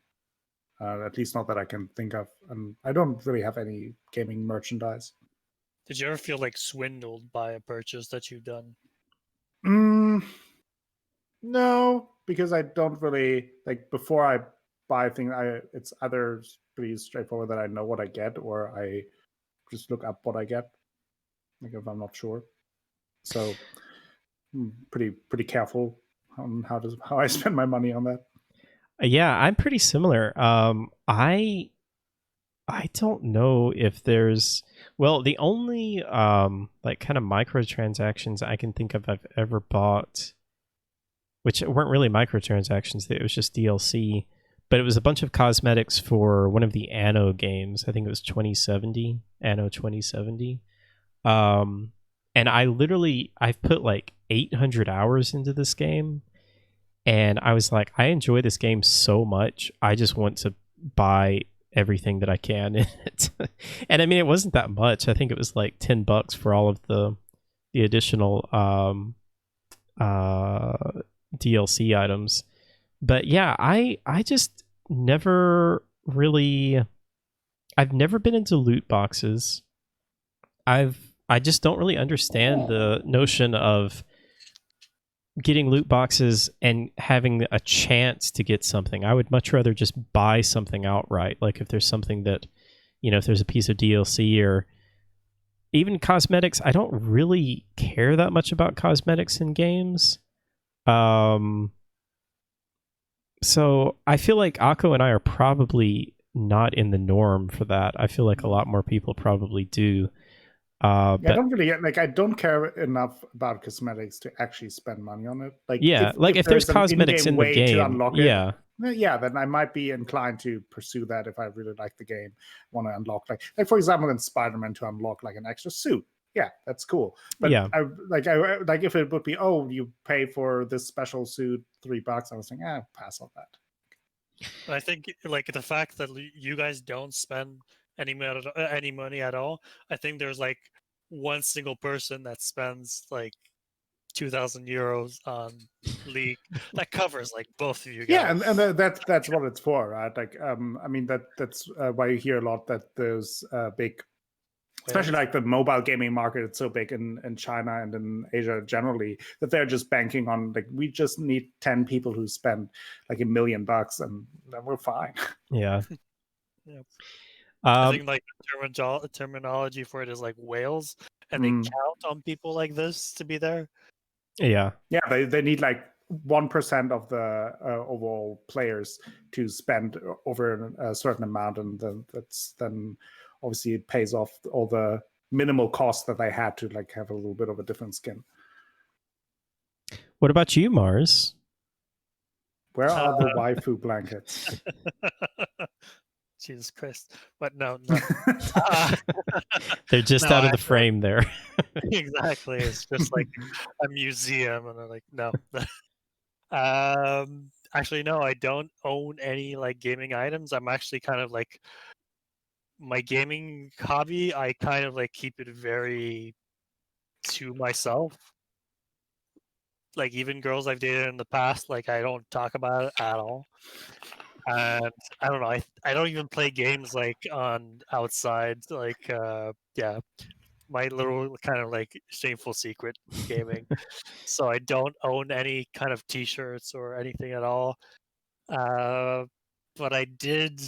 At least not that I can think of. And I don't really have any gaming merchandise. Did you ever feel like swindled by a purchase that you've done? No, because I don't really like before I buy things. It's either pretty straightforward that I know what I get, or I just look up what I get, like if I'm not sure. So pretty careful on how I spend my money on that. Yeah, I'm pretty similar. I don't know if there's the only like kind of microtransactions I can think of I've ever bought, which weren't really microtransactions, it was just DLC, but it was a bunch of cosmetics for one of the Anno games. I think it was Anno 2070. And I've put like 800 hours into this game. And I was like, I enjoy this game so much. I just want to buy everything that I can in it. And I mean, it wasn't that much. I think it was like $10 for all of the additional DLC items. But yeah, I just never really... I've never been into loot boxes. I just don't really understand the notion of getting loot boxes and having a chance to get something. I would much rather just buy something outright. Like if there's something that, if there's a piece of DLC or even cosmetics, I don't really care that much about cosmetics in games. So I feel like Akko and I are probably not in the norm for that. I feel like a lot more people probably do. I don't really get, I don't care enough about cosmetics to actually spend money on it. If there's cosmetics in the way game, to unlock yeah, then I might be inclined to pursue that if I really like the game, want to unlock like for example in Spider-Man to unlock like an extra suit. Yeah, that's cool. But yeah, I if it would be you pay for this special suit $3, I was thinking pass on that. I think like the fact that you guys don't spend any money at all. I think there's like one single person that spends like 2,000 euros on League that covers like both of you guys. Yeah, and that's what it's for, right? Like, I mean that's why you hear a lot that those big, especially like the mobile gaming market, it's so big in China and in Asia generally that they're just banking on like we just need 10 people who spend like $1 million and then we're fine. Yeah. Yeah. I think like the terminology for it is like whales, and they count on people like this to be there. Yeah. Yeah, they need like 1% of the overall players to spend over a certain amount, and then obviously it pays off all the minimal costs that they had to like have a little bit of a different skin. What about you, Mars? Where are the waifu blankets? Jesus Christ. But no. They're just out of the frame there. Exactly. It's just like a museum, and they're like, no. Actually, no, I don't own any like gaming items. I'm actually kind of like my gaming hobby, I kind of like keep it very to myself. Like even girls I've dated in the past, like I don't talk about it at all. And I don't know, I don't even play games like on outside, like yeah, my little kind of like shameful secret gaming. So I don't own any kind of t-shirts or anything at all. But I did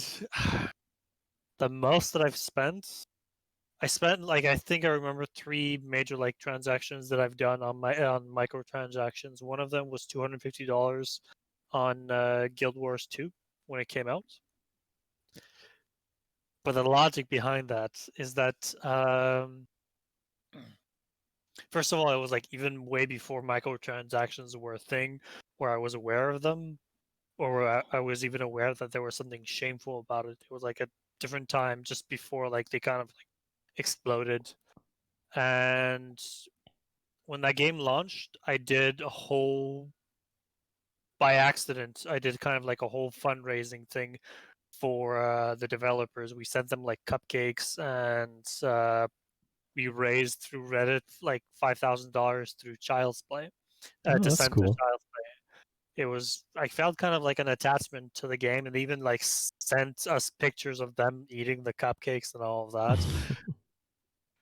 the most that I spent like I think I remember 3 major like transactions that I've done on microtransactions. One of them was $250 on Guild Wars 2 when it came out. But the logic behind that is that first of all, it was like even way before microtransactions were a thing where I was aware of them, or I was even aware that there was something shameful about it. It was like a different time just before like they kind of like exploded. And when that game launched, I did a whole by accident. I did kind of like a whole fundraising thing for the developers. We sent them like cupcakes, and we raised through Reddit like $5,000 through Child's Play to that's send cool. to Child's Play. It was I felt kind of like an attachment to the game, and even like sent us pictures of them eating the cupcakes and all of that.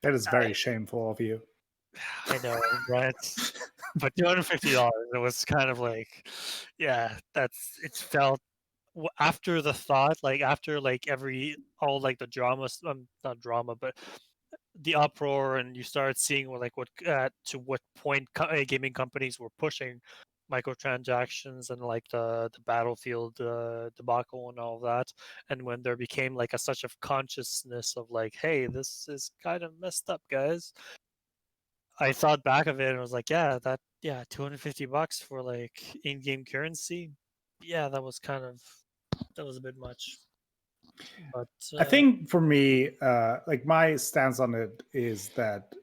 That is very shameful of you. I know, right? But $250, it was kind of like, yeah, it felt after the thought, like after like all like the drama, not drama, but the uproar, and you started seeing what to what point gaming companies were pushing microtransactions and like the Battlefield debacle and all that, and when there became like such a consciousness of like, hey, this is kind of messed up, guys. I thought back of it and was like, $250 for like in-game currency. Yeah, that was a bit much. But I think for me, like my stance on it is that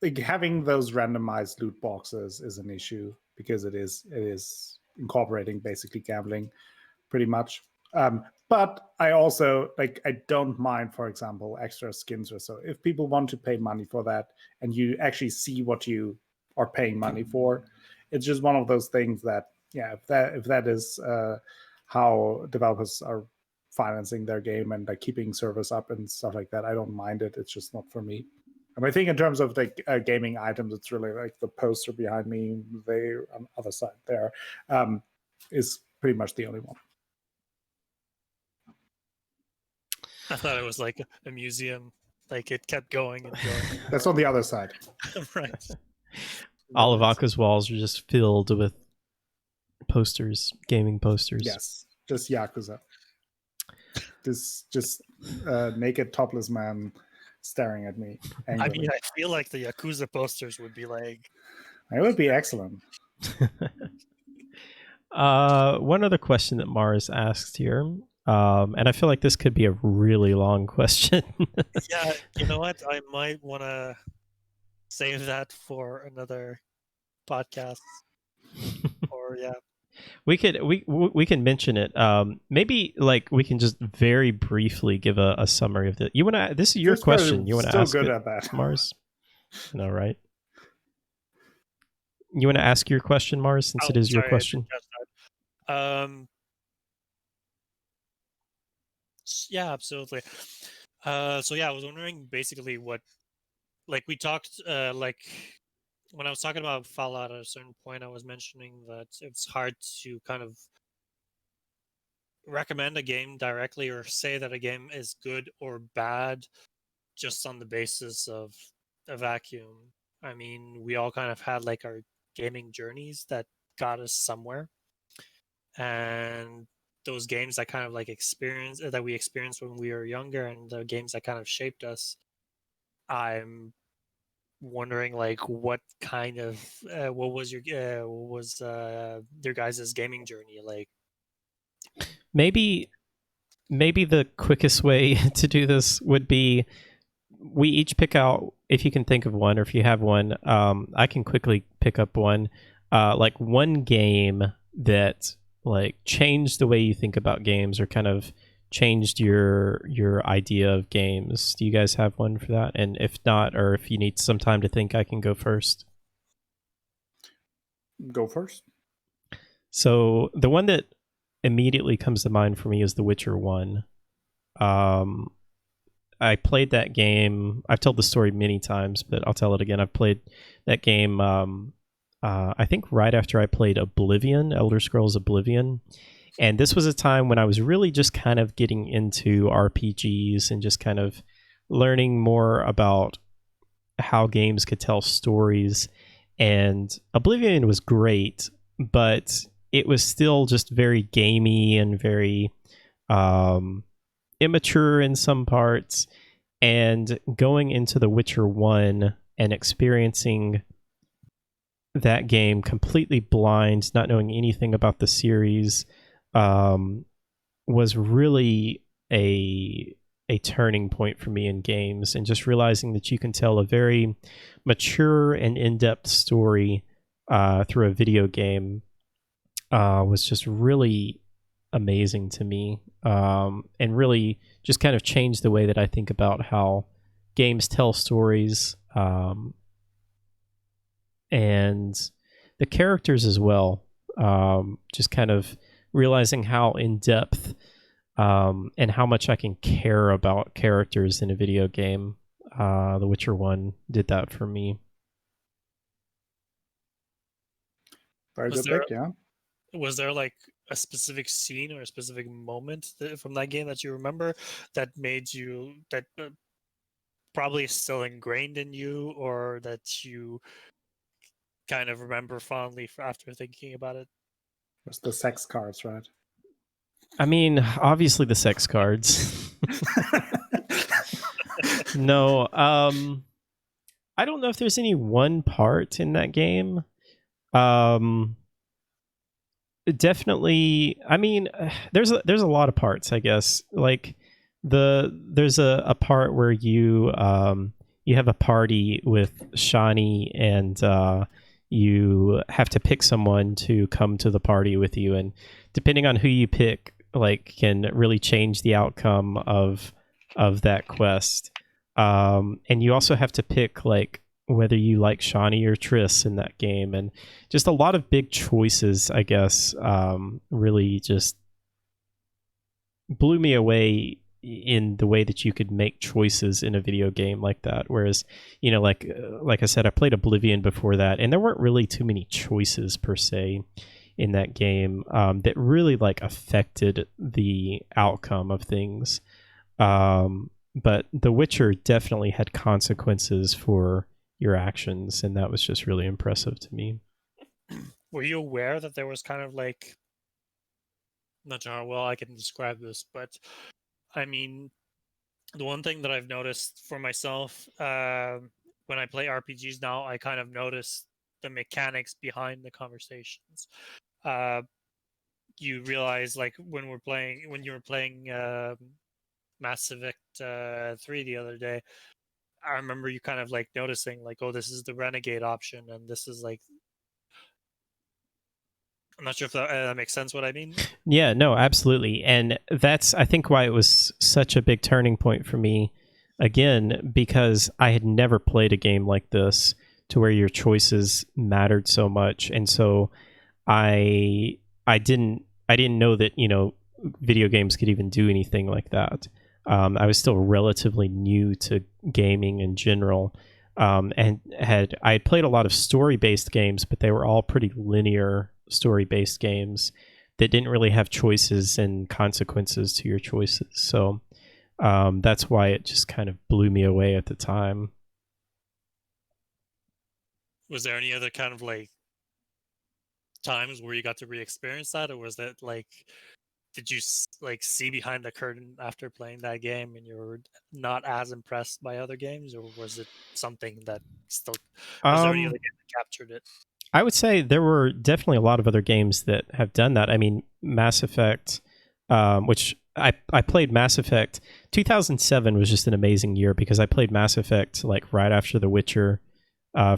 like having those randomized loot boxes is an issue because it is incorporating basically gambling pretty much. But I also like I don't mind, for example, extra skins or so. If people want to pay money for that and you actually see what you are paying money for, it's just one of those things that if that is how developers are financing their game and like keeping servers up and stuff like that, I don't mind it. It's just not for me. I think in terms of like gaming items, it's really like the poster behind me. They on the other side there is pretty much the only one. I thought it was like a museum. Like it kept going and going. That's on the other side. Right. All of Aqua's walls are just filled with posters, gaming posters. Yes, just Yakuza. Just naked topless man staring at me. I mean, I feel like the Yakuza posters would be like. It would be excellent. One other question that Mars asked here, and I feel like this could be a really long question. Yeah, you know what? I might want to save that for another podcast. Or yeah, we can mention it. Maybe like we can just very briefly give a summary of it. You want to? This is your question. You want to ask good it, at that, Mars? No, right? You want to ask your question, Mars, since it is your question? Yeah, absolutely. So yeah, I was wondering basically what, like we talked, like when I was talking about Fallout at a certain point, I was mentioning that it's hard to kind of recommend a game directly or say that a game is good or bad just on the basis of a vacuum. I mean, we all kind of had like our gaming journeys that got us somewhere, and those games that kind of like we experienced when we were younger, and the games that kind of shaped us. I'm wondering, like, what kind of what was your guys' gaming journey like? Maybe the quickest way to do this would be we each pick out, if you can think of one, or if you have one, I can quickly pick up one, like one game that like changed the way you think about games or kind of changed your idea of games. Do you guys have one for that? And if not, or if you need some time to think, I can go first. Go first. So the one that immediately comes to mind for me is The Witcher 1. I played that game. I've told the story many times, but I'll tell it again. I've played that game, I think right after I played Oblivion, Elder Scrolls Oblivion. And this was a time when I was really just kind of getting into RPGs and just kind of learning more about how games could tell stories. And Oblivion was great, but it was still just very gamey and very immature in some parts. And going into The Witcher 1 and experiencing that game completely blind, not knowing anything about the series, was really a turning point for me in games, and just realizing that you can tell a very mature and in-depth story through a video game was just really amazing to me, and really just kind of changed the way that I think about how games tell stories, and the characters as well. Just kind of realizing how in-depth and how much I can care about characters in a video game. The Witcher 1 did that for me. Very good pick, yeah. Was there like a specific scene or a specific moment from that game that you remember that made you, that probably is still ingrained in you, or that you kind of remember fondly after thinking about it? It's the sex cards, right? I mean, obviously the sex cards. No, I don't know if there's any one part in that game. Definitely, I mean, there's a lot of parts, I guess. Like there's a part where you have a party with Shani, and you have to pick someone to come to the party with you, and depending on who you pick, like, can really change the outcome of that quest. And you also have to pick like whether you like Shani or Triss in that game, and just a lot of big choices, I guess, really just blew me away in the way that you could make choices in a video game like that. Whereas, like I said, I played Oblivion before that, and there weren't really too many choices per se in that game that really like affected the outcome of things. But The Witcher definitely had consequences for your actions, and that was just really impressive to me. Were you aware that there was kind of like, not sure how well I can describe this, but I mean, the one thing that I've noticed for myself when I play RPGs now, I kind of notice the mechanics behind the conversations. You realize, like when you were playing Mass Effect 3 the other day, I remember you kind of like noticing, like, oh, this is the renegade option, and this is like, I'm not sure if that makes sense what I mean. Yeah, no, absolutely. And that's, I think, why it was such a big turning point for me, again, because I had never played a game like this to where your choices mattered so much. And so I didn't know that, video games could even do anything like that. I was still relatively new to gaming in general. And I had played a lot of story-based games, but they were all pretty linear story-based games that didn't really have choices and consequences to your choices. So that's why it just kind of blew me away at the time. Was there any other kind of like times where you got to re-experience that, or was that like, did you like see behind the curtain after playing that game and you were not as impressed by other games, or was it something that still, was there any other game that captured it? I would say there were definitely a lot of other games that have done that. I mean, Mass Effect, which I played Mass Effect. 2007 was just an amazing year because I played Mass Effect like right after The Witcher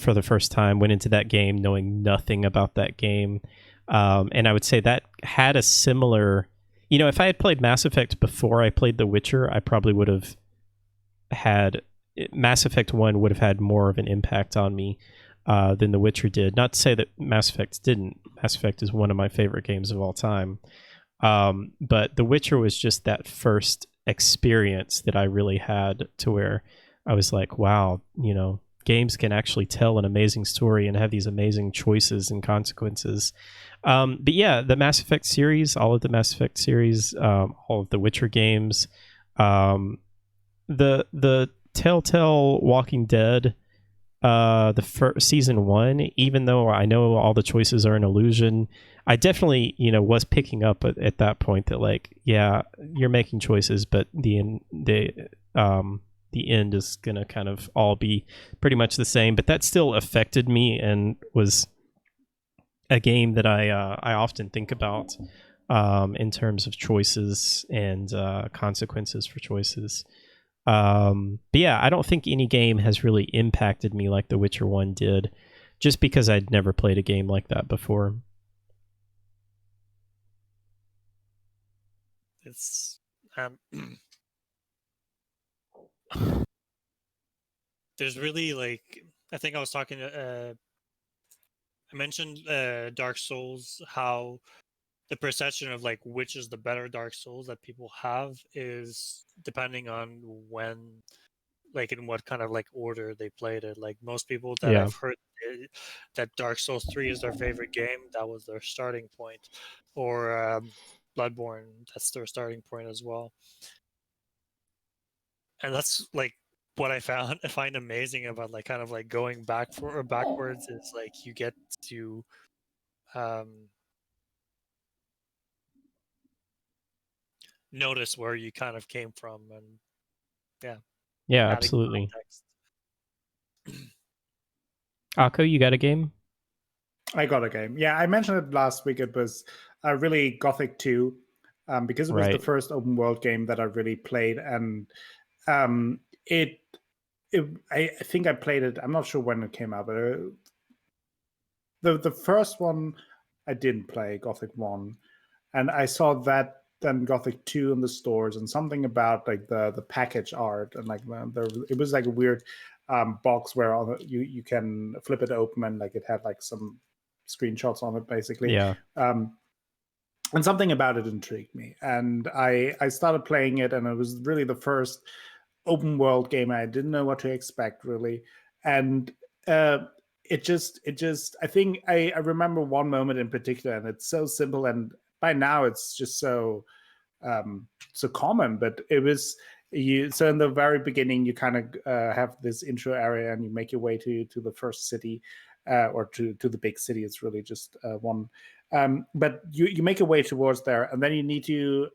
for the first time, went into that game knowing nothing about that game. And I would say that had a similar, if I had played Mass Effect before I played The Witcher, I probably would have had, Mass Effect 1 would have had more of an impact on me than The Witcher did. Not to say that Mass Effect didn't. Mass Effect is one of my favorite games of all time. But The Witcher was just that first experience that I really had to where I was like, wow, games can actually tell an amazing story and have these amazing choices and consequences. But yeah, the Mass Effect series, all of the Mass Effect series, all of the Witcher games, the Telltale Walking Dead, season 1, even though I know all the choices are an illusion, I definitely was picking up at that point that like, yeah, you're making choices, but the end is gonna kind of all be pretty much the same. But that still affected me and was a game that I often think about in terms of choices and consequences for choices. But yeah, I don't think any game has really impacted me like The Witcher 1 did, just because I'd never played a game like that before. It's there's really like, I think I was talking to I mentioned Dark Souls, how the perception of like which is the better Dark Souls that people have is depending on when, like in what kind of like order they played it. Like most people that Yeah. I've heard that Dark Souls 3 is their favorite game, that was their starting point. Or Bloodborne, that's their starting point as well. And that's like what I find amazing about like kind of like going backwards is like you get to notice where you kind of came from, and Yeah, absolutely. Akko, you got a game? I got a game. Yeah, I mentioned it last week. It was really Gothic 2, because it was the first open world game that I really played, and I think I played it. I'm not sure when it came out, but the first one I didn't play, Gothic 1, and I saw that then Gothic 2 in the stores, and something about like the package art and like it was like a weird box where you can flip it open and like it had like some screenshots on it basically. Yeah. and something about it intrigued me, and I started playing it, and it was really the first open world game. I didn't know what to expect really, and it just I think I remember one moment in particular, and it's so simple, and by now it's just so common, but it was you. So in the very beginning, you kind of have this intro area, and you make your way to the first city, or to the big city. It's really just one. But you make your way towards there, and then you need to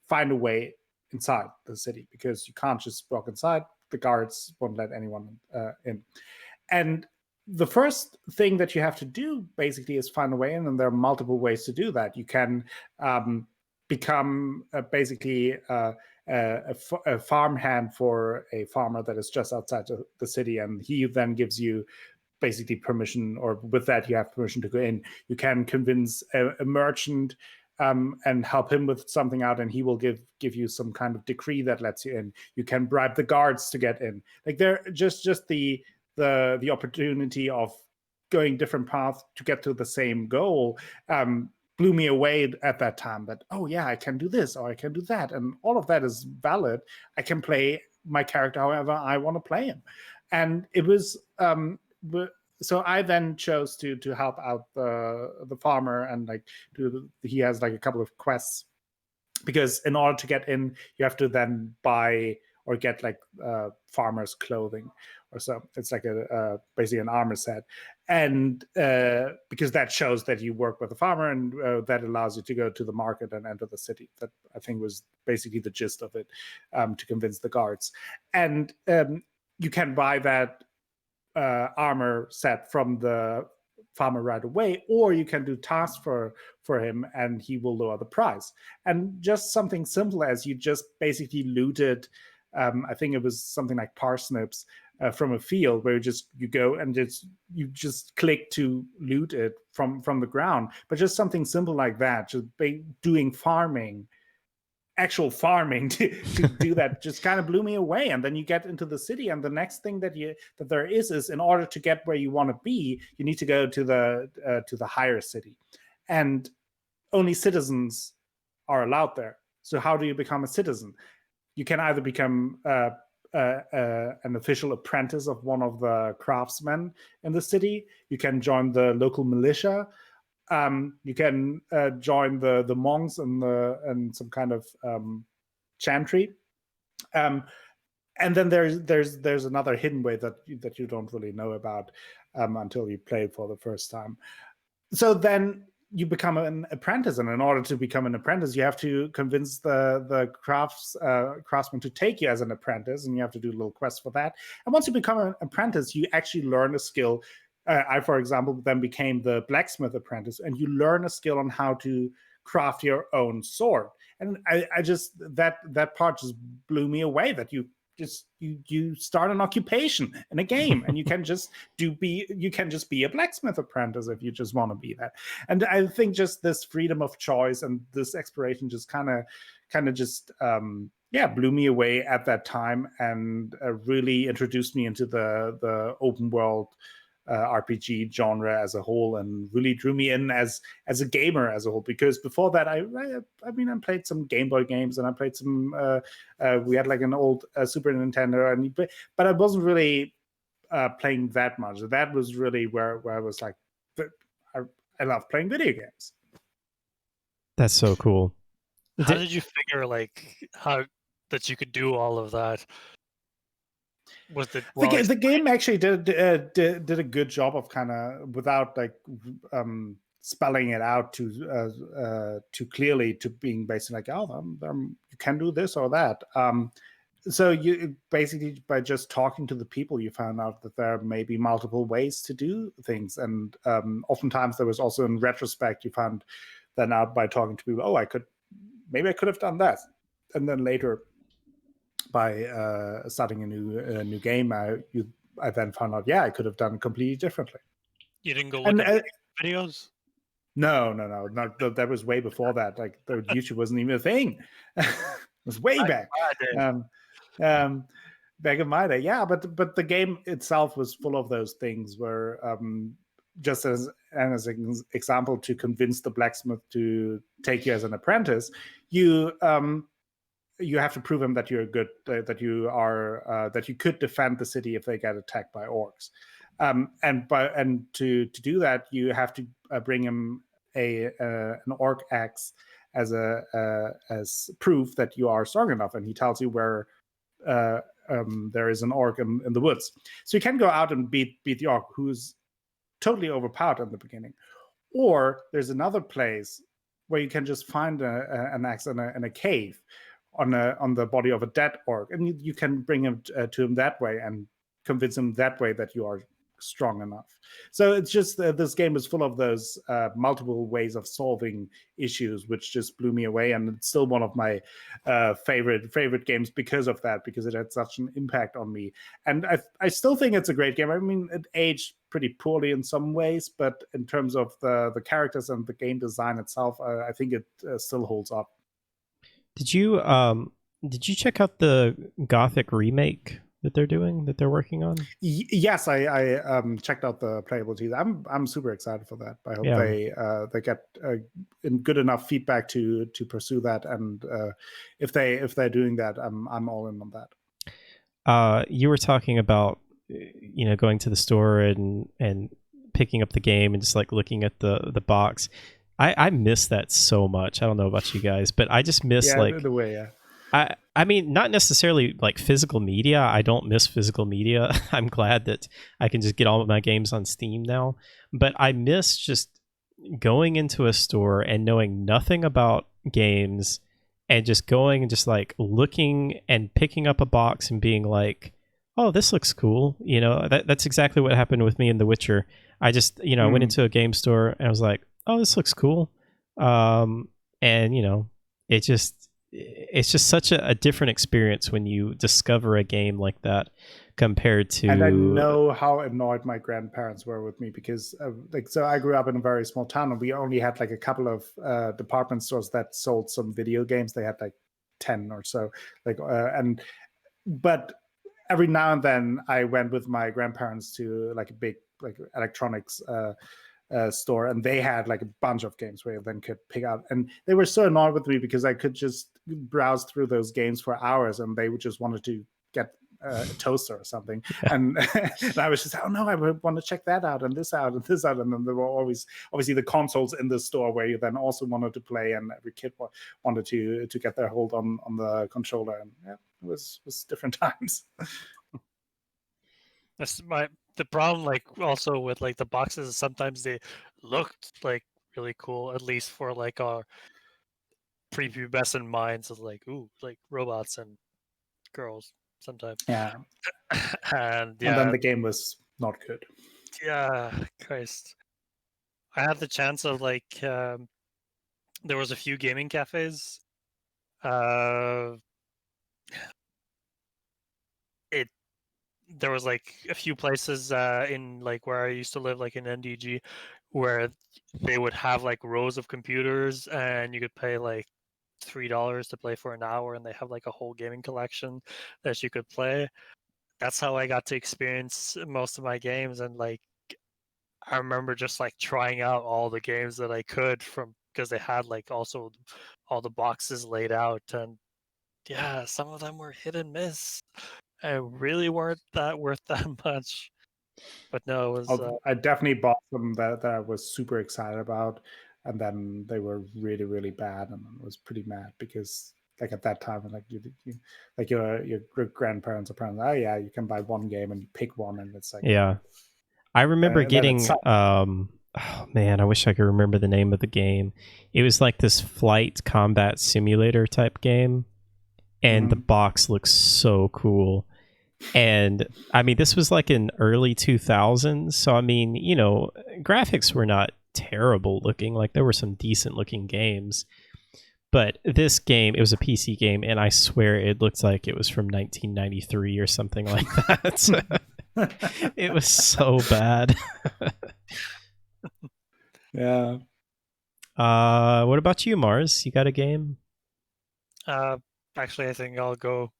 find a way inside the city, because you can't just walk inside. The guards won't let anyone in. And the first thing that you have to do basically is find a way in, and there are multiple ways to do that. You can become basically a farmhand for a farmer that is just outside the city, and he then gives you basically permission, or with that you have permission to go in. You can convince a merchant and help him with something out, and he will give you some kind of decree that lets you in. You can bribe the guards to get in. Like, they're just the opportunity of going different paths to get to the same goal blew me away at that time. That, oh yeah, I can do this or I can do that, and all of that is valid. I can play my character however I want to play him, and it was so I then chose to help out the farmer, and like he has like a couple of quests, because in order to get in you have to then buy or get like farmer's clothing or so. It's like a basically an armor set, and because that shows that you work with the farmer, and that allows you to go to the market and enter the city. That, I think, was basically the gist of it, to convince the guards. And you can buy that armor set from the farmer right away, or you can do tasks for him and he will lower the price. And just something simple as you just basically looted, I think it was something like parsnips from a field, where you go and you just click to loot it from the ground. But just something simple like that, just doing farming, actual farming to do that, just kind of blew me away. And then you get into the city, and the next thing that there is in order to get where you want to be, you need to go to the higher city, and only citizens are allowed there. So how do you become a citizen? You can either become an official apprentice of one of the craftsmen in the city. You can join the local militia. You can join the monks and some kind of chantry. And then there's another hidden way that you don't really know about until you play it for the first time. So then you become an apprentice, and in order to become an apprentice, you have to convince the craftsman to take you as an apprentice, and you have to do a little quest for that. And once you become an apprentice, you actually learn a skill. I, for example, then became the blacksmith apprentice, and you learn a skill on how to craft your own sword. And I just that part just blew me away. That you start an occupation in a game, and you can just be a blacksmith apprentice if you just want to be that. And I think just this freedom of choice and this exploration just kind of just blew me away at that time, and really introduced me into the open world RPG genre as a whole, and really drew me in as a gamer as a whole. Because before that, I played some Game Boy games, and I played some. We had like an old Super Nintendo, but I wasn't really playing that much. That was really where I was like, I love playing video games. That's so cool. How did you figure how that you could do all of that? The game actually did a good job of kind of, without like spelling it out too clearly, to being basically like, oh, you can do this or that. So you basically, by just talking to the people, you found out that there may be multiple ways to do things, and oftentimes there was also, in retrospect, you found that out by talking to people. Oh, maybe I could have done that, and then later, by starting a new game, I then found out, I could have done it completely differently. You didn't go look at videos? No. That was way before that. Like, the YouTube wasn't even a thing. It was way back. Back in my day, yeah. But the game itself was full of those things where just as an example, to convince the blacksmith to take you as an apprentice, you have to prove him that you're good, that you could defend the city if they get attacked by orcs. And to do that, you have to bring him an orc axe as proof that you are strong enough, and he tells you where there is an orc in the woods. So you can go out and beat the orc, who's totally overpowered in the beginning, or there's another place where you can just find an axe in a cave on the body of a dead orc, and you can bring him to him that way and convince him that way that you are strong enough. So it's just this game is full of those multiple ways of solving issues, which just blew me away, and it's still one of my favorite games because of that, because it had such an impact on me. And I still think it's a great game. I mean, it aged pretty poorly in some ways, but in terms of the characters and the game design itself, I think it still holds up. Did you check out the Gothic remake that they're working on? Yes, I checked out the playability. I'm super excited for that. I hope they get good enough feedback to pursue that, and if they're doing that, I'm all in on that. You were talking about going to the store and picking up the game and just like looking at the box. I miss that so much. I don't know about you guys, but I just miss the way. Yeah. I mean, not necessarily like physical media. I don't miss physical media. I'm glad that I can just get all of my games on Steam now. But I miss just going into a store and knowing nothing about games and just going and just like looking and picking up a box and being like, oh, this looks cool. That's exactly what happened with me in The Witcher. I just, I went into a game store and I was like, oh, this looks cool. And, it's just such a different experience when you discover a game like that compared to... And I know how annoyed my grandparents were with me because so I grew up in a very small town, and we only had like a couple of department stores that sold some video games. They had like 10 or so, but every now and then I went with my grandparents to like a big like electronics store, and they had like a bunch of games where you then could pick out, and they were so annoyed with me because I could just browse through those games for hours, and they just wanted to get a toaster or something. And I was just, oh no, I want to check that out and this out and this out. And then there were always obviously the consoles in the store where you then also wanted to play, and every kid wanted to get their hold on the controller. And yeah, it was different times. That's the problem, like also with like the boxes is sometimes they looked like really cool, at least for like our prepubescent minds of like, ooh, like robots and girls sometimes. Yeah. And then the game was not good. Yeah, Christ. I had the chance of like there was a few gaming cafes. There was like a few places in like where I used to live, like in NDG, where they would have like rows of computers, and you could pay like $3 to play for an hour, and they have like a whole gaming collection that you could play. That's how I got to experience most of my games, and like I remember just like trying out all the games that I could because they had like also all the boxes laid out, and yeah, some of them were hit and miss. Really weren't that worth that much. But no, it was... I definitely bought some that I was super excited about, and then they were really, really bad, and I was pretty mad because like at that time, like you like your grandparents or parents, oh yeah, you can buy one game and you pick one, and it's like... Yeah. I remember getting oh man, I wish I could remember the name of the game. It was like this flight combat simulator type game, and the box looks so cool. And I mean, this was like in early 2000s, so I mean, graphics were not terrible looking. Like there were some decent looking games, but this game, it was a PC game, and I swear it looked like it was from 1993 or something like that. It was so bad. Yeah. What about you, Mars? You got a game? Actually, I think I'll go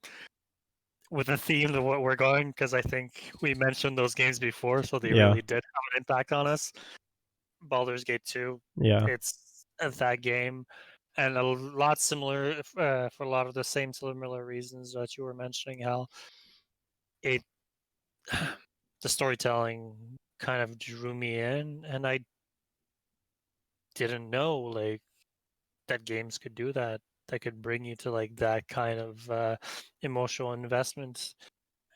with the theme of what we're going, because I think we mentioned those games before, so they Yeah. really did have an impact on us. Baldur's Gate 2, Yeah. it's that game, and a lot similar for a lot of the same similar reasons that you were mentioning, Hal. It the storytelling kind of drew me in, and I didn't know like that games could do that. That could bring you to like that kind of emotional investment.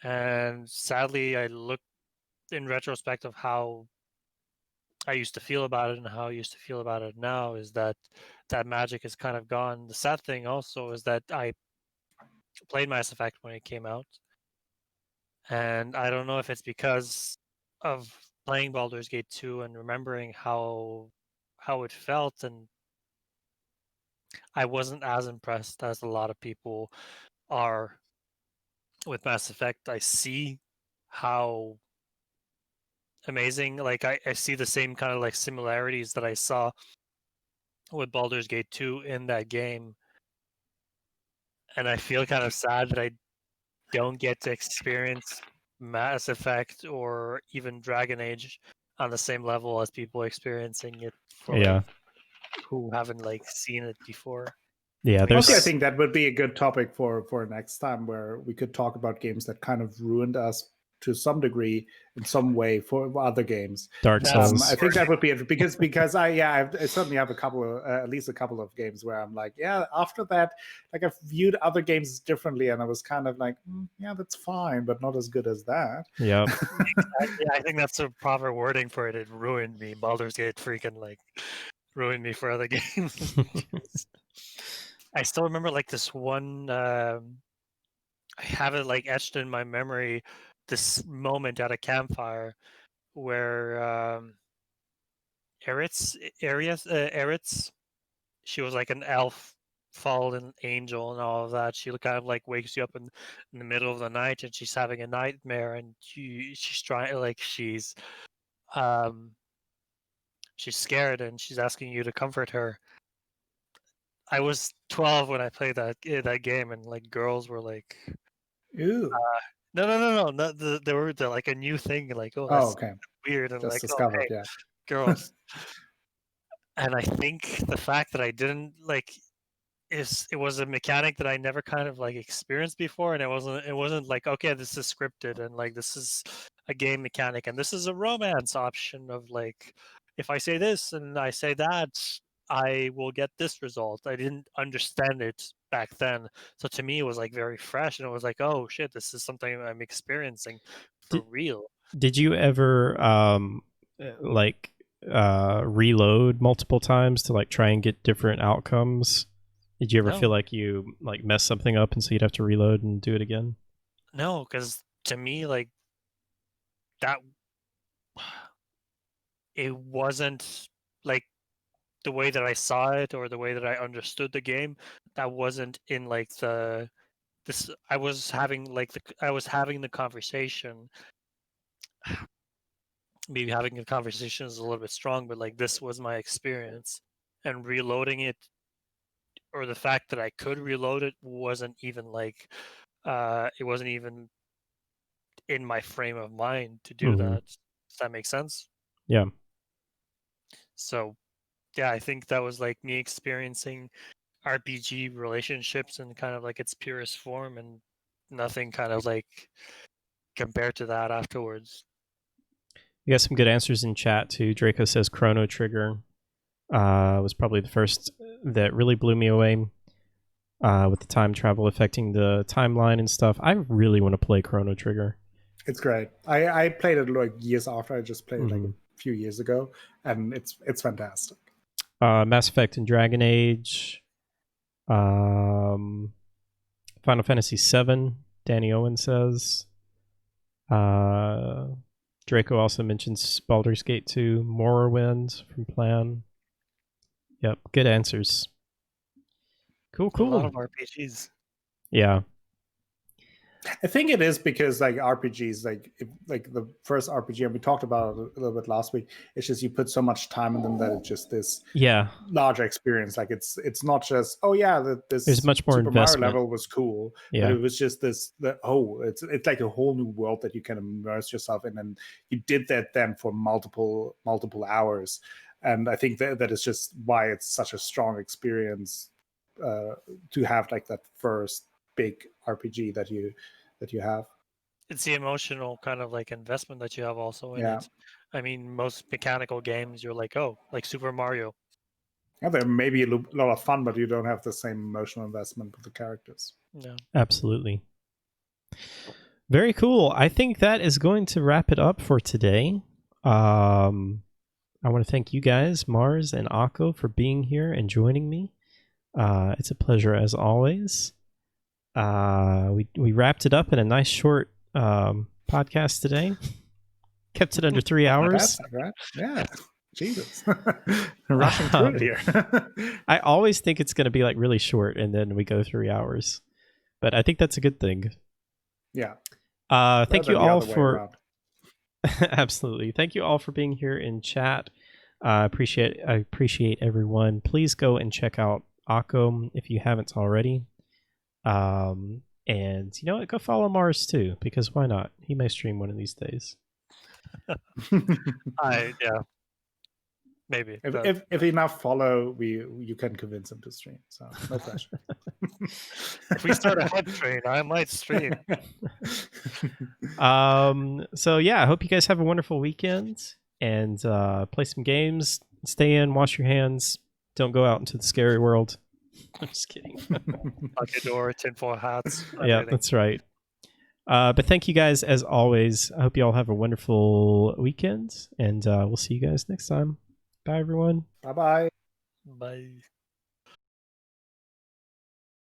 And sadly, I look in retrospect of how I used to feel about it and how I used to feel about it now is that that magic is kind of gone. The sad thing also is that I played Mass Effect when it came out, and I don't know if it's because of playing Baldur's Gate 2 and remembering how it felt, and I wasn't as impressed as a lot of people are with Mass Effect. I see how amazing, like I see the same kind of like similarities that I saw with Baldur's Gate 2 in that game, and I feel kind of sad that I don't get to experience Mass Effect or even Dragon Age on the same level as people experiencing it for Yeah. like who haven't like seen it before. Yeah. Like, There's Okay, I think that would be a good topic for next time, where we could talk about games that kind of ruined us to some degree in some way for other games. Dark That's- Souls. I think that would be it because I certainly have a couple of at least a couple of games where I'm like, yeah, after that, like I've viewed other games differently, and I was kind of like, yeah, that's fine, but not as good as that. Yep. Yeah, I think that's the proper wording for it. It ruined me. Baldur's Gate freaking like ruined me for other games. I still remember like this one. I have it like etched in my memory. This moment at a campfire where Eritz, she was like an elf, fallen angel, and all of that. She kind of like wakes you up in the middle of the night, and she's having a nightmare, and she's trying like she's scared, and she's asking you to comfort her. I was 12 when I played that game, and like girls were like, Ew. no, they were like a new thing, like, oh, Oh, that's okay. weird, and Just like, oh, discovered, hey, yeah. girls. And I think the fact that I didn't like it was a mechanic that I never kind of like experienced before, and it wasn't like, okay, this is scripted, and like this is a game mechanic, and this is a romance option of like, if I say this and I say that, I will get this result. I didn't understand it back then, so to me it was like very fresh, and it was like, oh shit, this is something I'm experiencing for real. Did you ever like reload multiple times to like try and get different outcomes? Did you ever No. feel like you like messed something up and so you'd have to reload and do it again? No, because to me, like that, it wasn't like the way that I saw it or the way that I understood the game. That wasn't in like this. I was having like I was having the conversation. Maybe having the conversation is a little bit strong, but like this was my experience, and reloading it, or the fact that I could reload it, wasn't even like it wasn't even in my frame of mind to do Mhm. that. Does that make sense? Yeah. So yeah, I think that was like me experiencing RPG relationships in kind of like its purest form, and nothing kind of like compared to that afterwards. You got some good answers in chat too. Draco says Chrono Trigger was probably the first that really blew me away with the time travel affecting the timeline and stuff. I really want to play Chrono Trigger. It's great. I played it like years after. I just played it like Mhm. a few years ago, and it's fantastic. Mass Effect and Dragon Age. Final Fantasy VII, Danny Owen says. Draco also mentions Baldur's Gate 2, Morrowind from Plan. Yep, good answers. Cool, A lot cool. of RPGs. Yeah. I think it is because like RPGs, like the first RPG, and we talked about it a little bit last week. It's just you put so much time in them that it's just this larger experience. Like it's not just this there's much more Super investment. Mario level was cool, but it was just it's like a whole new world that you can immerse yourself in, and you did that then for multiple hours, and I think that is just why it's such a strong experience to have like that first big RPG that you have. It's the emotional kind of like investment that you have also in it. I mean, most mechanical games, you're like, oh, like Super Mario. Yeah, they're maybe a lot of fun, but you don't have the same emotional investment with the characters. No, absolutely. Very cool. I think that is going to wrap it up for today. I want to thank you guys, Mars and Akko, for being here and joining me. It's a pleasure as always. We wrapped it up in a nice short podcast today. Kept it under 3 hours. Right? Yeah. Jesus. Rushing through it here. I always think it's going to be like really short and then we go 3 hours. But I think that's a good thing. Yeah. Thank you all for absolutely. Thank you all for being here in chat. I appreciate everyone. Please go and check out Akko if you haven't already. And you know what? Go follow Mars too, because why not? He may stream one of these days. Yeah. Maybe. If enough follow, you can convince him to stream. So no pressure. If we start a hype train, I might stream. So yeah, I hope you guys have a wonderful weekend and play some games. Stay in, wash your hands. Don't go out into the scary world. I'm just kidding. Lock your door, tinfoil hats. Yeah, that's right. But thank you guys as always. I hope you all have a wonderful weekend, and we'll see you guys next time. Bye, everyone. Bye-bye. Bye.